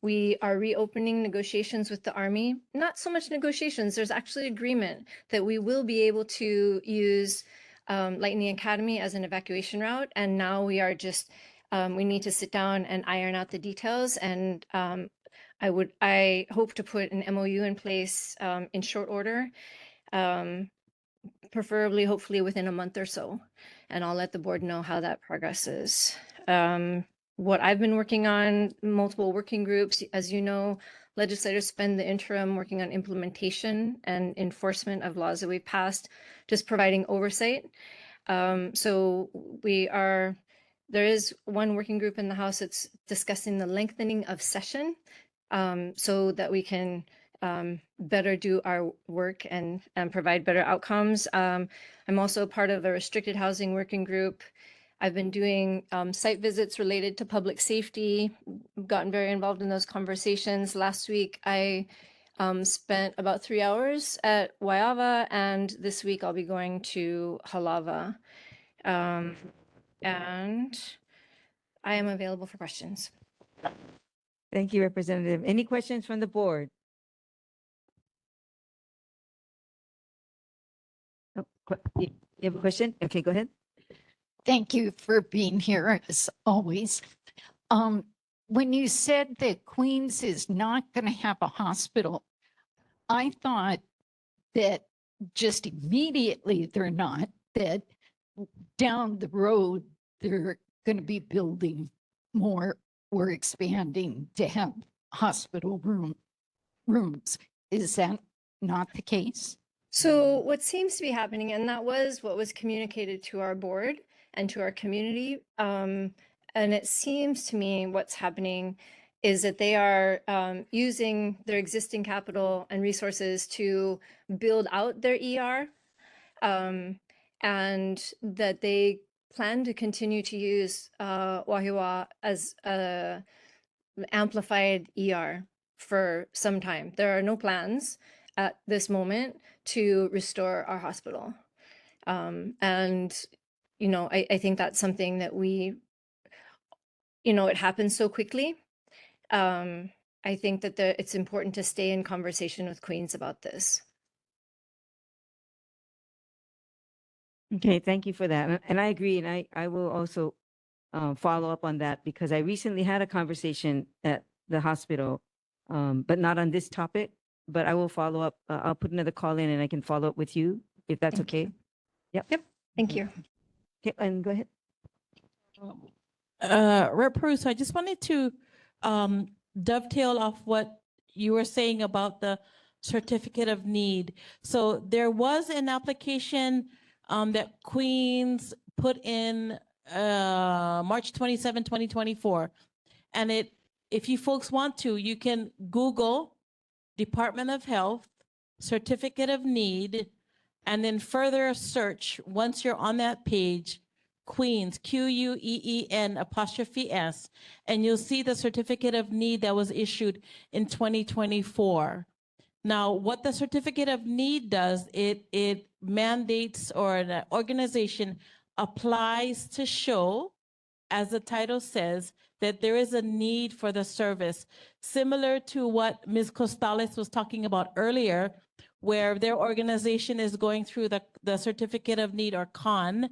We are reopening negotiations with the Army. Not so much negotiations, there's actually agreement that we will be able to use Lightning Academy as an evacuation route. And now we are just, we need to sit down and iron out the details. And I hope to put an MOU in place in short order. Preferably, hopefully within a month or so. And I'll let the board know how that progresses. What I've been working on, multiple working groups, as you know, legislators spend the interim working on implementation and enforcement of laws that we've passed, just providing oversight. So there is one working group in the House that's discussing the lengthening of session so that we can better do our work and provide better outcomes. I'm also part of a restricted housing working group. I've been doing site visits related to public safety, gotten very involved in those conversations. Last week, I spent about 3 hours at Wahiawā, and this week I'll be going to Halava. And I am available for questions. Thank you, Representative. Any questions from the board? Oh, you have a question? Okay, go ahead. Thank you for being here as always. When you said that Queens is not going to have a hospital, I thought that just immediately they're not, that down the road they're going to be building more or expanding to have hospital rooms. Is that not the case? So what seems to be happening, and that was what was communicated to our board and to our community, and it seems to me what's happening is that they are using their existing capital and resources to build out their ER, and that they plan to continue to use Wahiawā as an amplified ER for some time. There are no plans at this moment to restore our hospital. And, you know, I think that's something that we, you know, it happens so quickly. I think that it's important to stay in conversation with Queens about this. Okay, thank you for that. And I agree. And I will also follow up on that because I recently had a conversation at the hospital, but not on this topic, but I will follow up. I'll put another call in and I can follow up with you if that's okay. Yep. Thank you. Okay, and go ahead. Rep. Peruso, I just wanted to dovetail off what you were saying about the certificate of need. So there was an application that Queens put in March 27, 2024. And if you folks want to, you can Google Department of Health, Certificate of Need, and then further search, once you're on that page, Queens, QUEEN''S, and you'll see the Certificate of Need that was issued in 2024. Now, what the Certificate of Need does, it mandates, or an organization applies to show, as the title says, that there is a need for the service, similar to what Ms. Costales was talking about earlier, where their organization is going through the Certificate of Need, or CON,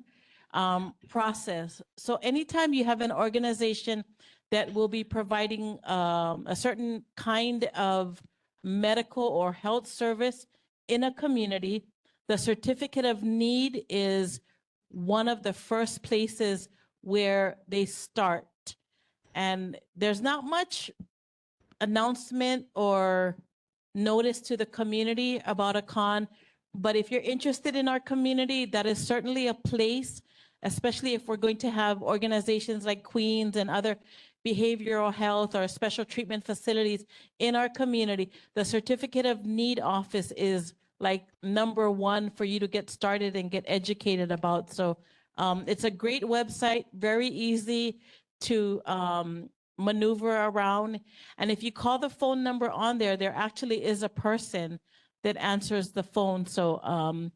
process. So anytime you have an organization that will be providing a certain kind of medical or health service in a community, the certificate of need is one of the first places where they start. And there's not much announcement or notice to the community about a con, but if you're interested in our community, that is certainly a place, especially if we're going to have organizations like Queens and other behavioral health or special treatment facilities in our community. The Certificate of Need office is like number one for you to get started and get educated about. So it's a great website, very easy to maneuver around. And if you call the phone number on there, there actually is a person that answers the phone. So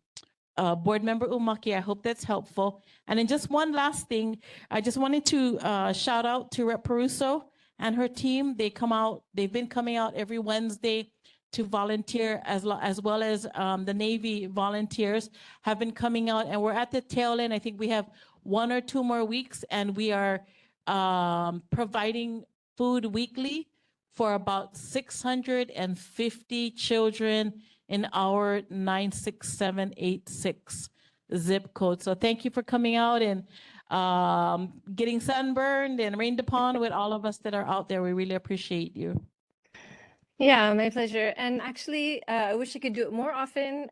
Board Member Umaki, I hope that's helpful. And then just one last thing, I just wanted to shout out to Rep. Peruso and her team. They've been coming out every Wednesday to volunteer, as well as the Navy volunteers have been coming out, and we're at the tail end. I think we have 1 or 2 more weeks, and we are providing food weekly for about 650 children in our 96786 zip code. So thank you for coming out and getting sunburned and rained upon with all of us that are out there. We really appreciate you. Yeah, my pleasure. And actually, I wish I could do it more often.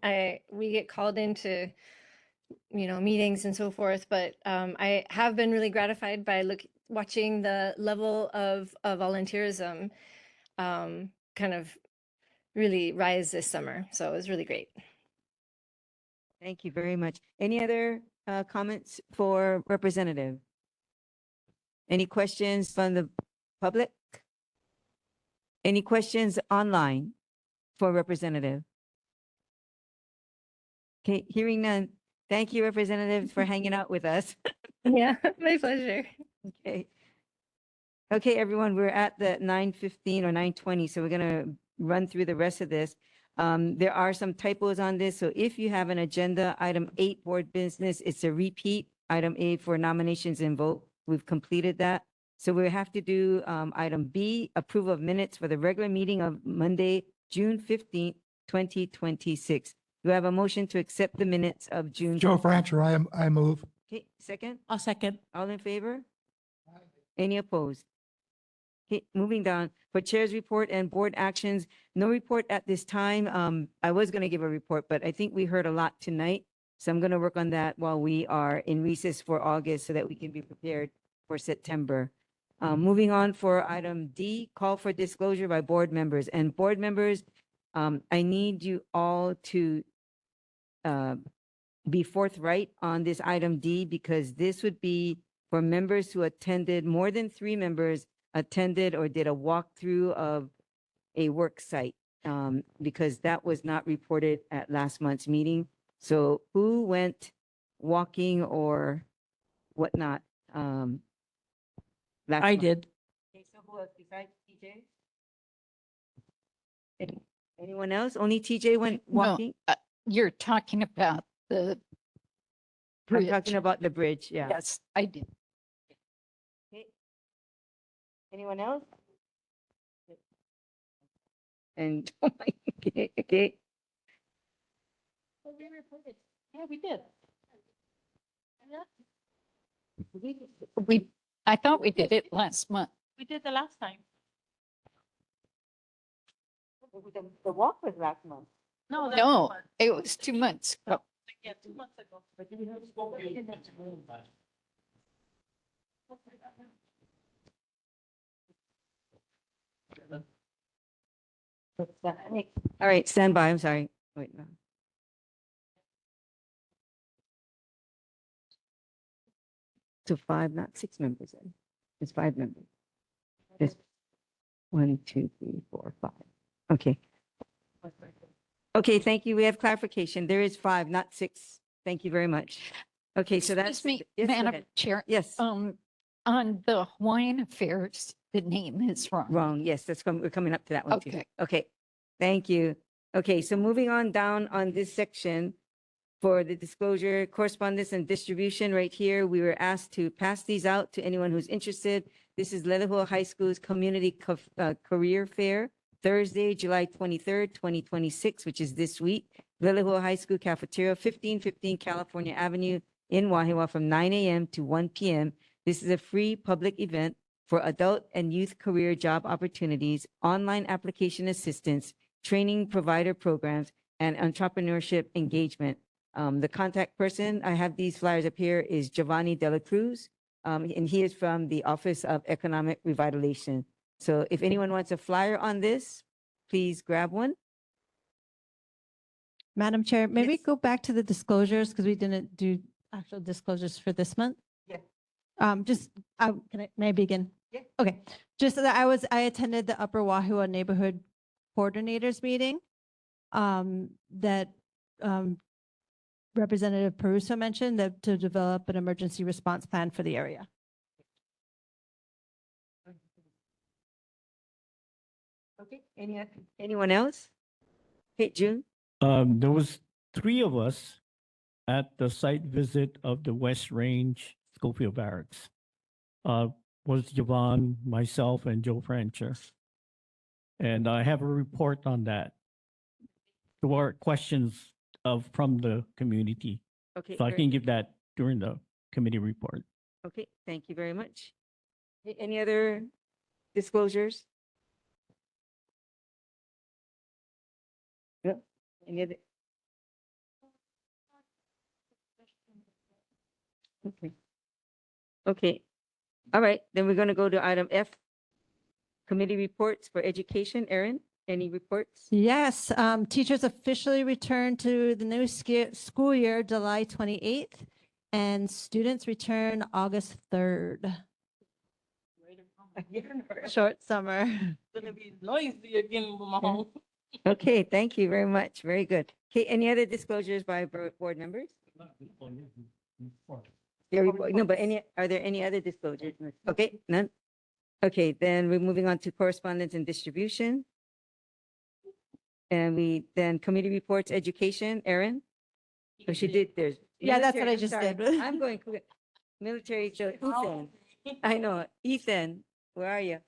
We get called into, meetings and so forth, but I have been really gratified by watching the level of volunteerism kind of really rise this summer. So it was really great. Thank you very much. Any other comments for Representative? Any questions from the public? Any questions online for Representative? Okay, hearing none. Thank you, Representative, for hanging out with us. Yeah, my pleasure. Okay. Okay, everyone, we're at the 9:15 or 9:20, so we're gonna run through the rest of this. There are some typos on this, so if you have an agenda, item 8, board business, it's a repeat. Item A for nominations and vote, we've completed that. So we have to do item B, approval of minutes for the regular meeting of Monday, June 15th, 2026. Do I have a motion to accept the minutes of June? Joe 15th? Francher, I move. Okay, second? I'll second. All in favor? Any opposed? Okay, moving down, for Chair's report and board actions, no report at this time. I was going to give a report, but I think we heard a lot tonight. So I'm going to work on that while we are in recess for August so that we can be prepared for September. Moving on for item D, call for disclosure by board members. And board members, I need you all to be forthright on this item D, because this would be for members who attended, more than 3 members attended or did a walkthrough of a work site, because that was not reported at last month's meeting. So who went walking or whatnot? Last I month? did. Okay, so who else besides TJ? Anyone else? Only TJ went walking? You're talking about the I'm talking bridge. about the bridge, yeah. Yes, I did. Okay. Anyone else? And, okay, okay. Yeah, we did. I thought we did it last month. We did the last time. The walk was last month. No, that's No, 2 months. it was 2 months ago. Yeah, 2 months ago. All right, stand by, I'm sorry. Wait, no. So 5, not 6 members then. It's 5 members. It's 1, 2, 3, 4, 5. Okay. Okay, thank you. We have clarification. There is 5, not 6. Thank you very much. Okay, so that's. Excuse me, Yes, go Madam ahead. Chair. Yes. On the Hawaiian Affairs, the name is wrong. Wrong, yes, we're coming up to that one too. Okay. Okay, thank you. Okay, so moving on down on this section, for the disclosure, correspondence and distribution right here, we were asked to pass these out to anyone who's interested. This is Lelehoa High School's Community Career Fair, Thursday, July 23rd, 2026, which is this week. Lelehoa High School Cafeteria, 1515 California Avenue in Wahiawā from 9 a.m. to 1 p.m. This is a free public event for adult and youth career job opportunities, online application assistance, training provider programs, and entrepreneurship engagement. The contact person, I have these flyers up here, is Giovanni Dela Cruz, and he is from the Office of Economic Revitalization. So if anyone wants a flyer on this, please grab one. Madam Chair, maybe go back to the disclosures because we didn't do actual disclosures for this month. Yeah. May I begin? Yeah. Okay, just that I attended the Upper Wahiawā Neighborhood Coordinators meeting that Representative Peruso mentioned that to develop an emergency response plan for the area. Okay, anyone else? Hey, June? There was 3 of us at the site visit of the West Range Schofield Barracks. Was Yvonne, myself, and Joe Francher. And I have a report on that. There were questions from the community. Okay, So I very can give that during the committee report. Okay, thank you very much. Any other disclosures? Yep. Any other? Okay. Okay. All right, then we're going to go to item F, committee reports for education. Erin, any reports? Yes, teachers officially returned to the new school year July 28th, and students return August 3rd. Short summer. Gonna be noisy again with my home. Okay, thank you very much. Very good. Okay, any other disclosures by board members? No, but are there any other disclosures? Okay, none? Okay, then we're moving on to correspondence and distribution. And then committee reports, education, Erin? Oh, she did, there's. Yeah, that's what military, I I'm just sorry. did. I'm going quick. Military, so Ethan. I know, Ethan, where are you?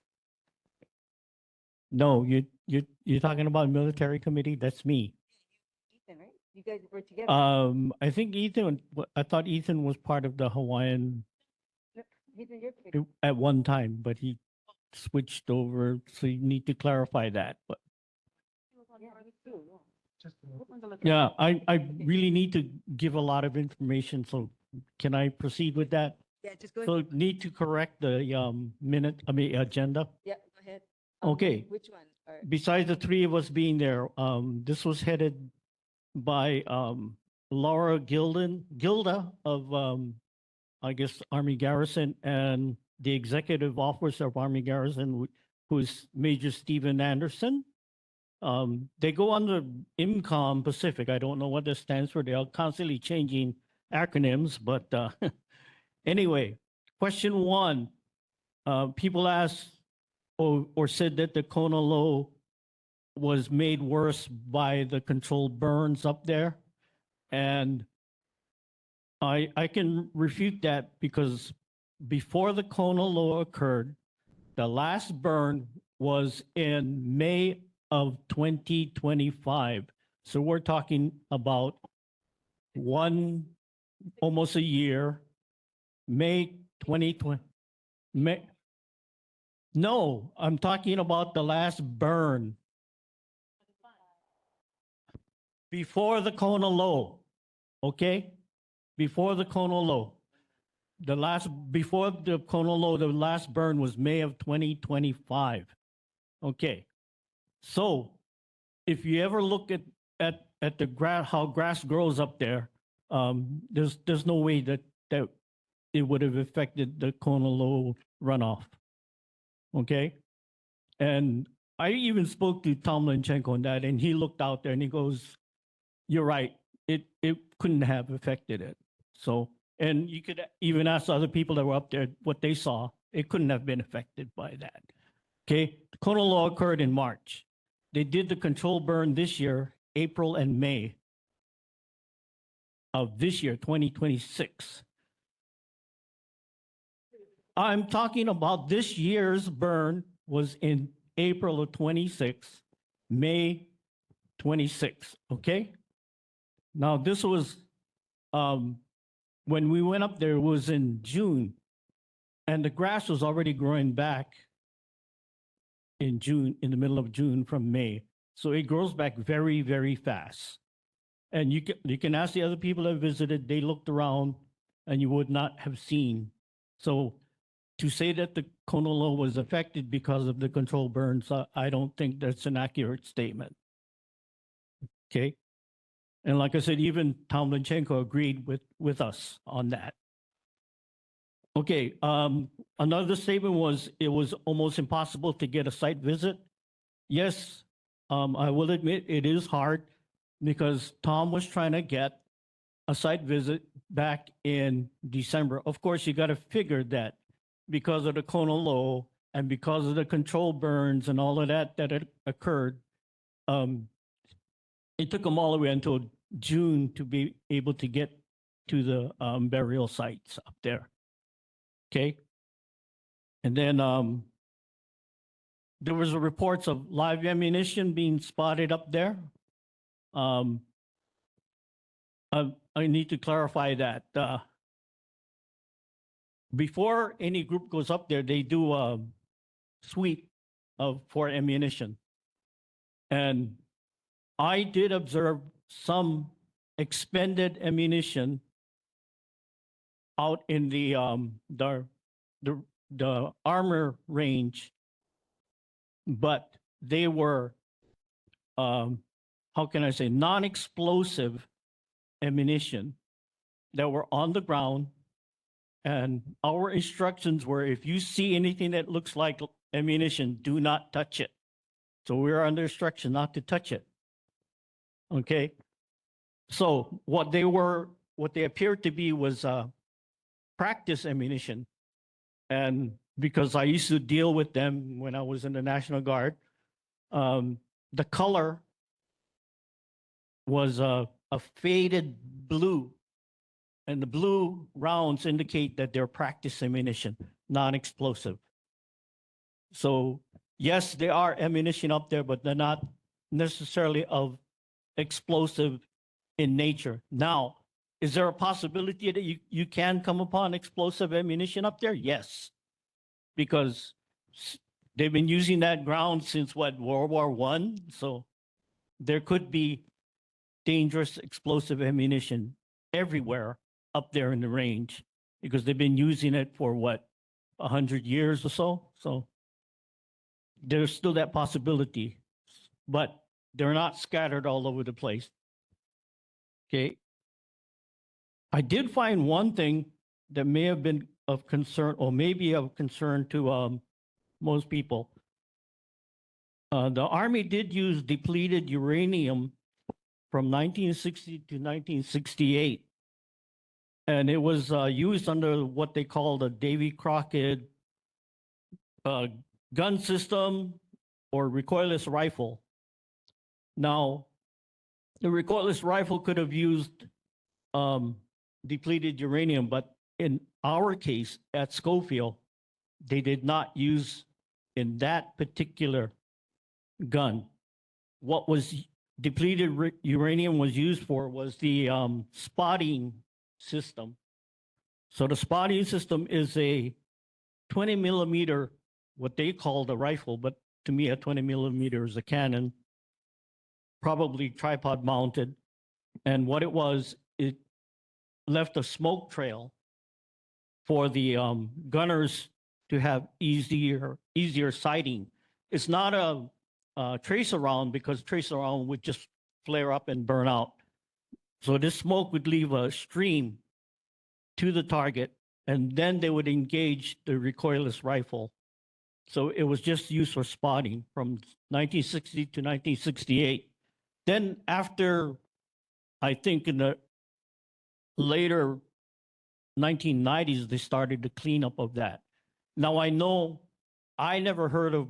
No, you're talking about military committee? That's me. Ethan, right? You guys were together. I think I thought Ethan was part of the Hawaiian No, he's in your committee. at one time, but he switched over. So you need to clarify that. But yeah, I really need to give a lot of information. So can I proceed with that? Yeah, just go ahead. So need to correct the agenda. Yeah, go ahead. Okay. Which one? Or- Besides the 3 of us being there, this was headed by Laura Gilda of I guess Army Garrison, and the executive officer of Army Garrison, who is Major Stephen Anderson. They go under IMCOM Pacific. I don't know what that stands for. They are constantly changing acronyms, but anyway, question 1, people asked or said that the Kona Low was made worse by the controlled burns up there. And I can refute that because before the Kona Low occurred, the last burn was in May of 2025. So we're talking about almost a year, May 2020. No, I'm talking about the last burn. Before the Kona Low, okay? Before the Kona Low. Before the Kona Low, the last burn was May of 2025. Okay. So if you ever look at the grass, how grass grows up there, there's no way that it would have affected the Kona Low runoff. Okay. And I even spoke to Tom Lenchenko on that, and he looked out there and he goes, "You're right. It couldn't have affected it." So, and you could even ask other people that were up there what they saw. It couldn't have been affected by that. Okay. The Kona Low occurred in March. They did the control burn this year, April and May. of this year, 2026. I'm talking about this year's burn was in April of 26, May 26, okay? Now this was, when we went up there, it was in June, and the grass was already growing back in June, in the middle of June from May. So it grows back very, very fast. And you can ask the other people that visited, they looked around and you would not have seen. So to say that the Konolo was affected because of the control burns, I don't think that's an accurate statement. Okay. And like I said, even Tom Lenchenko agreed with us on that. Okay, another statement was it was almost impossible to get a site visit. Yes, I will admit it is hard because Tom was trying to get a site visit back in December. Of course, you got to figure that because of the Kona Low and because of the control burns and all of that had occurred, it took them all the way until June to be able to get to the burial sites up there. Okay. And then there was reports of live ammunition being spotted up there. I need to clarify that. Before any group goes up there, they do a sweep for ammunition. And I did observe some expended ammunition out in the armor range, but they were, how can I say, non-explosive ammunition that were on the ground. And our instructions were, if you see anything that looks like ammunition, do not touch it. So we were under instruction not to touch it. Okay. So what they appeared to be was practice ammunition. And because I used to deal with them when I was in the National Guard, the color was a faded blue. And the blue rounds indicate that they're practice ammunition, non-explosive. So yes, there are ammunition up there, but they're not necessarily of explosive in nature. Now, is there a possibility that you can come upon explosive ammunition up there? Yes, because they've been using that ground since what, World War I? So there could be dangerous explosive ammunition everywhere up there in the range because they've been using it for what, 100 years or so? So there's still that possibility, but they're not scattered all over the place. Okay. I did find one thing that may have been of concern, or maybe of concern to most people. The Army did use depleted uranium from 1960 to 1968. And it was used under what they call the Davy Crockett gun system or recoilless rifle. Now, the recoilless rifle could have used depleted uranium, but in our case at Schofield, they did not use in that particular gun. What was depleted uranium was used for was the spotting system. So the spotting system is a 20 millimeter, what they call the rifle, but to me a 20 millimeter is a cannon, probably tripod mounted. And what it was, it left a smoke trail for the gunners to have easier sighting. It's not a tracer round because tracer round would just flare up and burn out. So this smoke would leave a stream to the target, and then they would engage the recoilless rifle. So it was just used for spotting from 1960 to 1968. Then after, I think in the later 1990s, they started the cleanup of that. Now I know I never heard of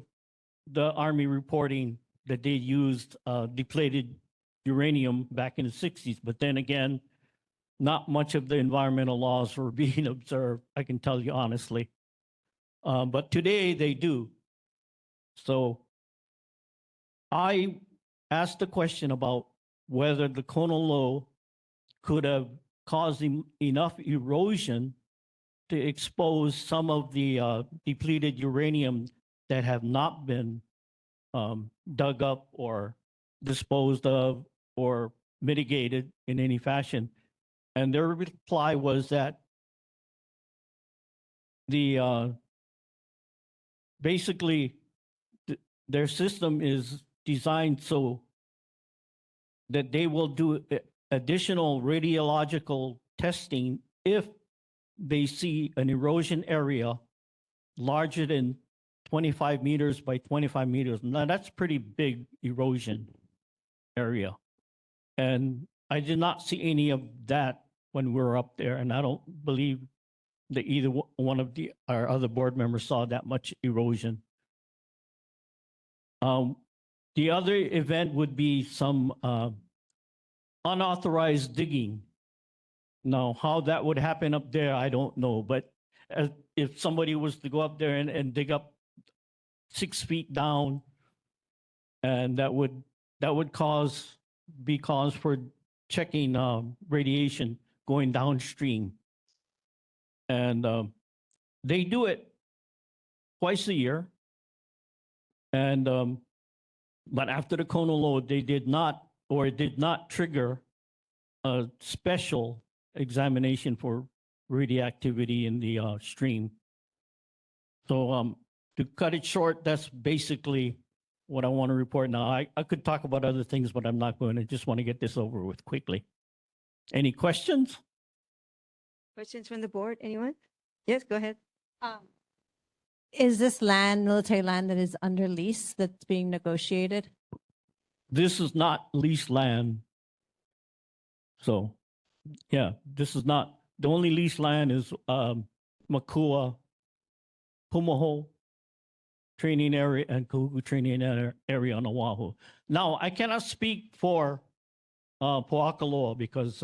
the Army reporting that they used depleted uranium back in the 60s, but then again, not much of the environmental laws were being observed, I can tell you honestly. But today they do. So I asked the question about whether the Kona low could have caused enough erosion to expose some of the depleted uranium that have not been dug up or disposed of or mitigated in any fashion. And their reply was that the basically their system is designed so that they will do additional radiological testing if they see an erosion area larger than 25 meters by 25 meters. Now that's pretty big erosion area. And I did not see any of that when we were up there. And I don't believe that either one of our other board members saw that much erosion. The other event would be some unauthorized digging. Now, how that would happen up there, I don't know. But if somebody was to go up there and dig up 6 feet down, and that would be cause for checking radiation going downstream. And they do it twice a year. And but after the Kona low, they did not trigger a special examination for radioactivity in the stream. So to cut it short, that's basically what I want to report now. I could talk about other things, but I'm not going to. Just want to get this over with quickly. Any questions? Questions from the board? Anyone? Yes, go ahead. Is this land, military land that is under lease that's being negotiated? This is not leased land. So, yeah, this is not, the only leased land is Makua, Pumaho training area and Kahuku training area on Oahu. Now, I cannot speak for Po'akaloa because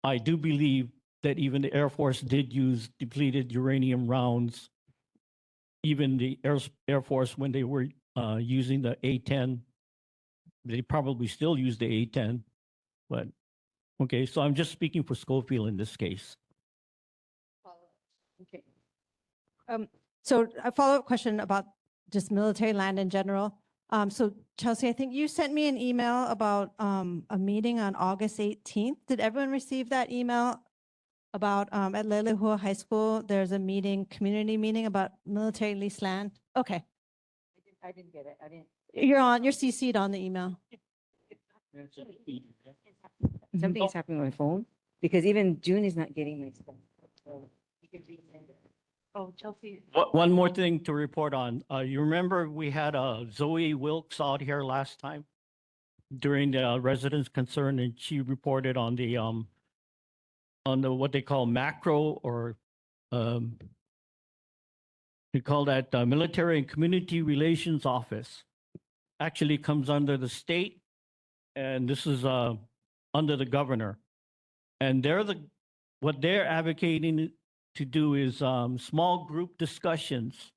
I do believe that even the Air Force did use depleted uranium rounds. Even the Air Force, when they were using the A-10, they probably still use the A-10. But, okay, so I'm just speaking for Schofield in this case. Okay. So a follow-up question about just military land in general. So Chelsea, I think you sent me an email about a meeting on August 18th. Did everyone receive that email about at Lelehua High School? There's a meeting, community meeting about military leased land. Okay. I didn't get it. I didn't. You're CC'd on the email. Something's happening on my phone because even June is not getting my stuff. So you can resend it. Oh, Chelsea. One more thing to report on. You remember we had Zoe Wilkes out here last time during the residents' concern, and she reported on the what they call macro, or we call that Military and Community Relations Office. Actually comes under the state, and this is under the governor. And what they're advocating to do is small group discussions.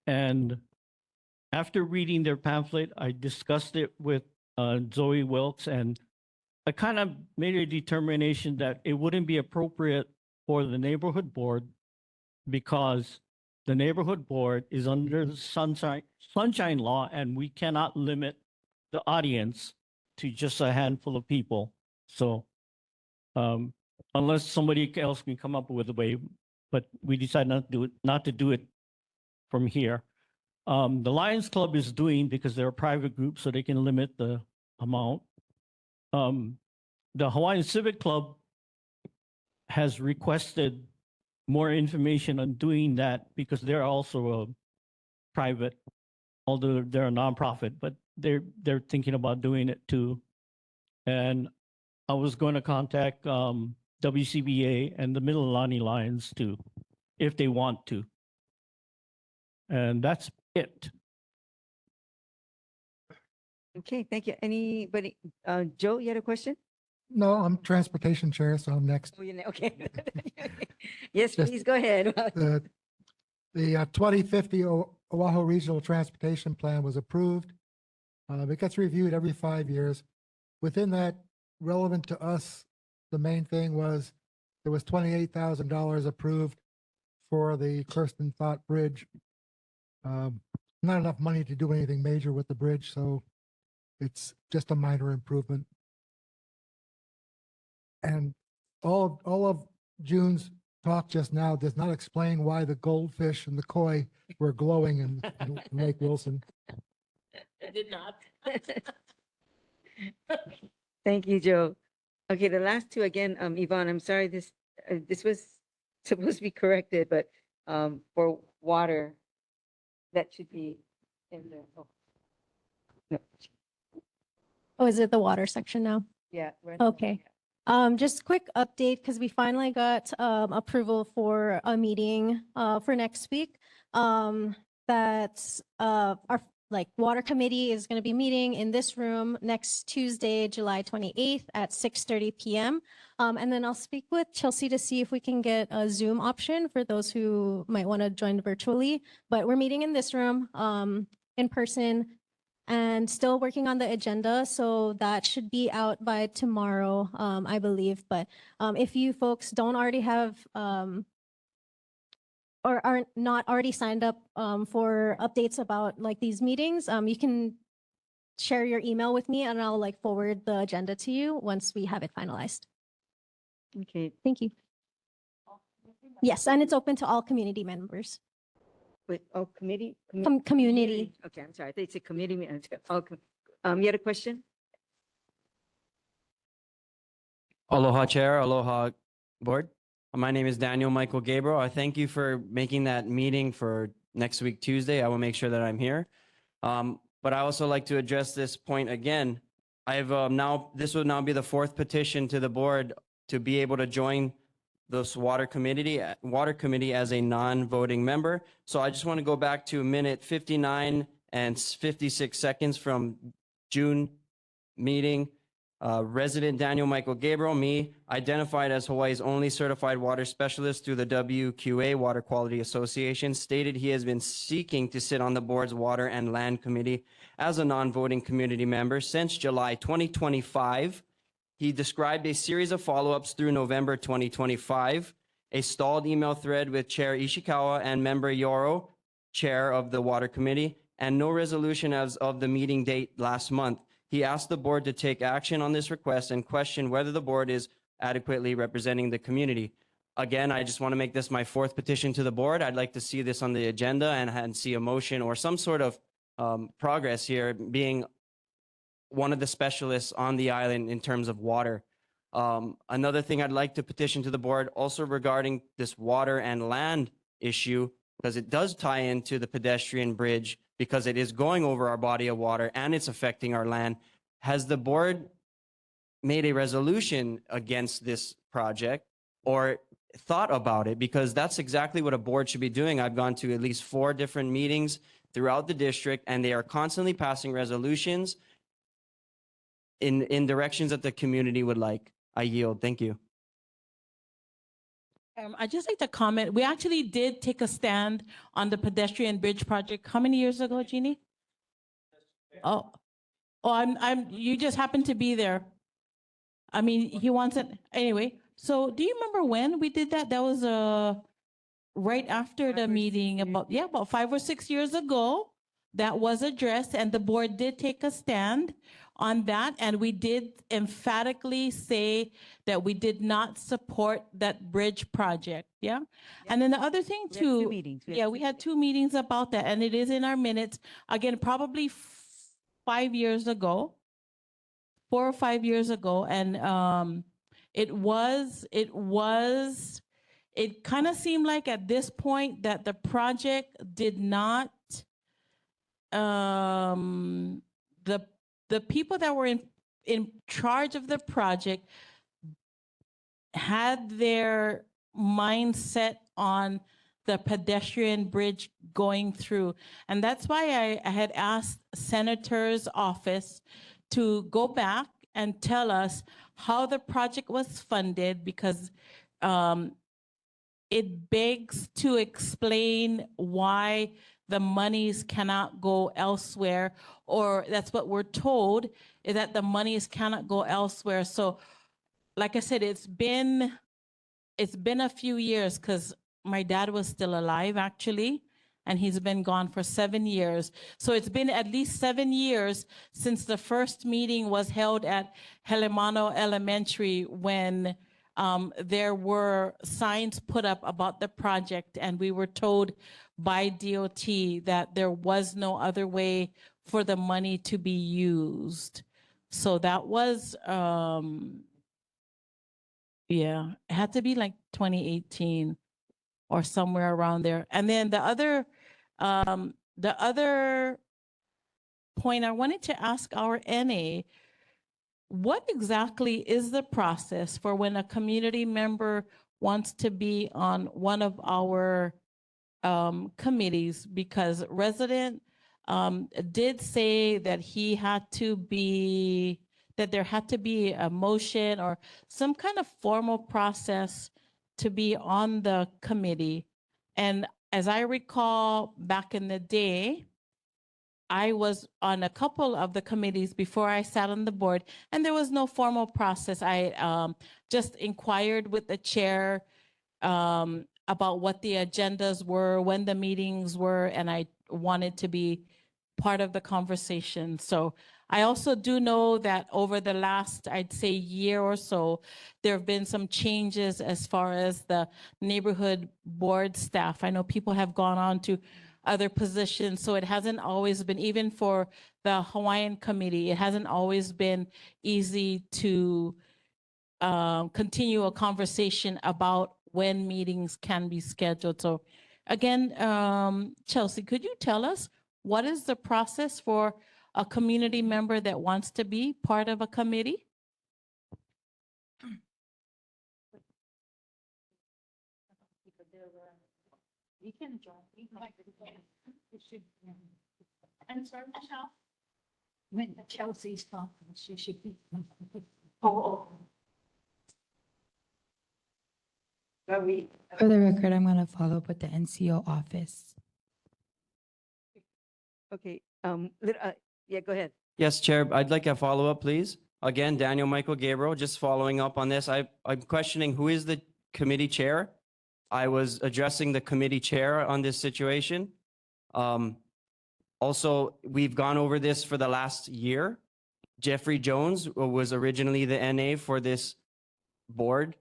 And after reading their pamphlet, I discussed it with Zoe Wilkes, and I kind of made a determination that it wouldn't be appropriate for the neighborhood board because the neighborhood board is under the sunshine law, and we cannot limit the audience to just a handful of people. So unless somebody else can come up with a way, but we decided not to do it from here. The Lions Club is doing, because they're a private group, so they can limit the amount. The Hawaiian Civic Club has requested more information on doing that because they're also a private, although they're a nonprofit, but they're thinking about doing it too. And I was going to contact WCBA and the Mililani Lions too, if they want to. And that's it. Okay, thank you. Anybody? Joe, you had a question? No, I'm transportation chair, so I'm next. Oh, okay. Yes, Just please go ahead. The 2050 Oahu Regional Transportation Plan was approved. It gets reviewed every 5 years. Within that, relevant to us, the main thing was there was $28,000 approved for the Kirsten Thought Bridge. Not enough money to do anything major with the bridge, so it's just a minor improvement. And all of June's talk just now does not explain why the goldfish and the koi were glowing in Lake Wilson. I did not. Thank you, Joe. Okay, the last two again, Yvonne, I'm sorry, this was supposed to be corrected, but for water, that should be in there. Oh. No. Oh, is it the water section now? Yeah. right. Okay. Just quick update because we finally got approval for a meeting for next week. That's our water committee is going to be meeting in this room next Tuesday, July 28th at 6:30 p.m. And then I'll speak with Chelsea to see if we can get a Zoom option for those who might want to join virtually. But we're meeting in this room in person and still working on the agenda. So that should be out by tomorrow, I believe. But if you folks don't already have or are not already signed up for updates about like these meetings, you can share your email with me and I'll like forward the agenda to you once we have it finalized. Okay. Thank you. Yes, and it's open to all community members. Wait, oh, committee? Community. Okay, I'm sorry. I think it's a committee. Okay. You had a question? Aloha Chair, aloha Board. My name is Daniel Michael Gabriel. I thank you for making that meeting for next week, Tuesday. I will make sure that I'm here. But I also like to address this point again. This will now be the fourth petition to the board to be able to join this water committee as a non-voting member. So I just want to go back to minute 59 and 56 seconds from June meeting. Resident Daniel Michael Gabriel, me, identified as Hawaii's only certified water specialist through the WQA Water Quality Association, stated he has been seeking to sit on the board's Water and Land Committee as a non-voting community member since July 2025. He described a series of follow-ups through November 2025, a stalled email thread with Chair Ishikawa and member Yoro, chair of the Water Committee, and no resolution as of the meeting date last month. He asked the board to take action on this request and questioned whether the board is adequately representing the community. Again, I just want to make this my fourth petition to the board. I'd like to see this on the agenda and see a motion or some sort of progress here, being one of the specialists on the island in terms of water. Another thing I'd like to petition to the board also regarding this water and land issue, because it does tie into the pedestrian bridge, because it is going over our body of water and it's affecting our land. Has the board made a resolution against this project or thought about it? Because that's exactly what a board should be doing. I've gone to at least 4 different meetings throughout the district, and they are constantly passing resolutions in directions that the community would like. I yield. Thank you. I'd just like to comment, we actually did take a stand on the pedestrian bridge project. How many years ago, Jeannie? You just happened to be there. I mean, he wants it, anyway. So do you remember when we did that? That was right after the meeting, about 5 or 6 years ago. That was addressed and the board did take a stand on that. And we did emphatically say that we did not support that bridge project. Yeah. And then the other thing too, we had 2 meetings about that, and it is in our minutes. Again, probably 5 years ago, 4 or 5 years ago. And it kind of seemed like at this point that the project did not, the people that were in charge of the project had their mindset on the pedestrian bridge going through. And that's why I had asked Senator's office to go back and tell us how the project was funded, because it begs to explain why the monies cannot go elsewhere, or that's what we're told, is that the monies cannot go elsewhere. So like I said, it's been a few years, because my dad was still alive actually, and he's been gone for 7 years. So it's been at least 7 years since the first meeting was held at Helemano Elementary, when there were signs put up about the project, and we were told by DOT that there was no other way for the money to be used. So that was, yeah, it had to be like 2018 or somewhere around there. And then the other point I wanted to ask our NA, what exactly is the process for when a community member wants to be on one of our committees? Because resident did say that there had to be a motion or some kind of formal process to be on the committee. And as I recall, back in the day, I was on a couple of the committees before I sat on the board, and there was no formal process. I just inquired with the chair about what the agendas were, when the meetings were, and I wanted to be part of the conversation. So I also do know that over the last, I'd say, year or so, there have been some changes as far as the neighborhood board staff. I know people have gone on to other positions, so it hasn't always been, even for the Hawaiian committee, it hasn't always been easy to continue a conversation about when meetings can be scheduled. So again, Chelsea, could you tell us what is the process for a community member that wants to be part of a committee? You can join. And sorry, Michelle. When Chelsea's talking, she should be. Oh. For the record, I'm going to follow up with the NCO office. Okay, yeah, go ahead. Yes, Chair, I'd like a follow-up, please. Again, Daniel Michael Gabriel, just following up on this. I'm questioning who is the committee chair. I was addressing the committee chair on this situation. Also, we've gone over this for the last year. Jeffrey Jones was originally the NA for this board,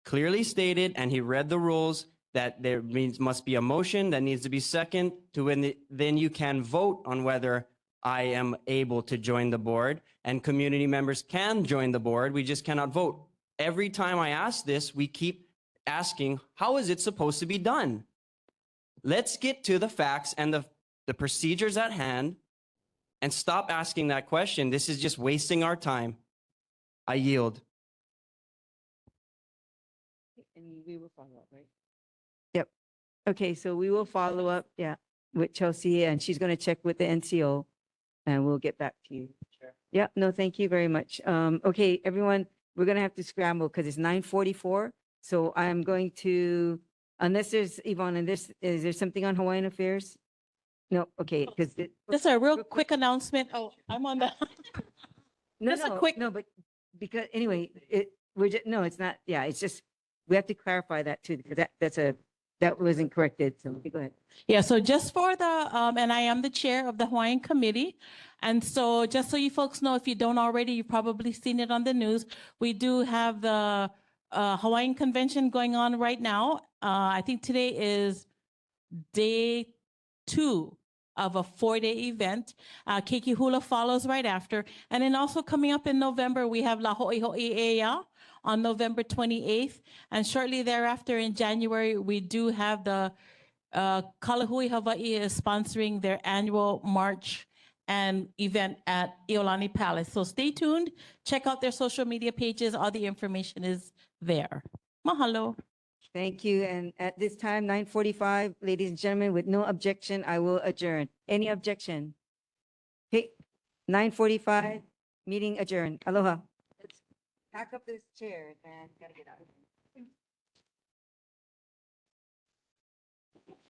clearly stated, and he read the rules, that there must be a motion that needs to be second to when then you can vote on whether I am able to join the board, and community members can join the board. We just cannot vote. Every time I ask this, we keep asking, how is it supposed to be done? Let's get to the facts and the procedures at hand and stop asking that question. This is just wasting our time. I yield. And we will follow up, right? Yep. Okay, so we will follow up, yeah, with Chelsea, and she's going to check with the NCO, and we'll get back to you. Sure. Yeah, no, thank you very much. Okay, everyone, we're going to have to scramble because it's 9:44. So I'm going to, unless there's, Yvonne, and is there something on Hawaiian Affairs? No, okay, because. Just a real quick announcement. Oh, I'm on the. No, Just a no, quick- no, but because, anyway, we're just, no, it's not, yeah, it's just, we have to clarify that too, because that wasn't corrected, so go ahead. Yeah, so just for the, and I am the chair of the Hawaiian Committee. And so just so you folks know, if you don't already, you've probably seen it on the news. We do have the Hawaiian Convention going on right now. I think today is day 2 of a 4-day event. Keiki Hula follows right after. And then also coming up in November, we have La Ho'i Ho'i Eia on November 28th. And shortly thereafter in January, we do have the Kalahui Hawaii is sponsoring their annual march and event at Iolani Palace. So stay tuned, check out their social media pages. All the information is there. Mahalo. Thank you, and at this time, 9:45, ladies and gentlemen, with no objection, I will adjourn. Any objection? Okay, 9:45, Meeting adjourned. Aloha. Let's pack up this chair and gotta get out of here.